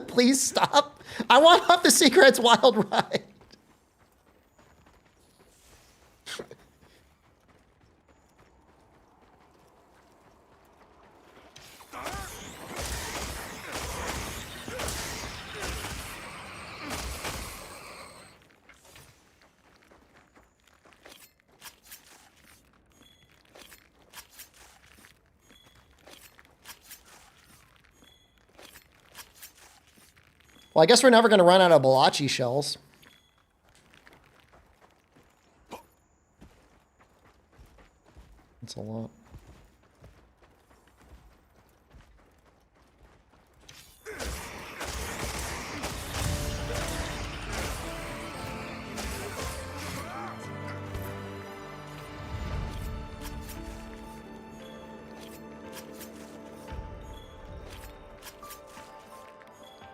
Please stop. I want off the Secret's wild ride. Well, I guess we're never going to run out of Balachi shells. That's a lot.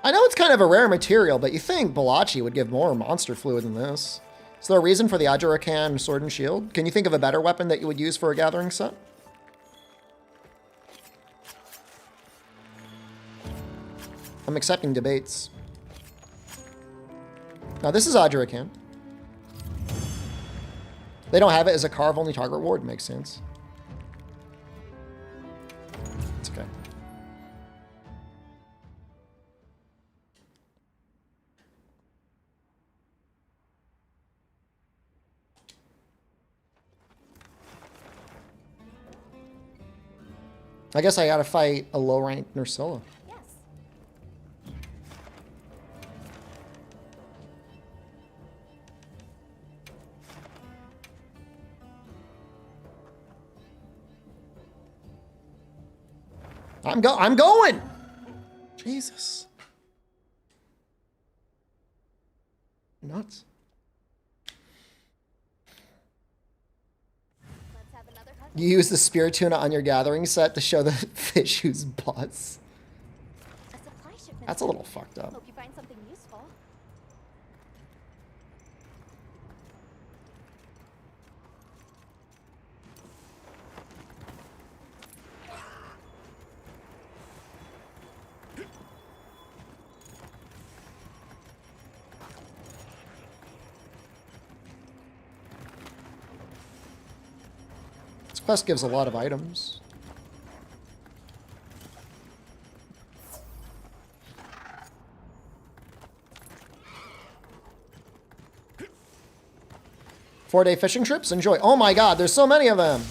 I know it's kind of a rare material, but you think Balachi would give more monster fluid than this. Is there a reason for the Ajurakan Sword and Shield? Can you think of a better weapon that you would use for a gathering set? I'm accepting debates. Now this is Ajurakan. They don't have it as a carve-only target reward. Makes sense. It's okay. I guess I gotta fight a low-ranked Nursilla. Yes. I'm going! Jesus. Nuts. Let's have another hug. You use the spear tuna on your gathering set to show the fish who's boss. A supply shipment. That's a little fucked up. Hope you find something useful. This quest gives a lot of items. Four-day fishing trips? Enjoy. Oh my god, there's so many of them!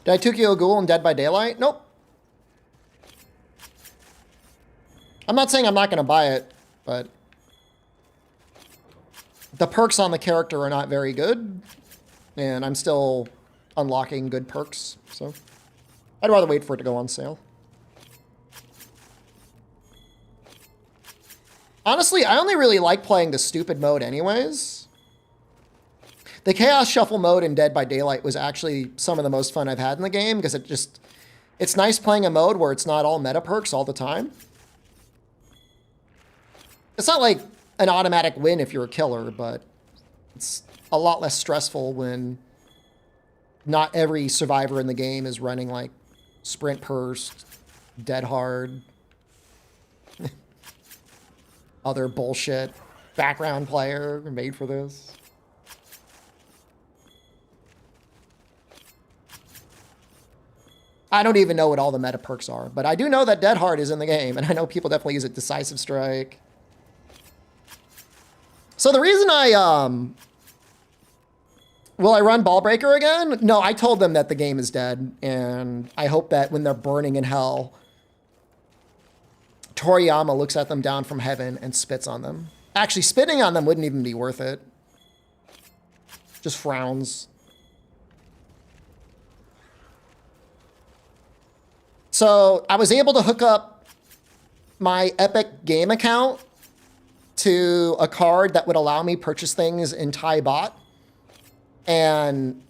Did I Tukio Ghoul in Dead by Daylight? Nope. I'm not saying I'm not going to buy it, but the perks on the character are not very good, and I'm still unlocking good perks, so I'd rather wait for it to go on sale. Honestly, I only really like playing the stupid mode anyways. The Chaos Shuffle mode in Dead by Daylight was actually some of the most fun I've had in the game because it's nice playing a mode where it's not all meta perks all the time. It's not like an automatic win if you're a killer, but it's a lot less stressful when not every survivor in the game is running like Sprint Purse, Dead Hard, other bullshit background player made for this. I don't even know what all the meta perks are, but I do know that Dead Hard is in the game, and I know people definitely use it. Decisive Strike. So the reason will I run Ball Breaker again? No, I told them that the game is dead, and I hope that when they're burning in hell, Toriyama looks at them down from heaven and spits on them. Actually, spitting on them wouldn't even be worth it. Just frowns. So I was able to hook up my Epic Game account to a card that would allow me purchase things in Thai bot. And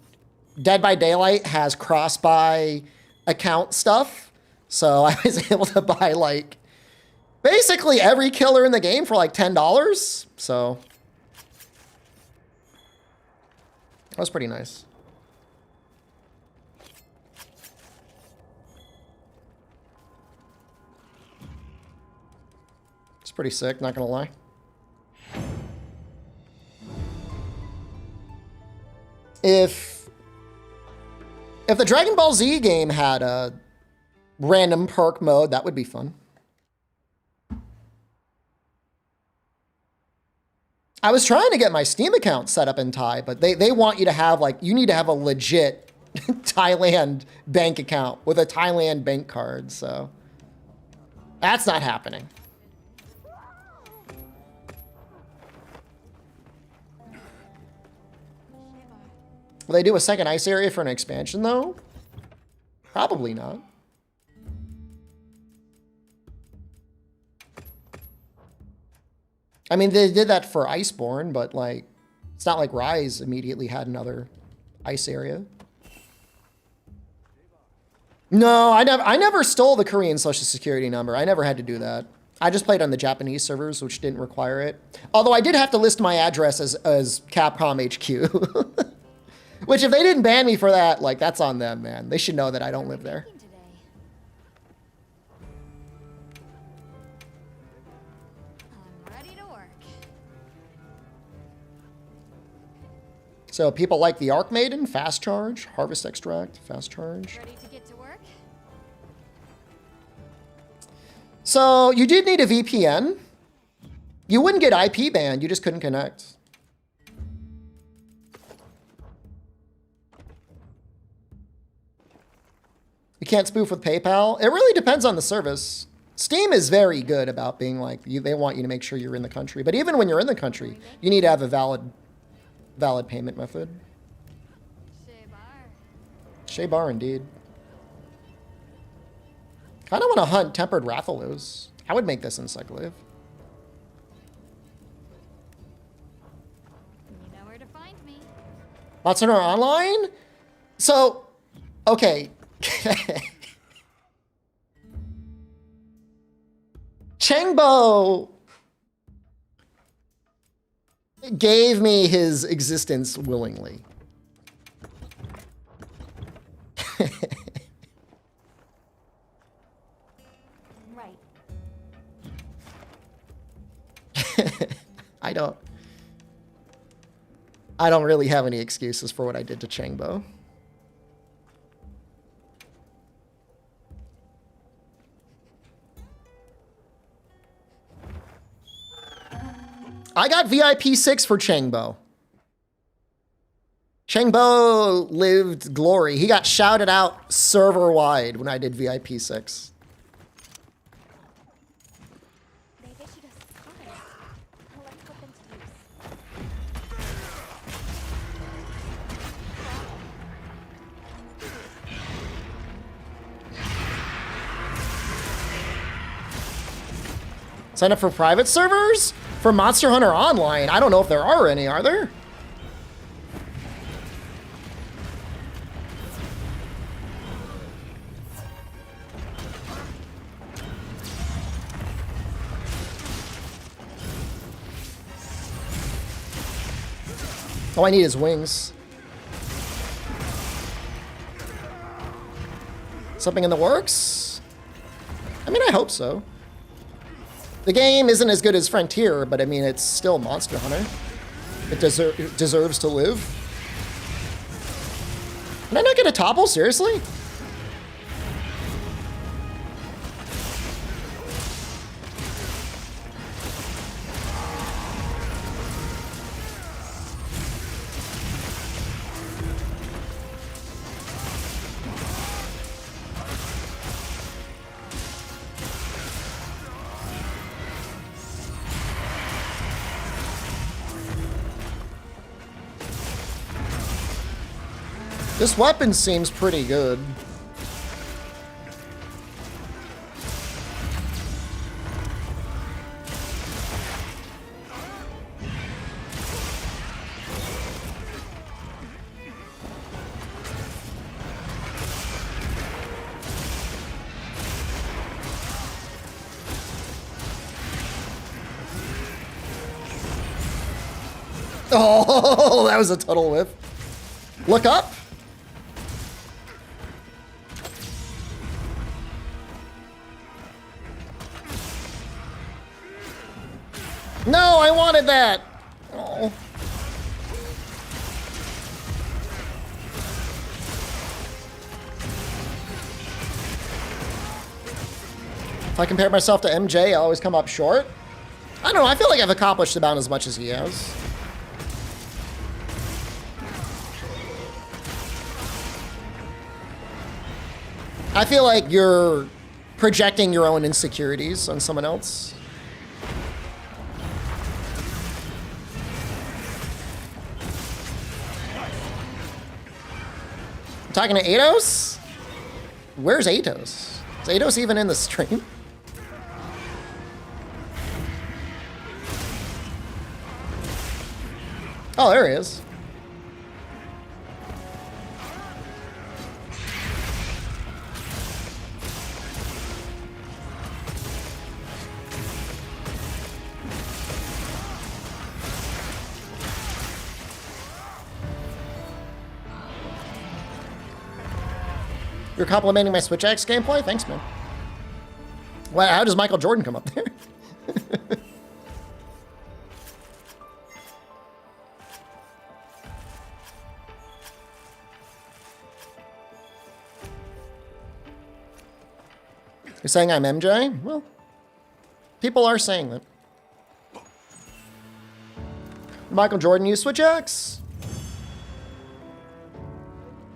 Dead by Daylight has cross-buy account stuff. So I was able to buy like basically every killer in the game for like $10. So that was pretty nice. It's pretty sick, not gonna lie. If the Dragon Ball Z game had a random perk mode, that would be fun. I was trying to get my Steam account set up in Thai, but they want you to have like, you need to have a legit Thailand bank account with a Thailand bank card, so that's not happening. Will they do a second ice area for an expansion, though? Probably not. I mean, they did that for Iceborne, but, like, it's not like Rise immediately had another ice area. No, I never stole the Korean social security number. I never had to do that. I just played on the Japanese servers, which didn't require it. Although I did have to list my address as Capcom HQ. Which, if they didn't ban me for that, like, that's on them, man. They should know that I don't live there. I'm ready to work. So people like the Arc Maiden, fast charge, Harvest Extract, fast charge. Ready to get to work? So you did need a VPN. You wouldn't get IP banned, you just couldn't connect. You can't spoof with PayPal. It really depends on the service. Steam is very good about being like, they want you to make sure you're in the country. But even when you're in the country, you need to have a valid payment method. Shea Bar, indeed. Kind of want to hunt Tempered Rathalos. I would make this in Cyclave. You know where to find me. Monster Hunter Online? So, okay. Chengbo gave me his existence willingly. Right. I don't really have any excuses for what I did to Chengbo. I got VIP 6 for Chengbo. Chengbo lived glory. He got shouted out server-wide when I did VIP 6. They've issued us cards. Well, let's put them to use. Sign up for private servers? For Monster Hunter Online? I don't know if there are any, are there? All I need is wings. Something in the works? I mean, I hope so. The game isn't as good as Frontier, but I mean, it's still Monster Hunter. It deserves to live. Did I not get a topple? Seriously? This weapon seems pretty good. Oh, that was a total whiff. Look up. No, I wanted that. Oh. If I compare myself to MJ, I always come up short. I don't know. I feel like I've accomplished about as much as he has. I feel like you're projecting your own insecurities on someone else. Talking to Atos? Where's Atos? Is Atos even in the stream? Oh, there he is. You're complimenting my Switch X gameplay? Thanks, man. Wow, how does Michael Jordan come up there? You're saying I'm MJ? Well, people are saying that. Michael Jordan use Switch X?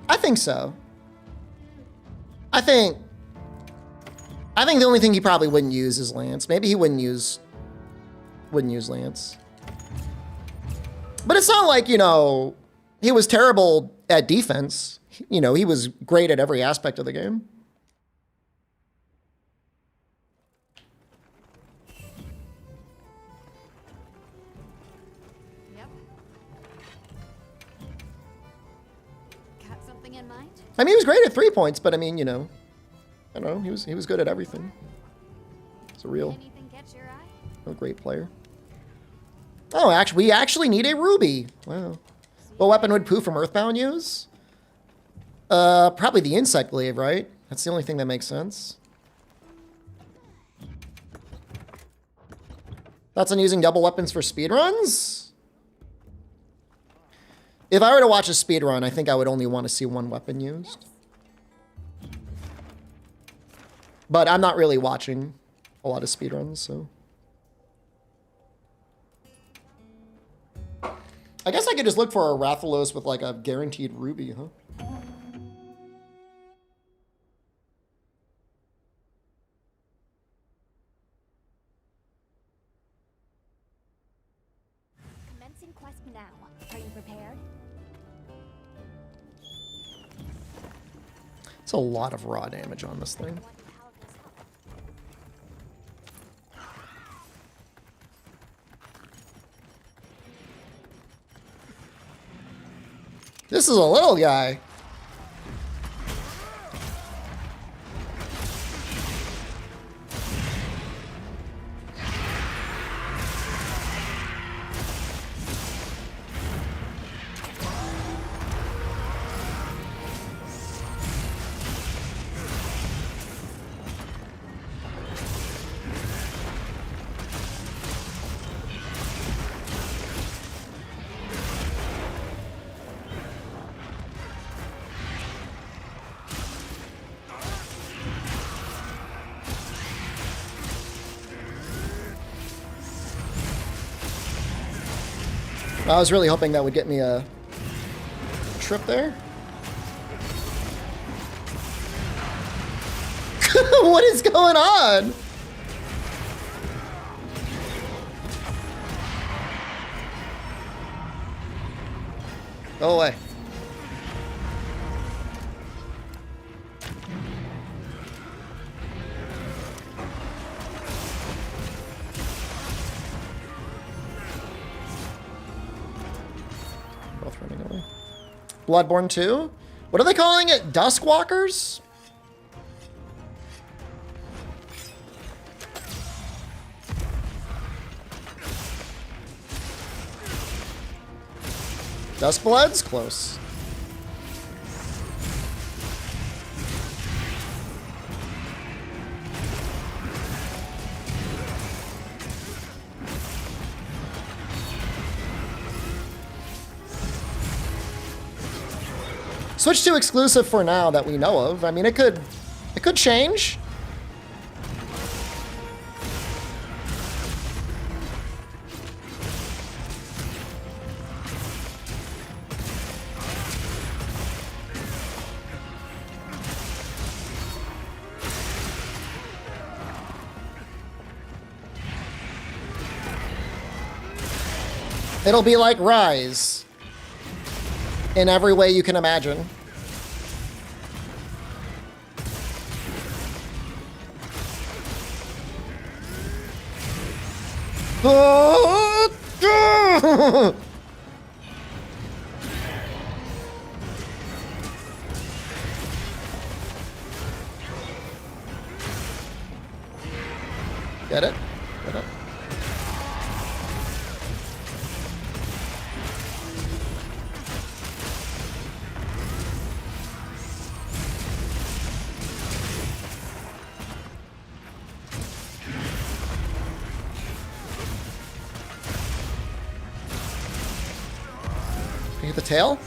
I think so. I think the only thing he probably wouldn't use is Lance. Maybe he wouldn't use Lance. But it's not like, you know, he was terrible at defense. You know, he was great at every aspect of the game. Yep. Got something in mind? I mean, he was great at 3 points, but I mean, you know, I don't know. He was good at everything. It's a real great player. Oh, actually, we actually need a ruby. Wow. What weapon would Pooh from Earthbound use? Probably the insect glaive, right? That's the only thing that makes sense. That's on using double weapons for speedruns? If I were to watch a speedrun, I think I would only want to see one weapon used. But I'm not really watching a lot of speedruns, so. I guess I could just look for a Rathalos with like a guaranteed ruby, huh? Commencing quest now. Are you prepared? It's a lot of raw damage on this thing. This is a little guy. I was really hoping that would get me a trip there. What is going on? Go away. Both running away. Bloodborne 2? What are they calling it? Duskwalkers? Duskbloods? Close. Switch to exclusive for now that we know of. I mean, it could change. It'll be like Rise in every way you can imagine. Get it? Get it? Can you hit the tail?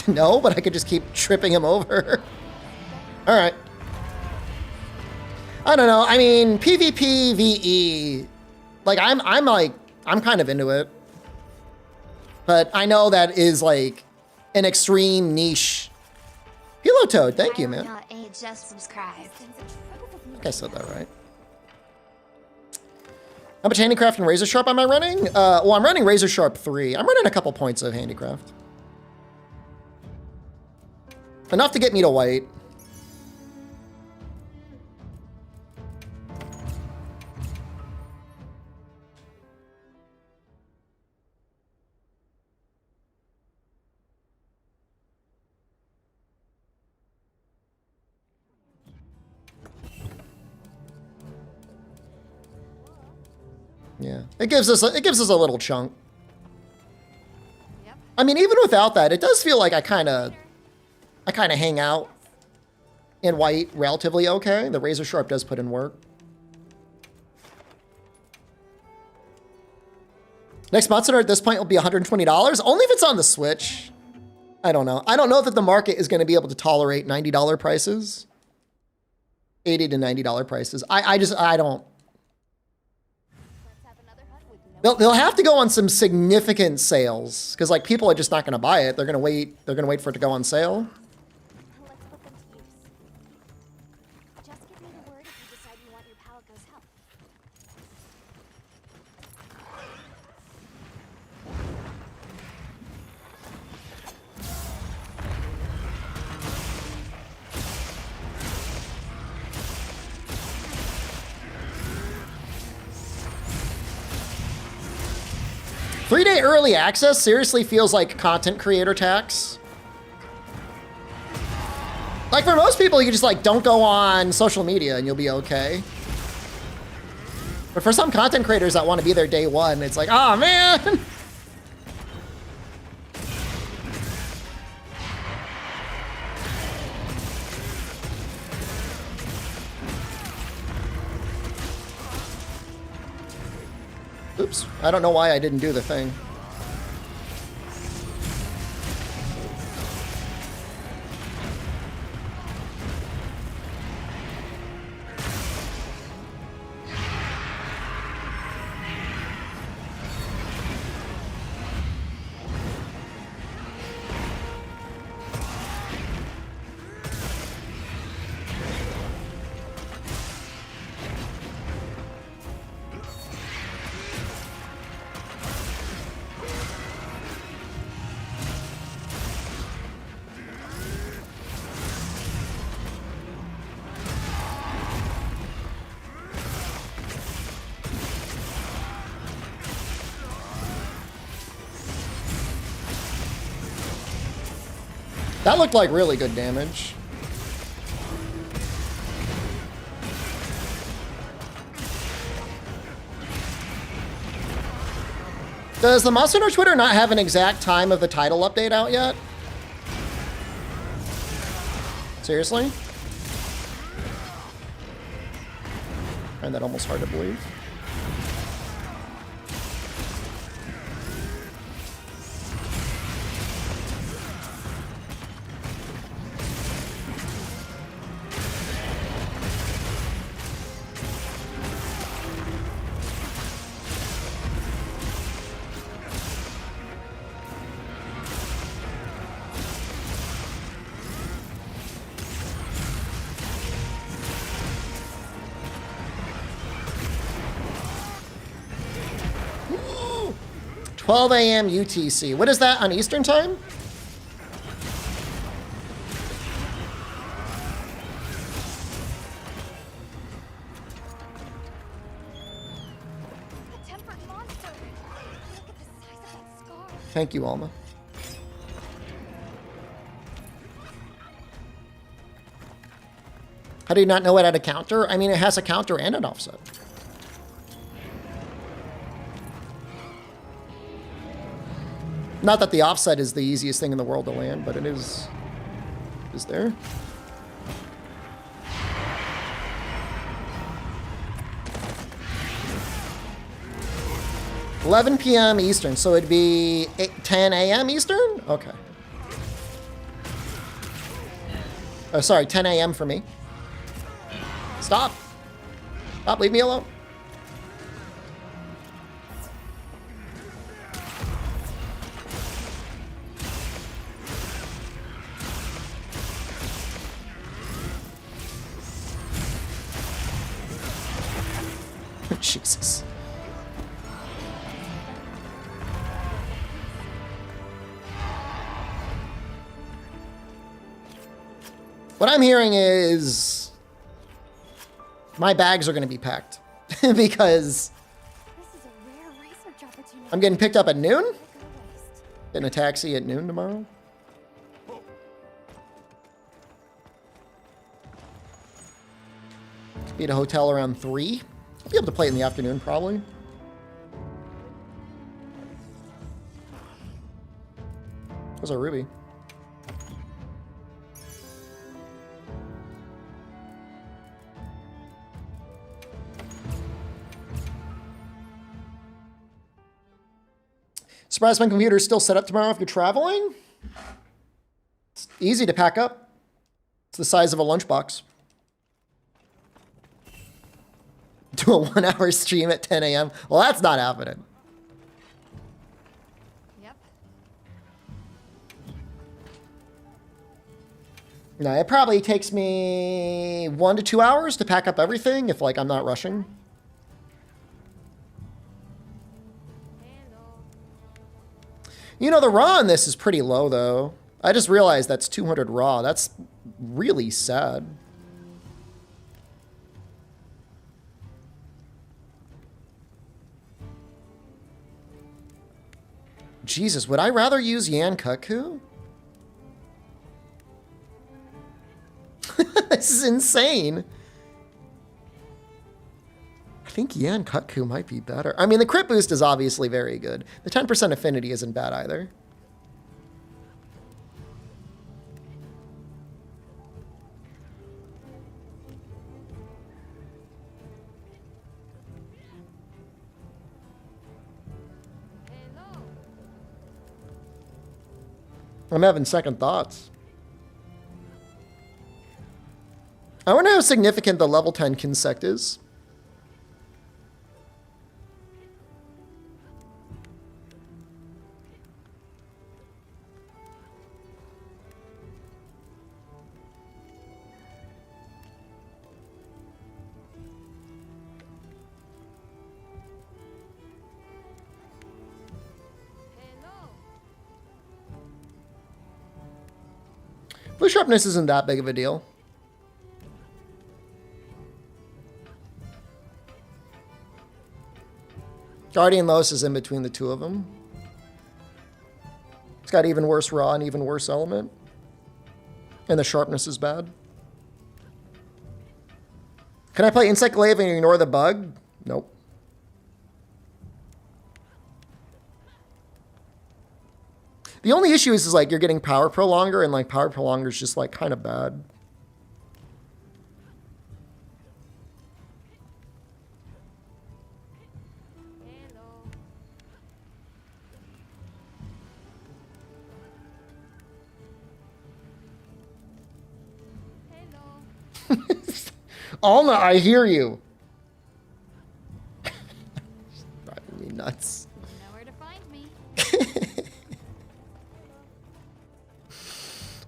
No, but I could just keep tripping him over. All right. I don't know. I mean, PvP, VE, like I'm kind of into it, but I know that is like an extreme niche. Hello, Toad. Thank you, man. Just subscribe. I think I said that right. How much handicraft and razor sharp am I running? Well, I'm running razor sharp 3. I'm running a couple points of handicraft. Enough to get me to white. Yeah, it gives us a little chunk. Yep. I mean, even without that, it does feel like I kind of hang out in white relatively okay. The razor sharp does put in work. Next monster at this point will be $120, only if it's on the Switch. I don't know. I don't know that the market is going to be able to tolerate $90 prices, $80 to $90 prices. I don't. They'll have to go on some significant sales because like people are just not going to buy it. They're going to wait. They're going to wait for it to go on sale. Let's put them to use. Just give me the word if you decide you want your Palico's help. 3-day early access seriously feels like content creator tax. Like for most people, you just like don't go on social media and you'll be okay. But for some content creators that want to be there day one, it's like, oh man. Oops, I don't know why I didn't do the thing. That looked like really good damage. Does the Monster Hunter Twitter not have an exact time of the title update out yet? Seriously? I find that almost hard to believe. Ooh, 12 a.m. UTC. What is that on Eastern time? Thank you, Alma. How do you not know it had a counter? I mean, it has a counter and an offset. Not that the offset is the easiest thing in the world to land, but it is. Is there? $11 p.m. Eastern, so it'd be 10 a.m. Eastern? Okay. Oh, sorry, 10 a.m. for me. Stop. Stop, leave me alone. Jesus. What I'm hearing is my bags are going to be packed because This is a rare research opportunity. I'm getting picked up at noon. Go waste. Getting a taxi at noon tomorrow. Be at a hotel around 3. I'll be able to play it in the afternoon, probably. Where's our Ruby? Surprised my computer is still set up tomorrow if you're traveling. It's easy to pack up. It's the size of a lunchbox. Do a 1-hour stream at 10 a.m. Well, that's not happening. Yep. No, it probably takes me 1 to 2 hours to pack up everything if, like, I'm not rushing. You know, the raw on this is pretty low, though. I just realized that's 200 raw. That's really sad. Jesus, would I rather use Yan Kutku? This is insane. I think Yan Kutku might be better. I mean, the crit boost is obviously very good. The 10% affinity isn't bad either. I'm having second thoughts. I wonder how significant the level 10 Kinsect is. Blue sharpness isn't that big of a deal. Guardian Los is in between the two of them. It's got even worse raw and even worse element. And the sharpness is bad. Can I play Insect Glaive and ignore the bug? Nope. The only issue is like you're getting power prolonger, and like power prolonger is just like kind of bad. Alma, I hear you. Driving me nuts. You know where to find me.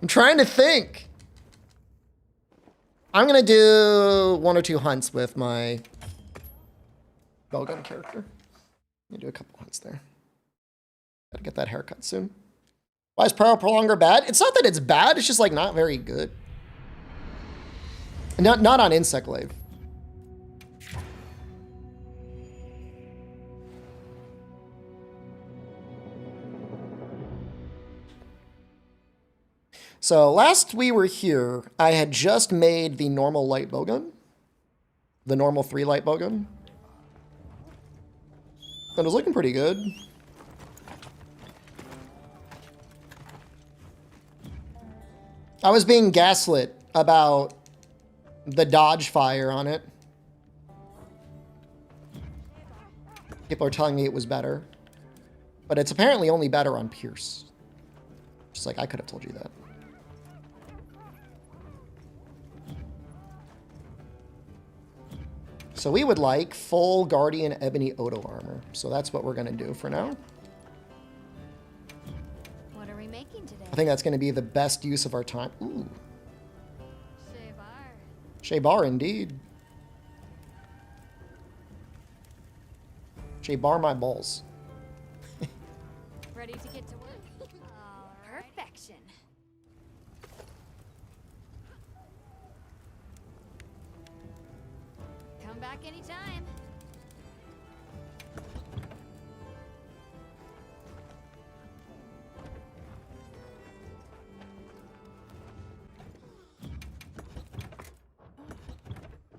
I'm trying to think. I'm gonna do 1 or 2 hunts with my bowgun character. I'm gonna do a couple hunts there. Gotta get that haircut soon. Why is Power Prolonger bad? It's not that it's bad, it's just like not very good. Not on Insect Glaive. So last we were here, I had just made the normal light bowgun. The normal 3 light bowgun. And it was looking pretty good. I was being gaslit about the dodge fire on it. People are telling me it was better. But it's apparently only better on Pierce. Just like I could have told you that. So we would like full Guardian Ebony Odo armor. So that's what we're going to do for now. What are we making today? I think that's going to be the best use of our time. Ooh. Shavar. Shabar, indeed. Shabar my balls. Ready to get to work? Perfection. Come back anytime.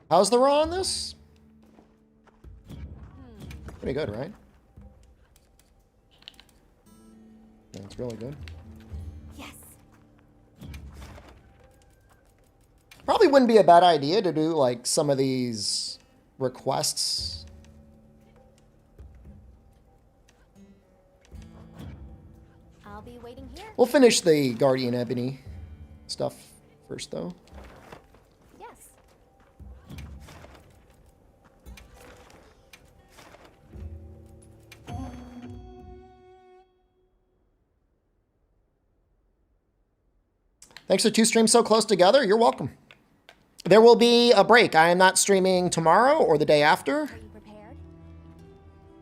How's the raw on this? Pretty good, right? Yeah, it's really good. Yes. Probably wouldn't be a bad idea to do like some of these requests. I'll be waiting here. We'll finish the Guardian Ebony stuff first, though. Yes. Thanks for 2 streams so close together. You're welcome. There will be a break. I am not streaming tomorrow or the day after. Are you prepared?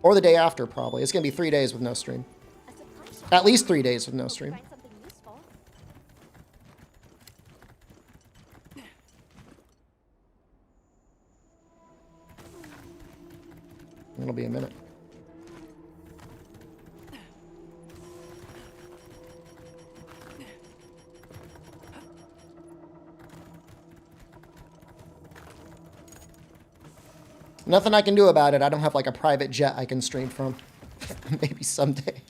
Or the day after, probably. It's going to be 3 days with no stream. A supply shop. At least 3 days with no Hope you stream. find something useful. It'll be a minute. Nothing I can do about it. I don't have like a private jet I can stream from. Maybe someday.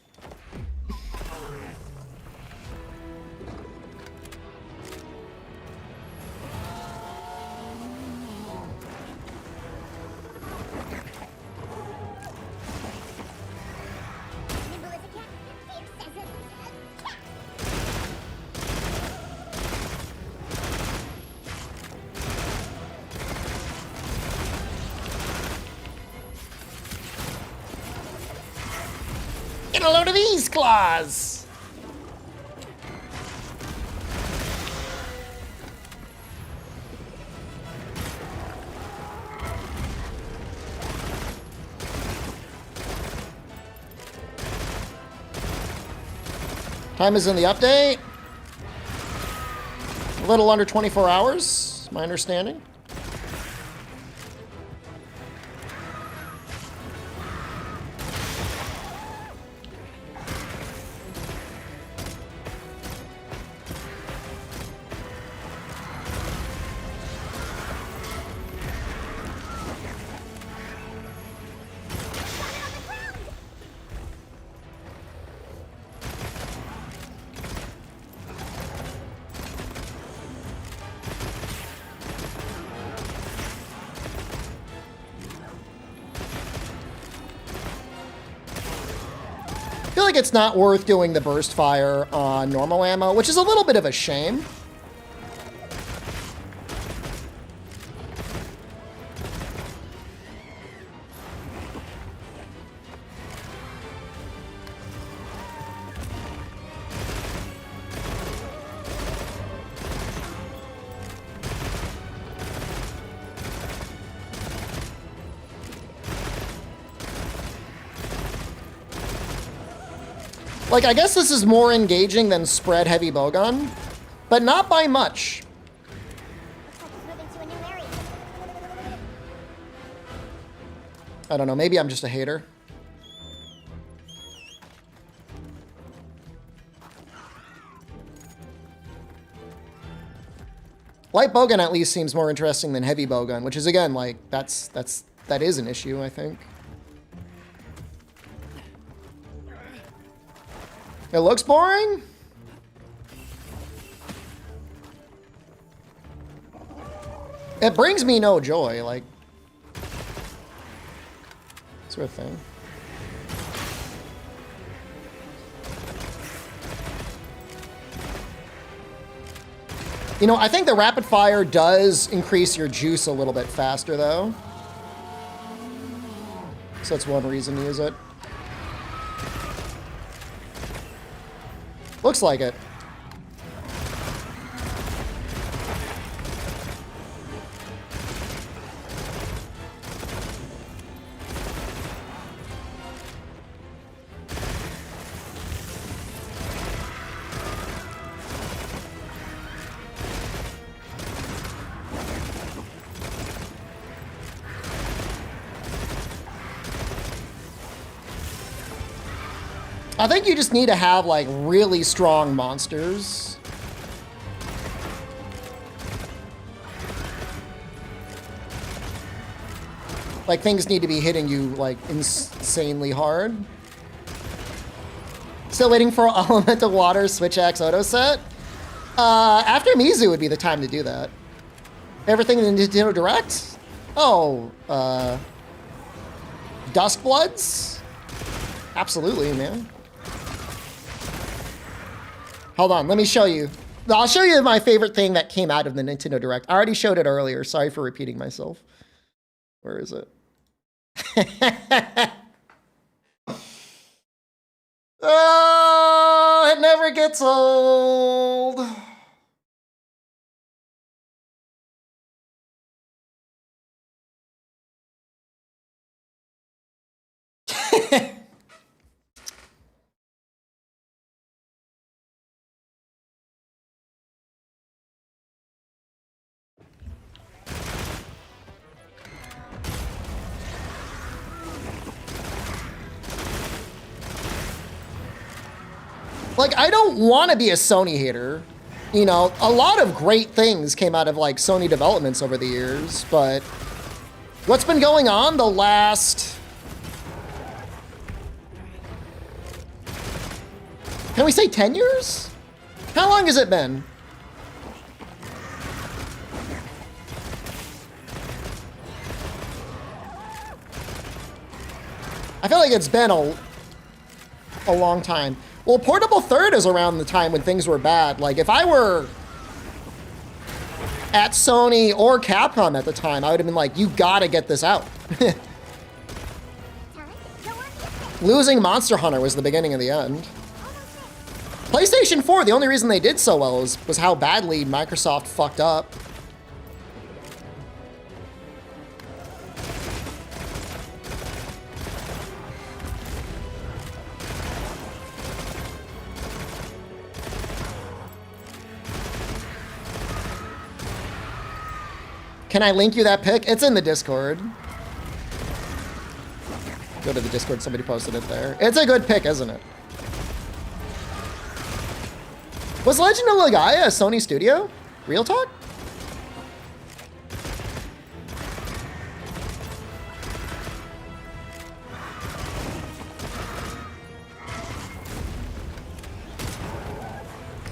Get a load of these claws! Time is in the update. A little under 24 hours, my understanding. I feel like it's not worth doing the burst fire on normal ammo, which is a little bit of a shame. Like, I guess this is more engaging than spread heavy bowgun, but not by much. Looks like he's moving to a new area. I don't know, maybe I'm just a hater. Light bowgun at least seems more interesting than heavy bowgun, which is again like that is an issue, I think. It looks boring. It brings me no joy, like sort of thing. You know, I think the rapid fire does increase your juice a little bit faster, though. So that's one reason to use it. Looks like it. I think you just need to have like really strong monsters. Like things need to be hitting you like insanely hard. Still waiting for Elemental Water Switch Axe auto set? After Mizu would be the time to do that. Everything in the Nintendo Direct? Oh, Duskbloods? Absolutely, man. Hold on, let me show you. I'll show you my favorite thing that came out of the Nintendo Direct. I already showed it earlier. Sorry for repeating myself. Where is it? Oh, it never gets old. Like, I don't want to be a Sony hater. You know, a lot of great things came out of, like, Sony developments over the years, but what's been going on the last... Can we say 10 years? How long has it been? I feel like it's been a long time. Well, Portable Third is around the time when things were bad. Like, if I were at Sony or Capcom at the time, I would have been like, you gotta get this out. Losing Monster Hunter was the beginning of the end. PlayStation 4, the only reason they did so well was how badly Microsoft fucked up. Can I link you that pic? It's in the Discord. Go to the Discord, somebody posted it there. It's a good pic, isn't it? Was Legend of Legaia a Sony studio? Real talk?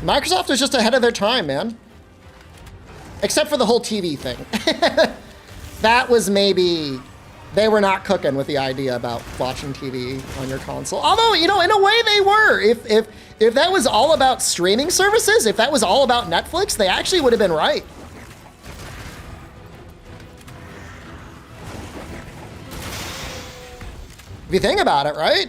Microsoft was just ahead of their time, man. Except for the whole TV thing. That was maybe... They were not cooking with the idea about watching TV on your console. Although, you know, in a way they were. If that was all about streaming services, if that was all about Netflix, they actually would have been right. If you think about it, right?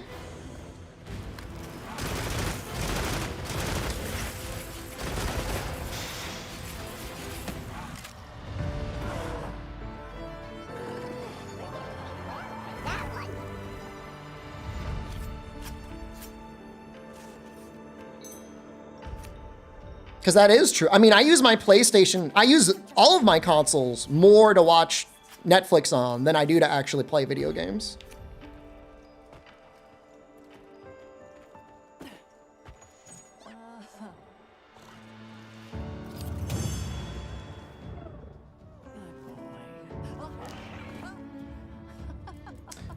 Because that is true. I mean, I use my PlayStation, I use all of my consoles more to watch Netflix on than I do to actually play video games.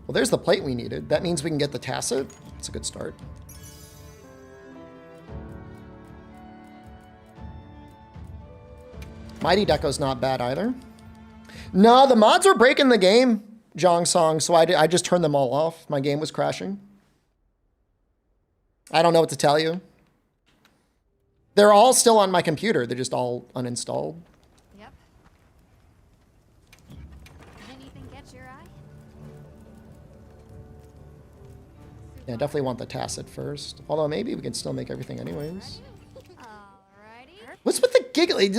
Well, there's the plate we needed. That means we can get the tacit. It's a good start. Mighty Deco's not bad either. No, the mods were breaking the game, Jong Song, so I just turned them all off. My game was crashing. I don't know what to tell you. They're all still on my computer. They're just all uninstalled. Yep. Anything catch your eye? Yeah, definitely want the tacit first. Although maybe we can still make everything anyways. Alrighty. What's with the giggling?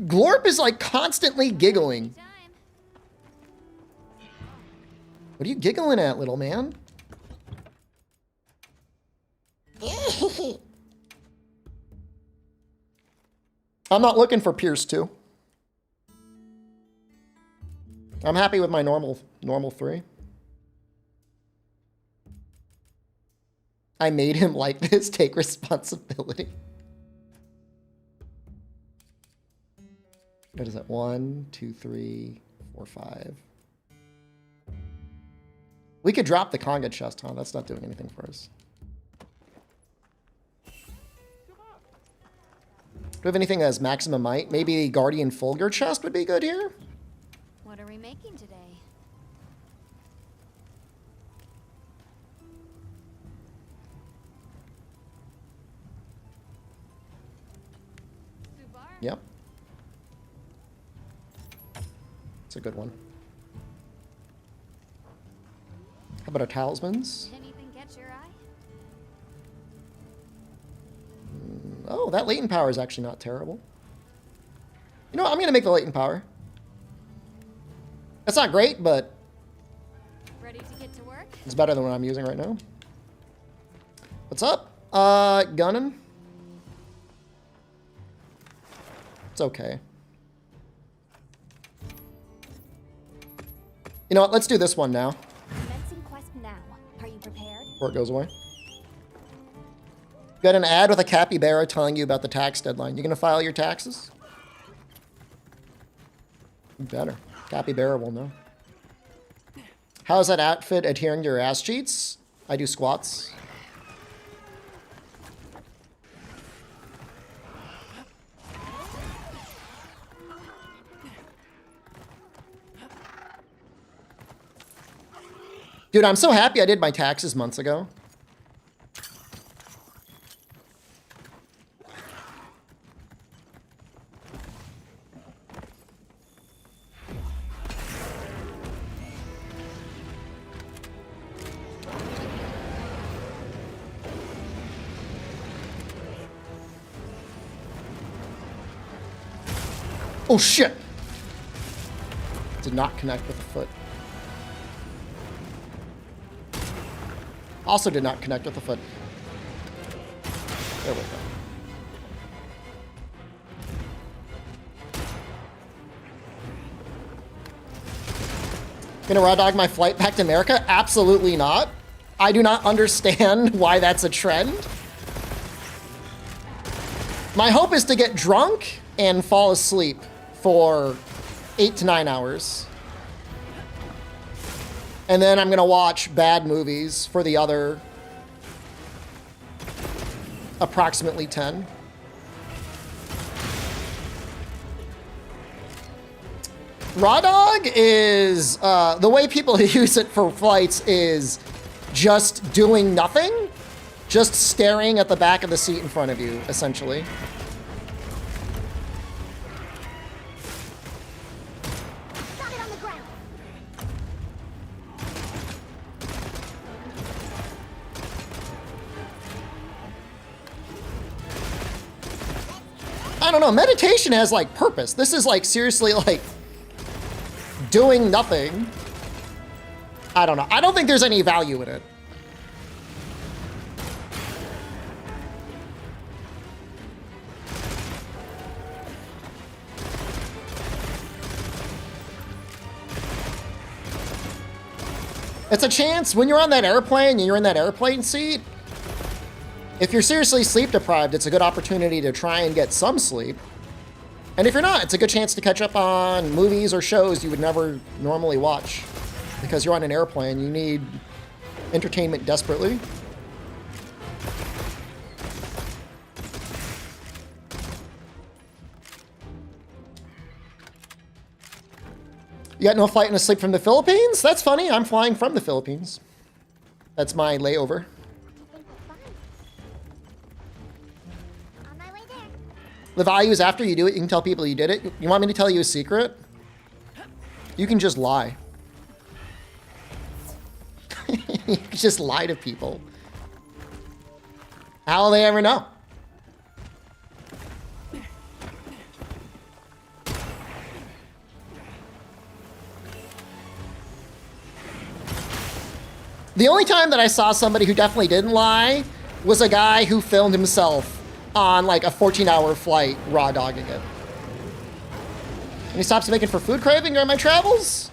Glorp is like constantly giggling. Time. What are you giggling at, little man? I'm not looking for Pierce 2. I'm happy with my normal 3. I made him like this. Take responsibility. What is it? 1, 2, 3, 4, 5. We could drop the Conga chest, huh? That's not doing anything for us. Do we have anything that has maximum might? Maybe the Guardian Fulgur chest would be good here? What are we making today? Yep. It's a good one. How about our talismans? Anything catch your eye? Oh, that latent power is actually not terrible. You know what? I'm going to make the latent power. That's not great, but Ready to get to work? it's better than what I'm using right now. What's up? Gunnin'? It's okay. You know what? Let's do this one now Commencing quest now. Are you prepared? before it goes away. Got an ad with a capybara telling you about the tax deadline. You gonna file your taxes? You better. Capybara will know. How's that outfit adhering to your ass cheats? I do squats. Dude, I'm so happy I did my taxes months ago. Oh shit! Did not connect with the foot. Also did not connect with the foot. There we go. Gonna raw dog my flight back to America? Absolutely not. I do not understand why that's a trend. My hope is to get drunk and fall asleep for 8 to 9 hours. And then I'm gonna watch bad movies for the other approximately 10. Raw dog is, the way people use it for flights is just doing nothing, just staring at the back of the seat in front of you, essentially. Got it on the ground. I don't know, meditation has like purpose. This is like seriously like doing nothing. I don't know. I don't think there's any value in it. It's a chance when you're on that airplane and you're in that airplane seat. If you're seriously sleep deprived, it's a good opportunity to try and get some sleep. And if you're not, it's a good chance to catch up on movies or shows you would never normally watch because you're on an airplane. You need entertainment desperately. You got no flight and a sleep from the Philippines? That's funny. I'm flying from the Philippines. That's my layover. On my way there. The value is after you do it, you can tell people you did it. You want me to tell you a secret? You can just lie. You can just lie to people. How will they ever know? The only time that I saw somebody who definitely didn't lie was a guy who filmed himself on like a 14-hour flight raw dogging it. And he stops making for food craving during my travels?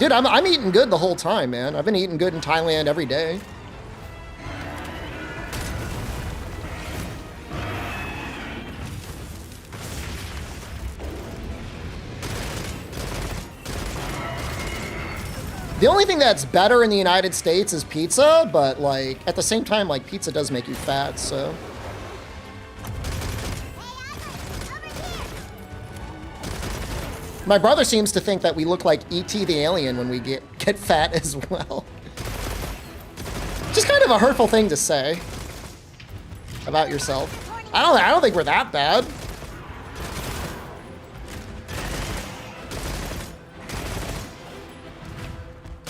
Dude, I'm eating good the whole time, man. I've been eating good in Thailand every day. The only thing that's better in the United States is pizza, but like at the same time, like pizza does make you fat, so. My brother seems to think that we look like E.T. the alien when we get fat as well. Just kind of a hurtful thing to say about yourself. I don't think we're that bad.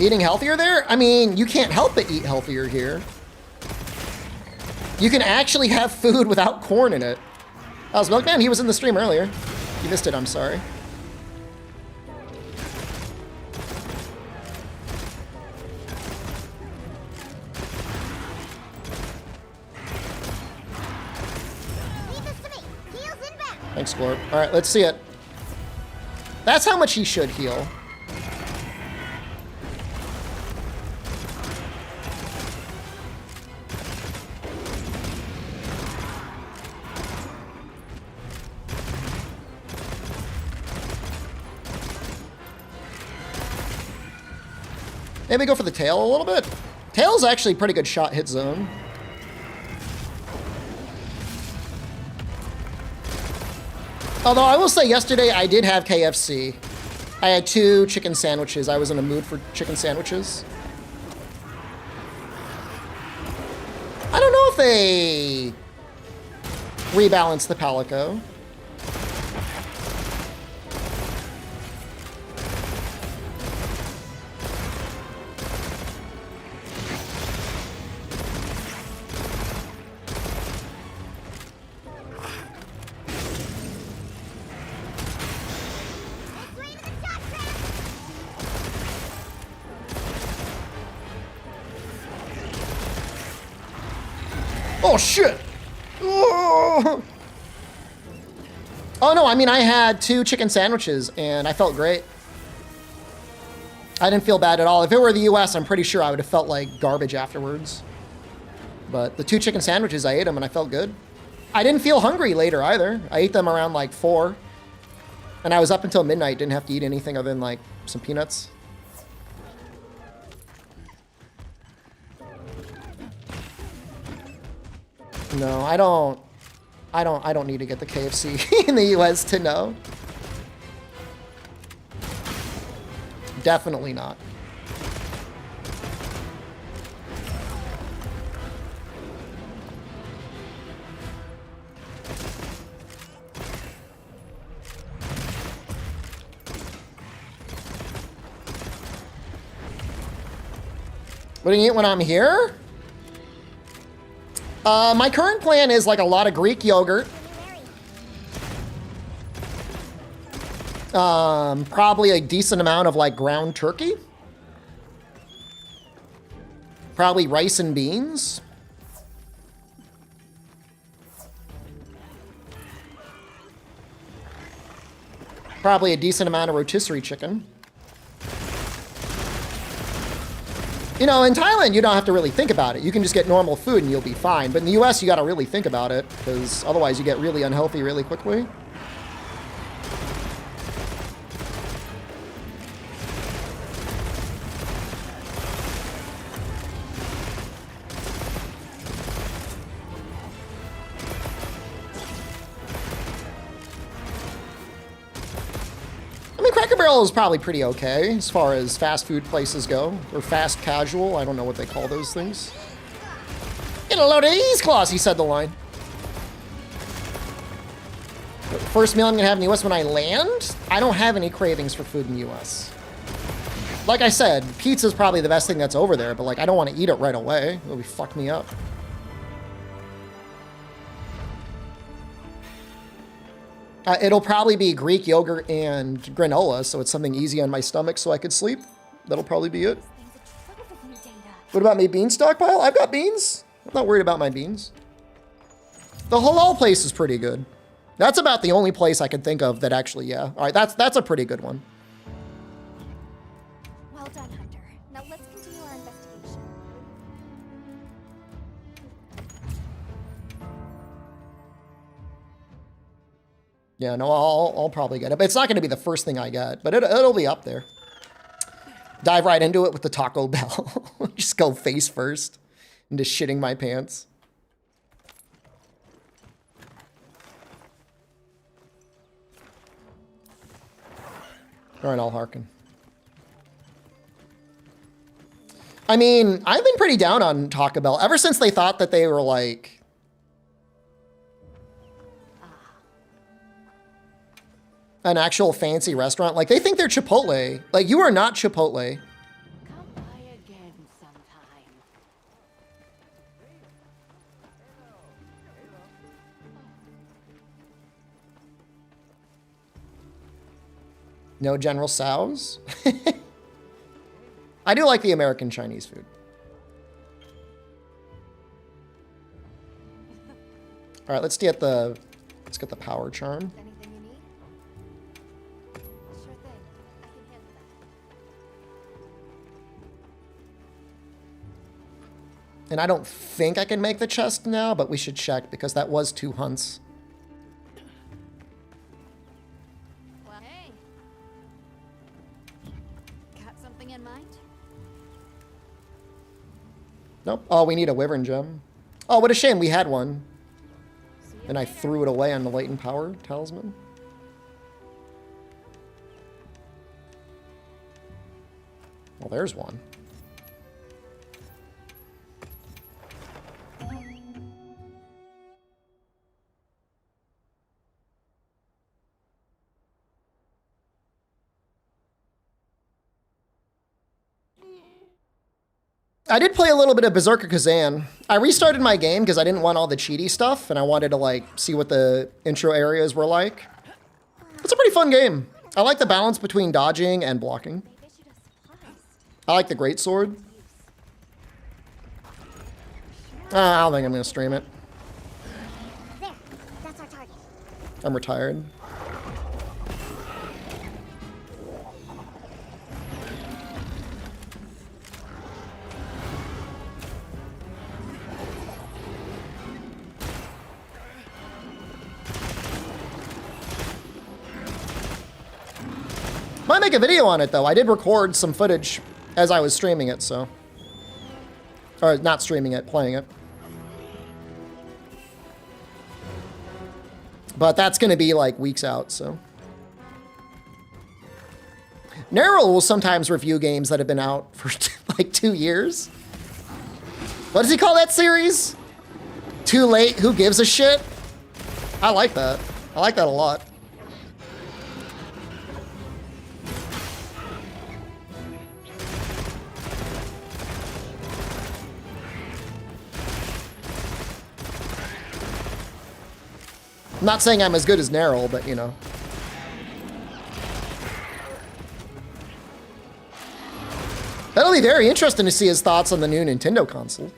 Eating healthier there? I mean, you can't help but eat healthier here. You can actually have food without corn in it. How's Milkman? He was in the stream earlier. You missed it, I'm sorry. Thanks, Scorp. All right, let's see it. That's how much he should heal. Maybe go for the tail a little bit. Tail's actually pretty good shot hit zone. Although I will say yesterday I did have KFC. I had 2 chicken sandwiches. I was in a mood for chicken sandwiches. I don't know if they rebalanced the Palico. Oh, shit! Oh no, I mean, I had 2 chicken sandwiches and I felt great. I didn't feel bad at all. If it were the US, I'm pretty sure I would have felt like garbage afterwards. But the 2 chicken sandwiches, I ate them and I felt good. I didn't feel hungry later either. I ate them around like 4. And I was up until midnight, didn't have to eat anything other than like some peanuts. No, I don't need to get the KFC in the US to know. Definitely not. What do you eat when I'm here? My current plan is like a lot of Greek yogurt. Probably a decent amount of like ground turkey. Probably rice and beans. Probably a decent amount of rotisserie chicken. You know, in Thailand, you don't have to really think about it. You can just get normal food and you'll be fine. But in the US, you got to really think about it because otherwise you get really unhealthy really quickly. Cracker Barrel is probably pretty okay as far as fast food places go, or fast casual. I don't know what they call those things. Get a load of these claws, he said the line. First meal I'm gonna have in the US when I land? I don't have any cravings for food in the US. Like I said, pizza is probably the best thing that's over there, but like I don't want to eat it right away. It'll be fuck me up. It'll probably be Greek yogurt and granola, so it's something easy on my stomach so I could sleep. That'll probably be it. What about my bean stockpile? I've got beans. I'm not worried about my beans. The halal place is pretty good. That's about the only place I could think of that actually, yeah. All right, that's a pretty good one. Well done, Hunter. Now let's continue our investigation. Yeah, no, I'll probably get it. But it's not going to be the first thing I get, but it'll be up there. Dive right into it with the Taco Bell. Just go face first into shitting my pants. All right, I'll hearken. I mean, I've been pretty down on Taco Bell ever since they thought that they were like an actual fancy restaurant. Like they think they're Chipotle. Like you are not Chipotle. Come by again sometime. No General Tso's. I do like the American Chinese food. All right, let's get the power charm. Anything you need? Sure thing. I can handle that. And I don't think I can make the chest now, but we should check because that was 2 hunts. Well, hey. Got something in mind? Nope. Oh, we need a Wyvern gem. Oh, what a shame. We had one. And I threw it away on the latent power talisman. Well, there's one. I did play a little bit of Berserker Kazan. I restarted my game because I didn't want all the cheaty stuff and I wanted to like see what the intro areas were like. It's a pretty fun game. I like the balance between dodging and blocking. I like the greatsword. I don't think I'm gonna stream it. There. That's our target. I'm retired. Might make a video on it though. I did record some footage as I was streaming it, so. Or not streaming it, playing it. But that's gonna be like weeks out, so. Neryl will sometimes review games that have been out for like 2 years. What does he call that series? Too Late, Who Gives a Shit? I like that. I like that a lot. I'm not saying I'm as good as Neryl, but you know. That'll be very interesting to see his thoughts on the new Nintendo console.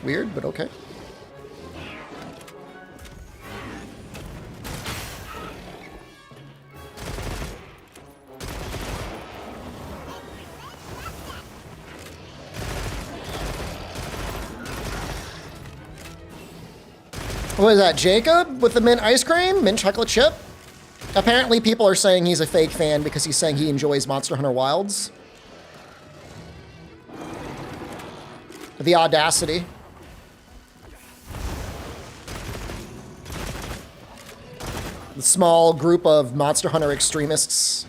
Weird, but okay. What is that, Jacob with the mint ice cream? Mint chocolate chip? Apparently people are saying he's a fake fan because he's saying he enjoys Monster Hunter Wilds. The audacity. The small group of Monster Hunter extremists.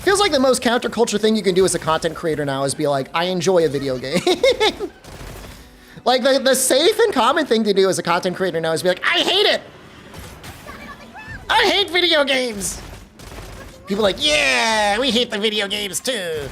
Feels like the most counterculture thing you can do as a content creator now is be like, I enjoy a video game. Like the safe and common thing to do as a content creator now is be like, I hate it. I hate video games. People are like, yeah, we hate the video games too.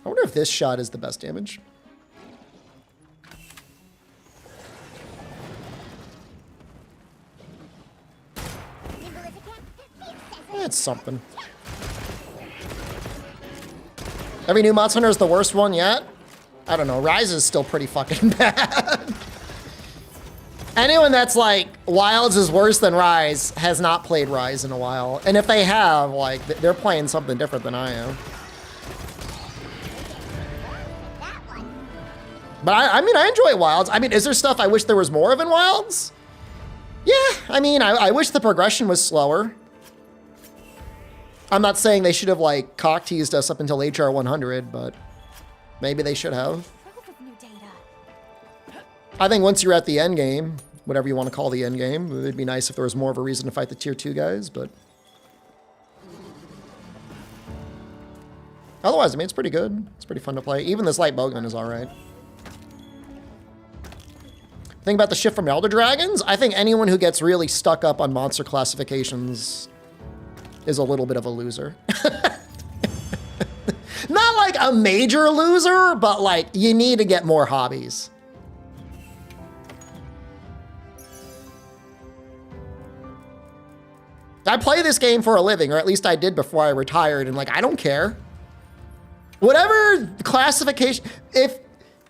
I wonder if this shot is the best damage. It's something. Every new Monster Hunter is the worst one yet? I don't know. Rise is still pretty fucking bad. Anyone that's like, Wilds is worse than Rise has not played Rise in a while. And if they have, like, they're playing something different than I am. But I mean, I enjoy Wilds. I mean, is there stuff I wish there was more of in Wilds? Yeah, I mean, I wish the progression was slower. I'm not saying they should have, like, cock-teased us up until HR 100, but maybe they should have. I think once you're at the end game, whatever you want to call the end game, it'd be nice if there was more of a reason to fight the tier 2 guys, but otherwise, I mean, it's pretty good. It's pretty fun to play. Even this light bowgun is all right. Think about the shift from Elder Dragons. I think anyone who gets really stuck up on monster classifications is a little bit of a loser. Not like a major loser, but like you need to get more hobbies. I play this game for a living, or at least I did before I retired, and like, I don't care. Whatever classification, if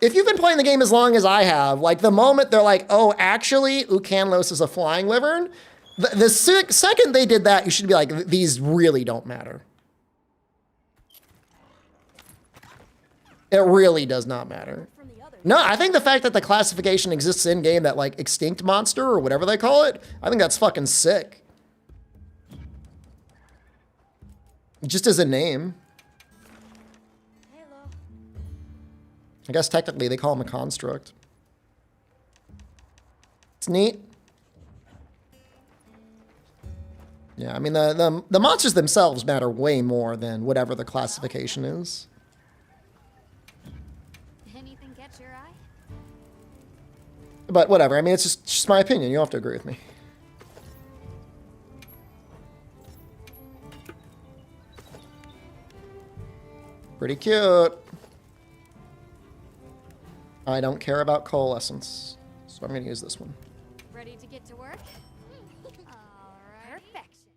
you've been playing the game as long as I have, like the moment they're like, oh, actually, Ucanlos is a flying wyvern, the second they did that, you should be like, these really don't matter. It really does not matter. No, I think the fact that the classification exists in-game, that like extinct monster or whatever they call it, I think that's fucking sick. Just as a name. I guess technically they call him a construct. It's neat. Yeah, I mean, the monsters themselves matter way more than whatever the classification is. Anything catch your eye? But whatever, I mean, it's just my opinion. You don't have to agree with me. Pretty cute. I don't care about coalescence, so I'm going to use this one. Ready to get to work? All right. Perfection.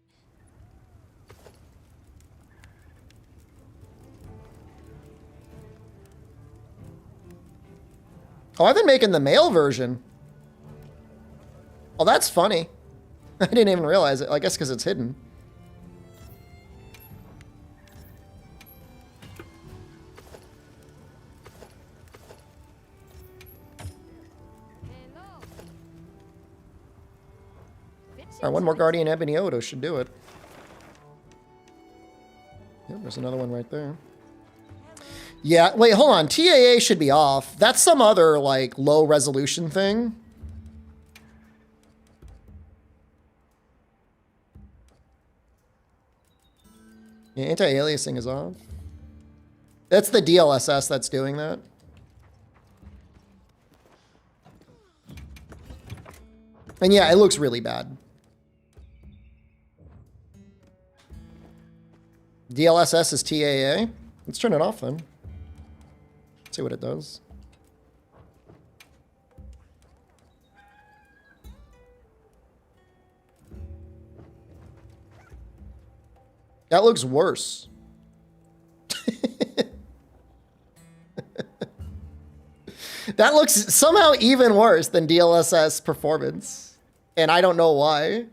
Oh, I've been making the male version. Oh, that's funny. I didn't even realize it. I guess because it's hidden. All right, one more Guardian Ebony Odo should do it. Yep, there's another one right there. Yeah, wait, hold on. TAA should be off. That's some other, like, low resolution thing. Yeah, anti-aliasing is off. That's the DLSS that's doing that. And yeah, it looks really bad. DLSS is TAA. Let's turn it off then. See what it does. That looks worse. That looks somehow even worse than DLSS performance. And I don't know why.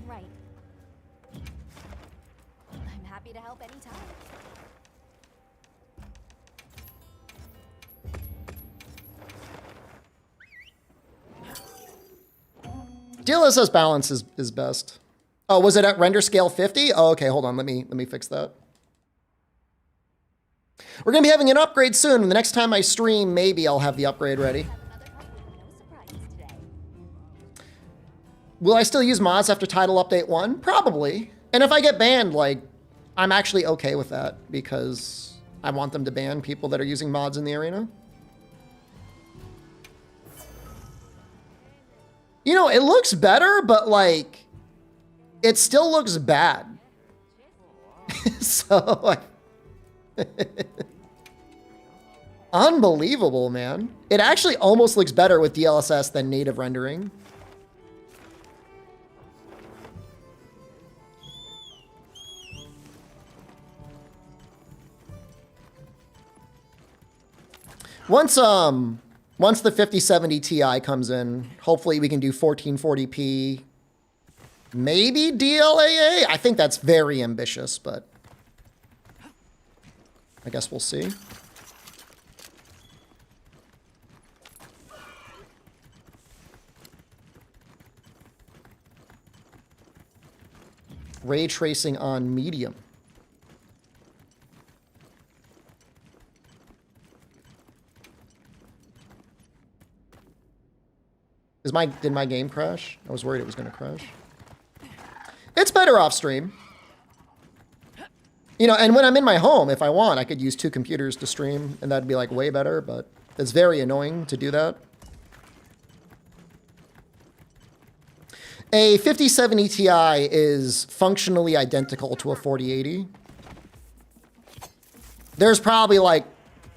Right. I'm happy to help anytime. DLSS balance is best. Oh, was it at render scale 50? Oh, okay, hold on. Let me fix that. We're gonna be having an upgrade soon. The next time I stream, maybe I'll have the upgrade ready. Have another fight with no surprises today. Will I still use mods after title update 1? Probably. And if I get banned, like, I'm actually okay with that because I want them to ban people that are using mods in the arena. You know, it looks better, but like, it still looks bad. So, unbelievable, man. It actually almost looks better with DLSS than native rendering. Once the 5070 Ti comes in, hopefully we can do 1440p, maybe DLAA. I think that's very ambitious, but I guess we'll see. Ray tracing on medium. Did my game crash? I was worried it was going to crash. It's better off stream. You know, and when I'm in my home, if I want, I could use 2 computers to stream, and that'd be like way better, but it's very annoying to do that. A 5070 Ti is functionally identical to a 4080. There's probably like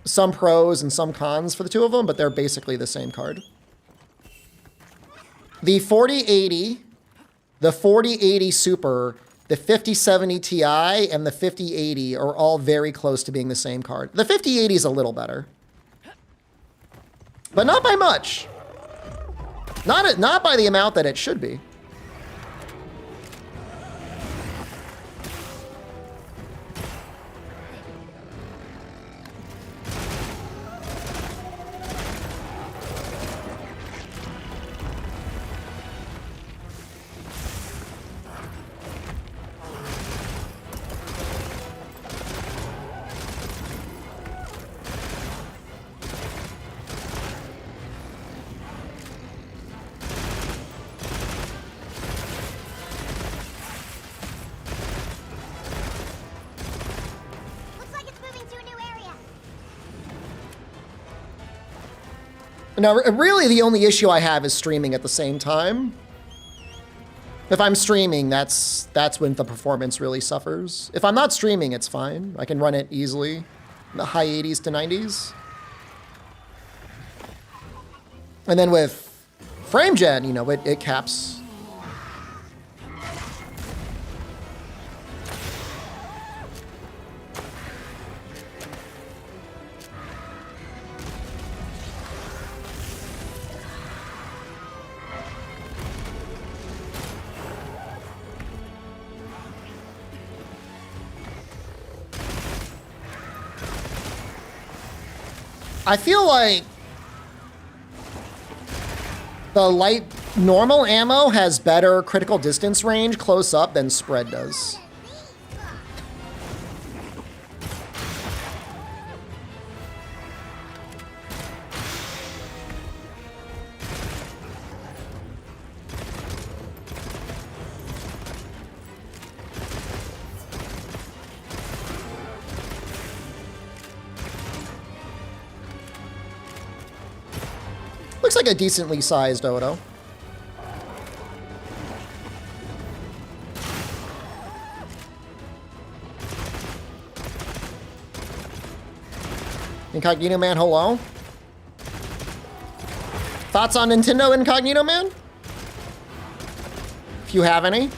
some pros and some cons for the two of them, but they're basically the same card. The 4080, the 4080 Super, the 5070 Ti, and the 5080 are all very close to being the same card. The 5080 is a little better, but not by much. Not by the amount that it should be. Now, really, the only issue I have is streaming at the same time. If I'm streaming, that's when the performance really suffers. If I'm not streaming, it's fine. I can run it easily in the high 80s to 90s. And then with frame gen, you know, it caps. I feel like the light normal ammo has better critical distance range close up than spread does. Looks like a decently sized Odo. Incognito Man, hello. Thoughts on Nintendo Incognito Man? If you have any.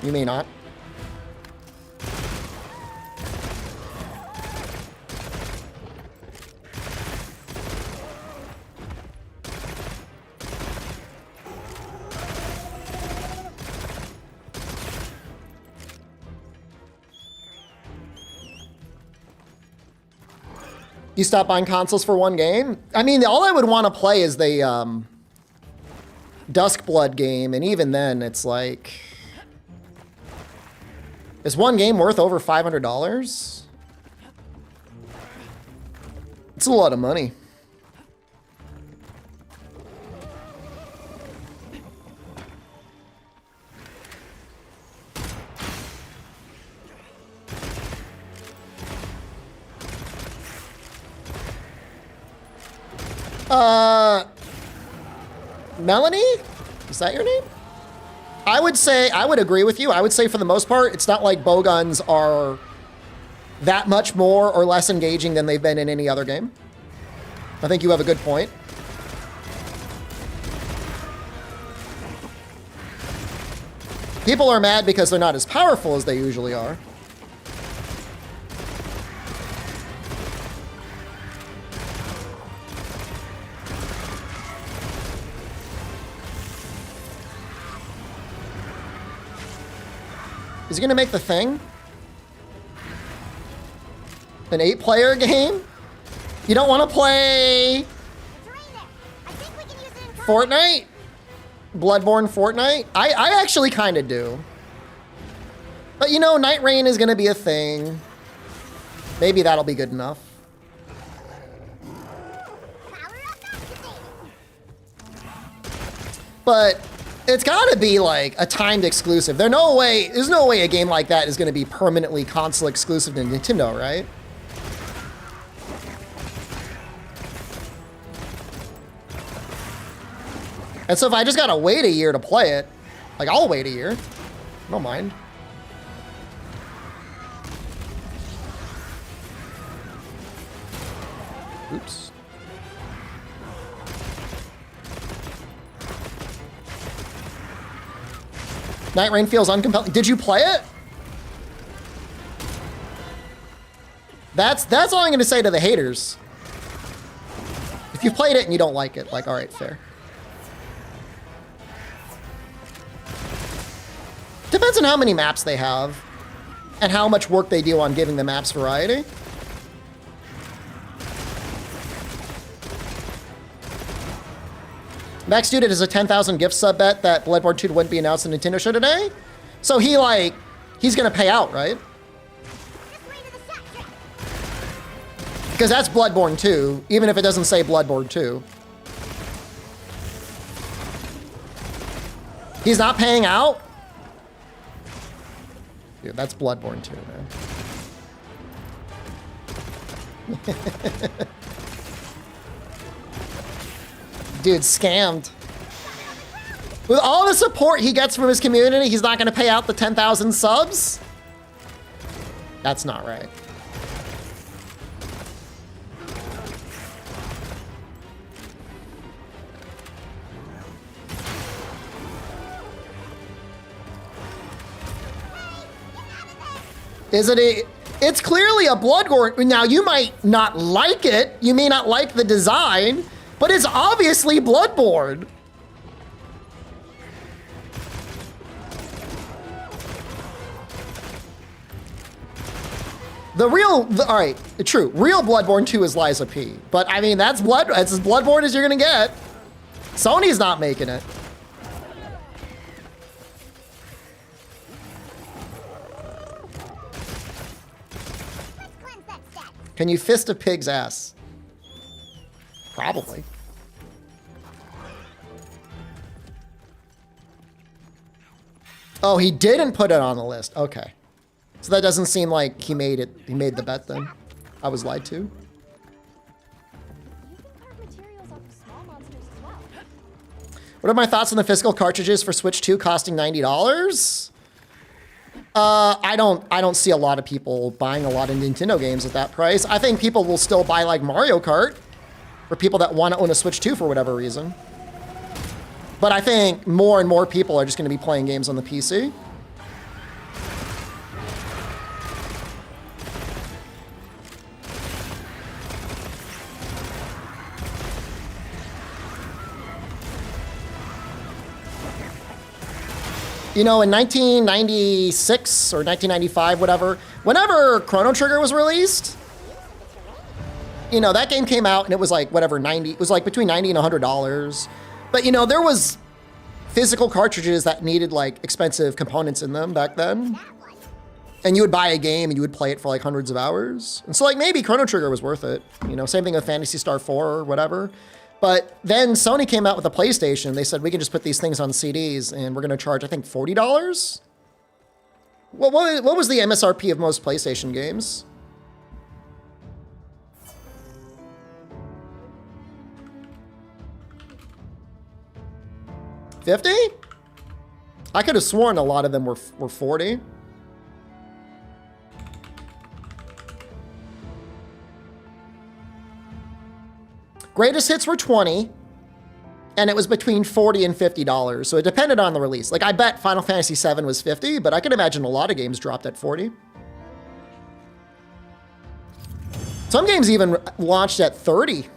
You may not. You stop buying consoles for one game? I mean, all I would want to play is the Duskblood game, and even then, it's like... Is one game worth over $500? It's a lot of money. Melanie? Is that your name? I would agree with you. I would say for the most part, it's not like bowguns are that much more or less engaging than they've been in any other game. I think you have a good point. People are mad because they're not as powerful as they usually are. Is he gonna make the thing? An 8-player game? You don't want to play Fortnite? Bloodborne Fortnite? I actually kind of do. But you know, Night Rain is gonna be a thing. Maybe that'll be good enough. But it's gotta be like a timed exclusive. There's no way a game like that is gonna be permanently console exclusive to Nintendo, right? And so if I just gotta wait a year to play it, like I'll wait a year. I don't mind. Oops. Night Rain feels uncompelling. Did you play it? That's all I'm gonna say to the haters. If you've played it and you don't like it, like, all right, fair. Depends on how many maps they have and how much work they do on giving the maps variety. Max Student is a 10,000 gift sub bet that Bloodborne 2 wouldn't be announced in Nintendo Show today. So he's gonna pay out, right? Because that's Bloodborne 2, even if it doesn't say Bloodborne 2. He's not paying out? Dude, that's Bloodborne 2, man. Dude, scammed. With all the support he gets from his community, he's not gonna pay out the 10,000 subs? That's not right. Is it it's clearly a Bloodborne. Now, you might not like it. You may not like the design, but it's obviously Bloodborne. All right, true. Real Bloodborne 2 is Lies of P. But I mean, that's as Bloodborne as you're gonna get. Sony's not making it. Can you fist a pig's ass? Probably. Oh, he didn't put it on the list. Okay. So that doesn't seem like he made it. He made the bet then. I was lied to. You can carve materials off of small monsters as well. What are my thoughts on the physical cartridges for Switch 2 costing $90? I don't see a lot of people buying a lot of Nintendo games at that price. I think people will still buy like Mario Kart for people that want to own a Switch 2 for whatever reason. But I think more and more people are just going to be playing games on the PC. You know, in 1996 or 1995, whatever, whenever Chrono Trigger was released, you know, that game came out and it was like, whatever, 90, it was like between 90 and $100. But, you know, there was physical cartridges that needed like expensive components in them back then. And you would buy a game and you would play it for like hundreds of hours. And so like maybe Chrono Trigger was worth it. You know, same thing with Phantasy Star 4 or whatever. But then Sony came out with a PlayStation. They said, we can just put these things on CDs and we're going to charge, I think, $40. What was the MSRP of most PlayStation games? $50? I could have sworn a lot of them were 40. Greatest hits were 20, and it was between $40 and $50. So it depended on the release. Like I bet Final Fantasy VII was 50, but I could imagine a lot of games dropped at 40. Some games even launched at 30.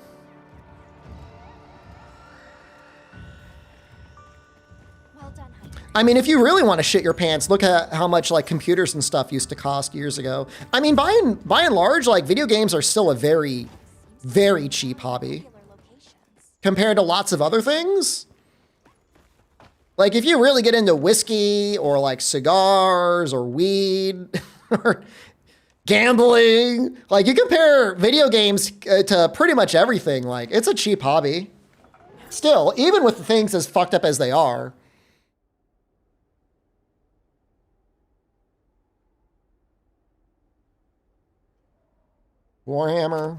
Well done, Hunter. I mean, if you really want to shit your pants, look at how much like computers and stuff used to cost years ago. I mean, by and large, like video games are still a very, very cheap hobby Popular locations. compared to lots of other things. Like if you really get into whiskey or like cigars or weed or gambling, like you compare video games to pretty much everything, like it's a cheap hobby. Still, even with the things as fucked up as they are. Warhammer.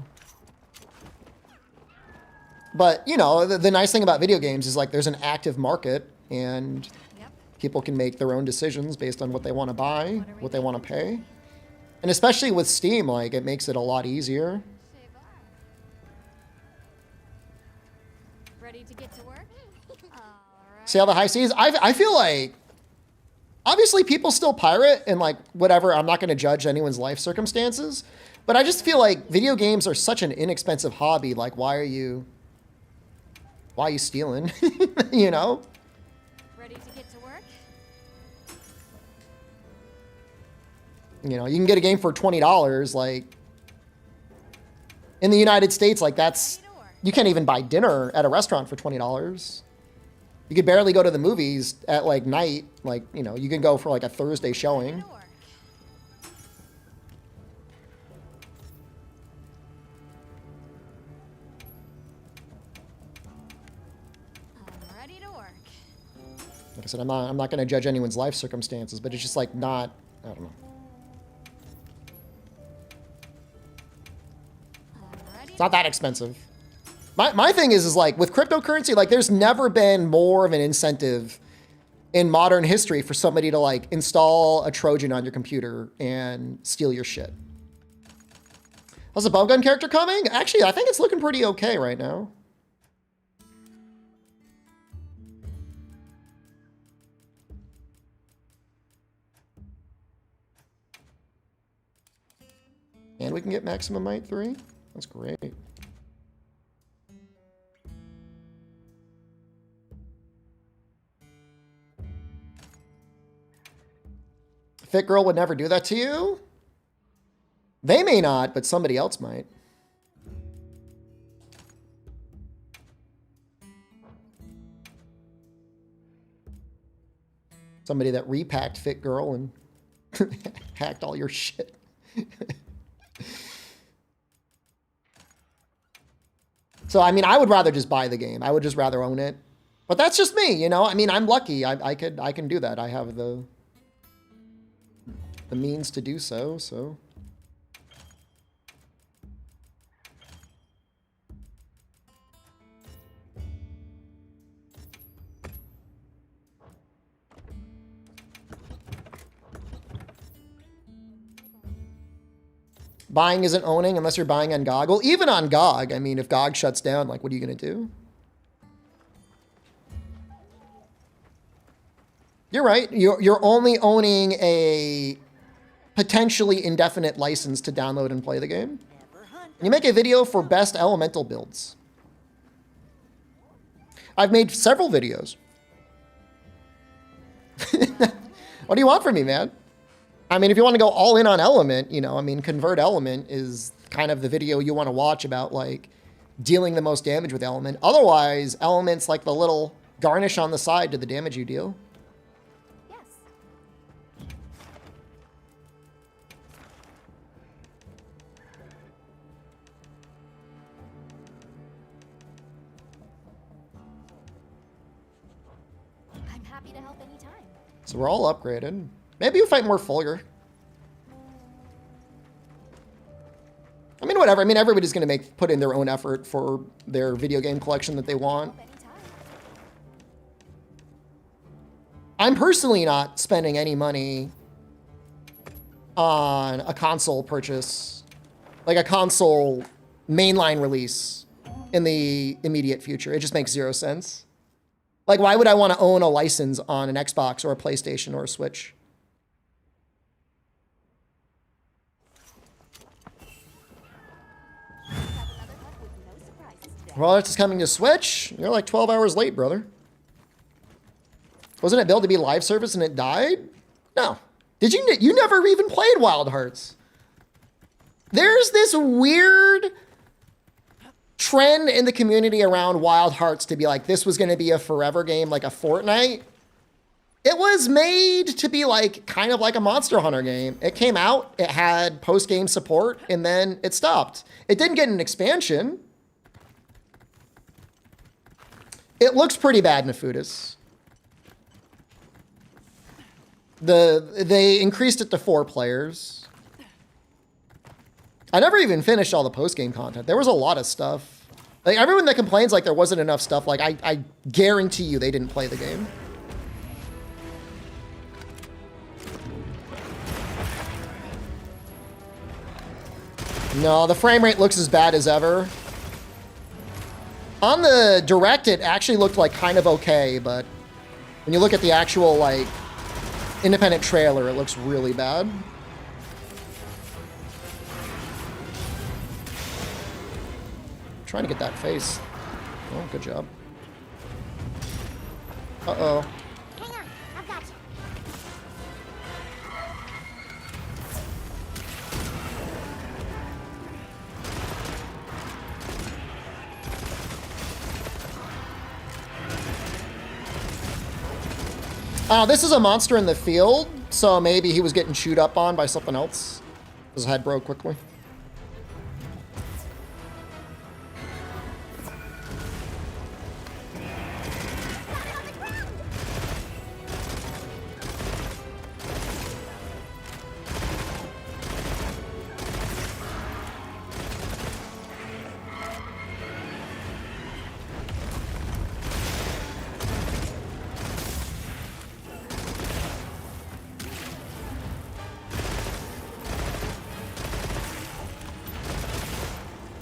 But, you know, the nice thing about video games is like there's an active market and people can make their own decisions based on what they want to buy, what they want to pay. And especially with Steam, like it makes it a lot easier. Ready to get to work? All right. See how the high seas? I feel like obviously people still pirate and like whatever. I'm not going to judge anyone's life circumstances, but I just feel like video games are such an inexpensive hobby. Like, why are you stealing? You know? Ready to get to work? You know, you can get a game for $20. Like in the United States, like that's, you can't even buy dinner at a restaurant for $20. You could barely go to the movies at like night. Like, you know, you can go for like a Thursday showing. To work. I'm ready to work. Like I said, I'm not going to judge anyone's life circumstances, but it's just like not, I don't know. I'm ready. It's not that expensive. My thing is like with cryptocurrency, like there's never been more of an incentive in modern history for somebody to like install a Trojan on your computer and steal your shit. How's the bum gun character coming? Actually, I think it's looking pretty okay right now. And we can get maximum might 3. That's great. Fit girl would never do that to you? They may not, but somebody else might. Somebody that repacked Fit Girl and hacked all your shit. So, I mean, I would rather just buy the game. I would just rather own it. But that's just me, you know? I mean, I'm lucky. I can do that. I have the means to do so, so. Buying isn't owning unless you're buying on GOG. Well, even on GOG, I mean, if GOG shuts down, like, what are you going to do? You're right. You're only owning a potentially indefinite license to download and play the game. You make a video for best elemental builds. I've made several videos. What do you want from me, man? I mean, if you want to go all in on Element, you know, I mean, Convert Element is kind of the video you want to watch about, like, dealing the most damage with Element. Otherwise, Element's like the little garnish on the side to the damage you deal. Yes. I'm happy to help anytime. So we're all upgraded. Maybe you fight more Fulgur. I mean, whatever. I mean, everybody's going to put in their own effort for their video game collection that they want. Anytime. I'm personally not spending any money on a console purchase, like a console mainline release in the immediate future. It just makes zero sense. Like, why would I want to own a license on an Xbox or a PlayStation or a Switch? Well, it's coming to Switch. You're like 12 hours late, brother. Wasn't it built to be live service and it died? No. Did you? You never even played Wild Hearts. There's this weird trend in the community around Wild Hearts to be like, this was going to be a forever game, like a Fortnite. It was made to be like, kind of like a Monster Hunter game. It came out, it had post-game support, and then it stopped. It didn't get an expansion. It looks pretty bad, Nefudis. They increased it to 4 players. I never even finished all the post-game content. There was a lot of stuff. Like, everyone that complains like there wasn't enough stuff, like, I guarantee you they didn't play the game. No, the frame rate looks as bad as ever. On the direct, it actually looked like kind of okay, but when you look at the actual, like, independent trailer, it looks really bad. Trying to get that face. Oh, good job. Uh-oh. Hang on, I've got you. This is a monster in the field, so maybe he was getting chewed up on by something else. His head broke quickly.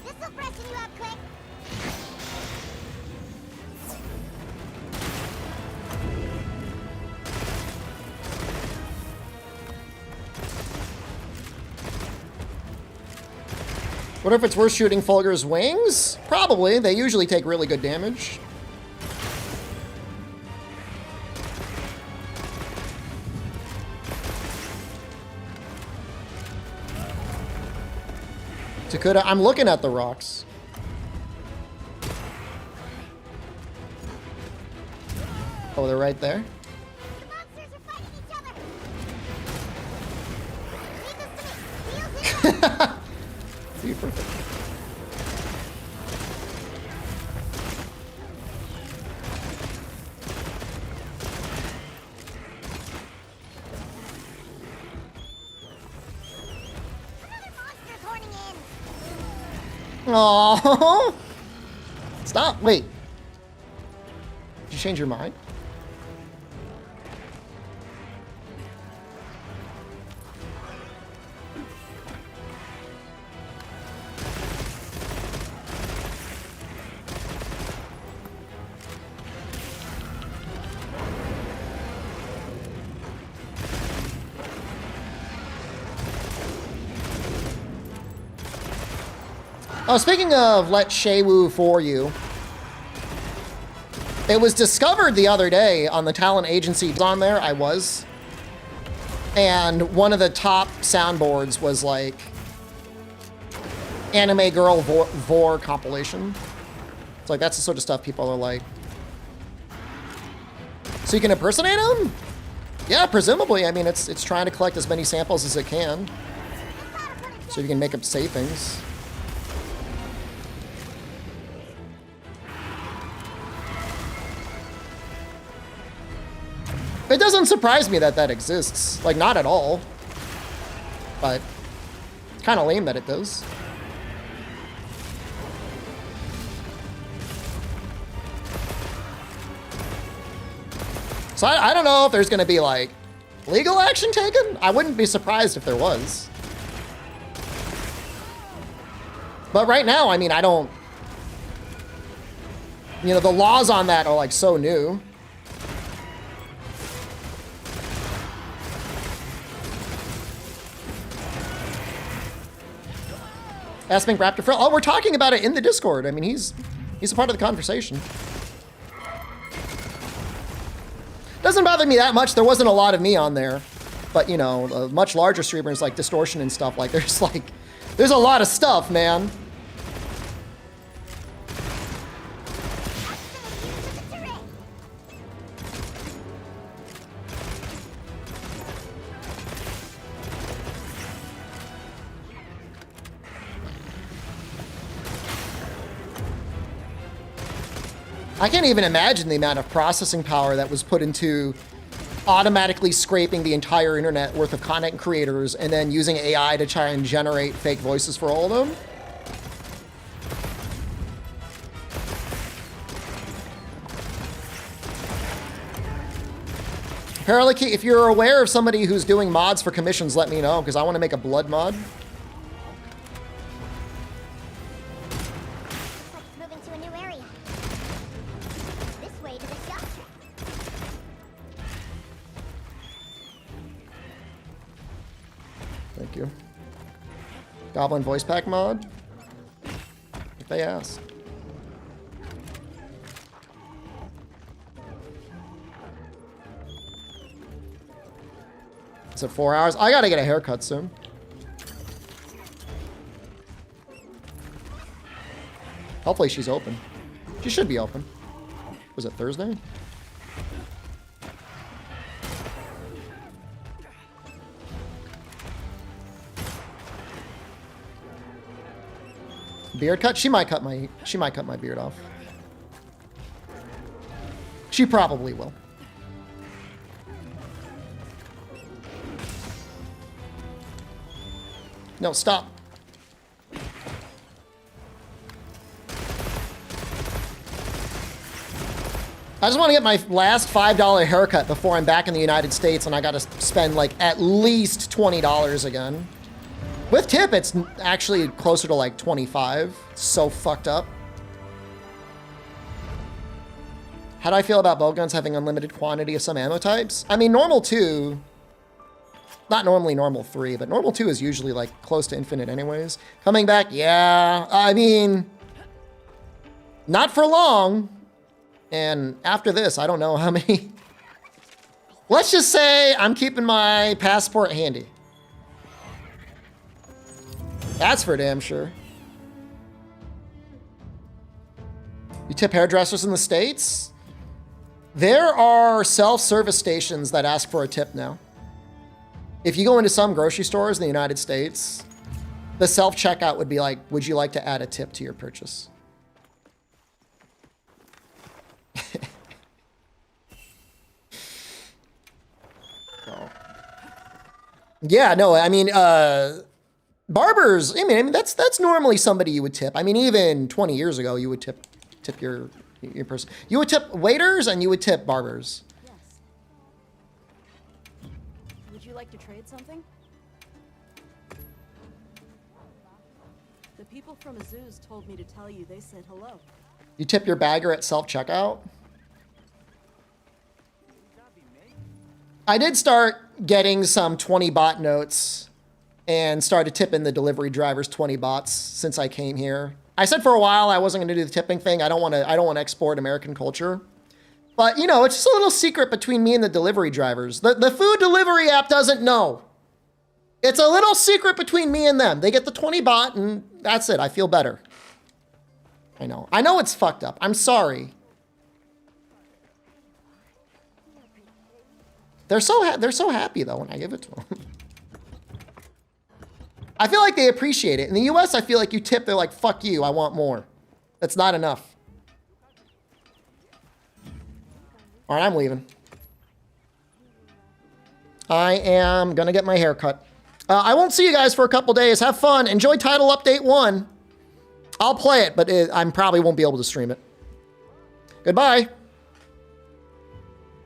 This'll freshen you up quick. What if it's worth shooting Fulgur's wings? Probably. They usually take really good damage. Takuda, I'm looking at the rocks. Oh, they're right there? The monsters are fighting each other. Leave this to me. Feels it. See, perfect. Another monster's horning in. Aww. Stop. Wait. Did you change your mind? Oh, speaking of let Shaywu for you, it was discovered the other day on the talent agency on there. I was. And one of the top soundboards was like anime girl vor compilation. It's like, that's the sort of stuff people are like. So you can impersonate him? Yeah, presumably. I mean, it's trying to collect as many samples as it can. So you can make him say things. It doesn't surprise me that that exists. Like, not at all. But it's kind of lame that it does. So I don't know if there's going to be, like, legal action taken. I wouldn't be surprised if there was. But right now, I mean, I don't... You know, the laws on that are, like, so new. Asking Raptor Frill. Oh, we're talking about it in the Discord. I mean, he's a part of the conversation. Doesn't bother me that much. There wasn't a lot of me on there. But, you know, much larger streamers like Distortion and stuff, like, there's a lot of stuff, man. I can't even imagine the amount of processing power that was put into automatically scraping the entire internet worth of content creators and then using AI to try and generate fake voices for all of them. Paralyki, if you're aware of somebody who's doing mods for commissions, let me know, because I want to make a blood mod. Moving to a new area. This way to the shop. Thank you. Goblin voice pack mod? If they ask. Is it 4 hours? I gotta get a haircut soon. Hopefully she's open. She should be open. Was it Thursday? Beard cut? She might cut my beard off. She probably will. No, stop. I just want to get my last $5 haircut before I'm back in the United States and I got to spend like at least $20 again. With tip, it's actually closer to like 25. It's so fucked up. How do I feel about bowguns having unlimited quantity of some ammo types? I mean, normal 2... Not normally normal 3, but normal 2 is usually like close to infinite anyways. Coming back, yeah. I mean, not for long. And after this, I don't know how many. Let's just say I'm keeping my passport handy. That's for damn sure. You tip hairdressers in the States? There are self-service stations that ask for a tip now. If you go into some grocery stores in the United States, the self-checkout would be like, would you like to add a tip to your purchase? Oh. Yeah, no, I mean, barbers, I mean, that's normally somebody you would tip. I mean, even 20 years ago, you would tip your person. You would tip waiters and you would tip barbers. Like to trade something? The people from Azu's told me to tell you they said hello. You tip your bagger at self-checkout? I did start getting some 20 bot notes and started tipping the delivery drivers 20 bahts since I came here. I said for a while I wasn't going to do the tipping thing. I don't want to export American culture. But, you know, it's just a little secret between me and the delivery drivers. The food delivery app doesn't know. It's a little secret between me and them. They get the 20 baht and that's it. I feel better. I know. I know it's fucked up. I'm sorry. They're so happy though when I give it to them. I feel like they appreciate it. In the US, I feel like you tip, they're like, fuck you, I want more. That's not enough. All right, I'm leaving. I am gonna get my hair cut. I won't see you guys for a couple days. Have fun. Enjoy Title Update 1. I'll play it, but I probably won't be able to stream it. Goodbye.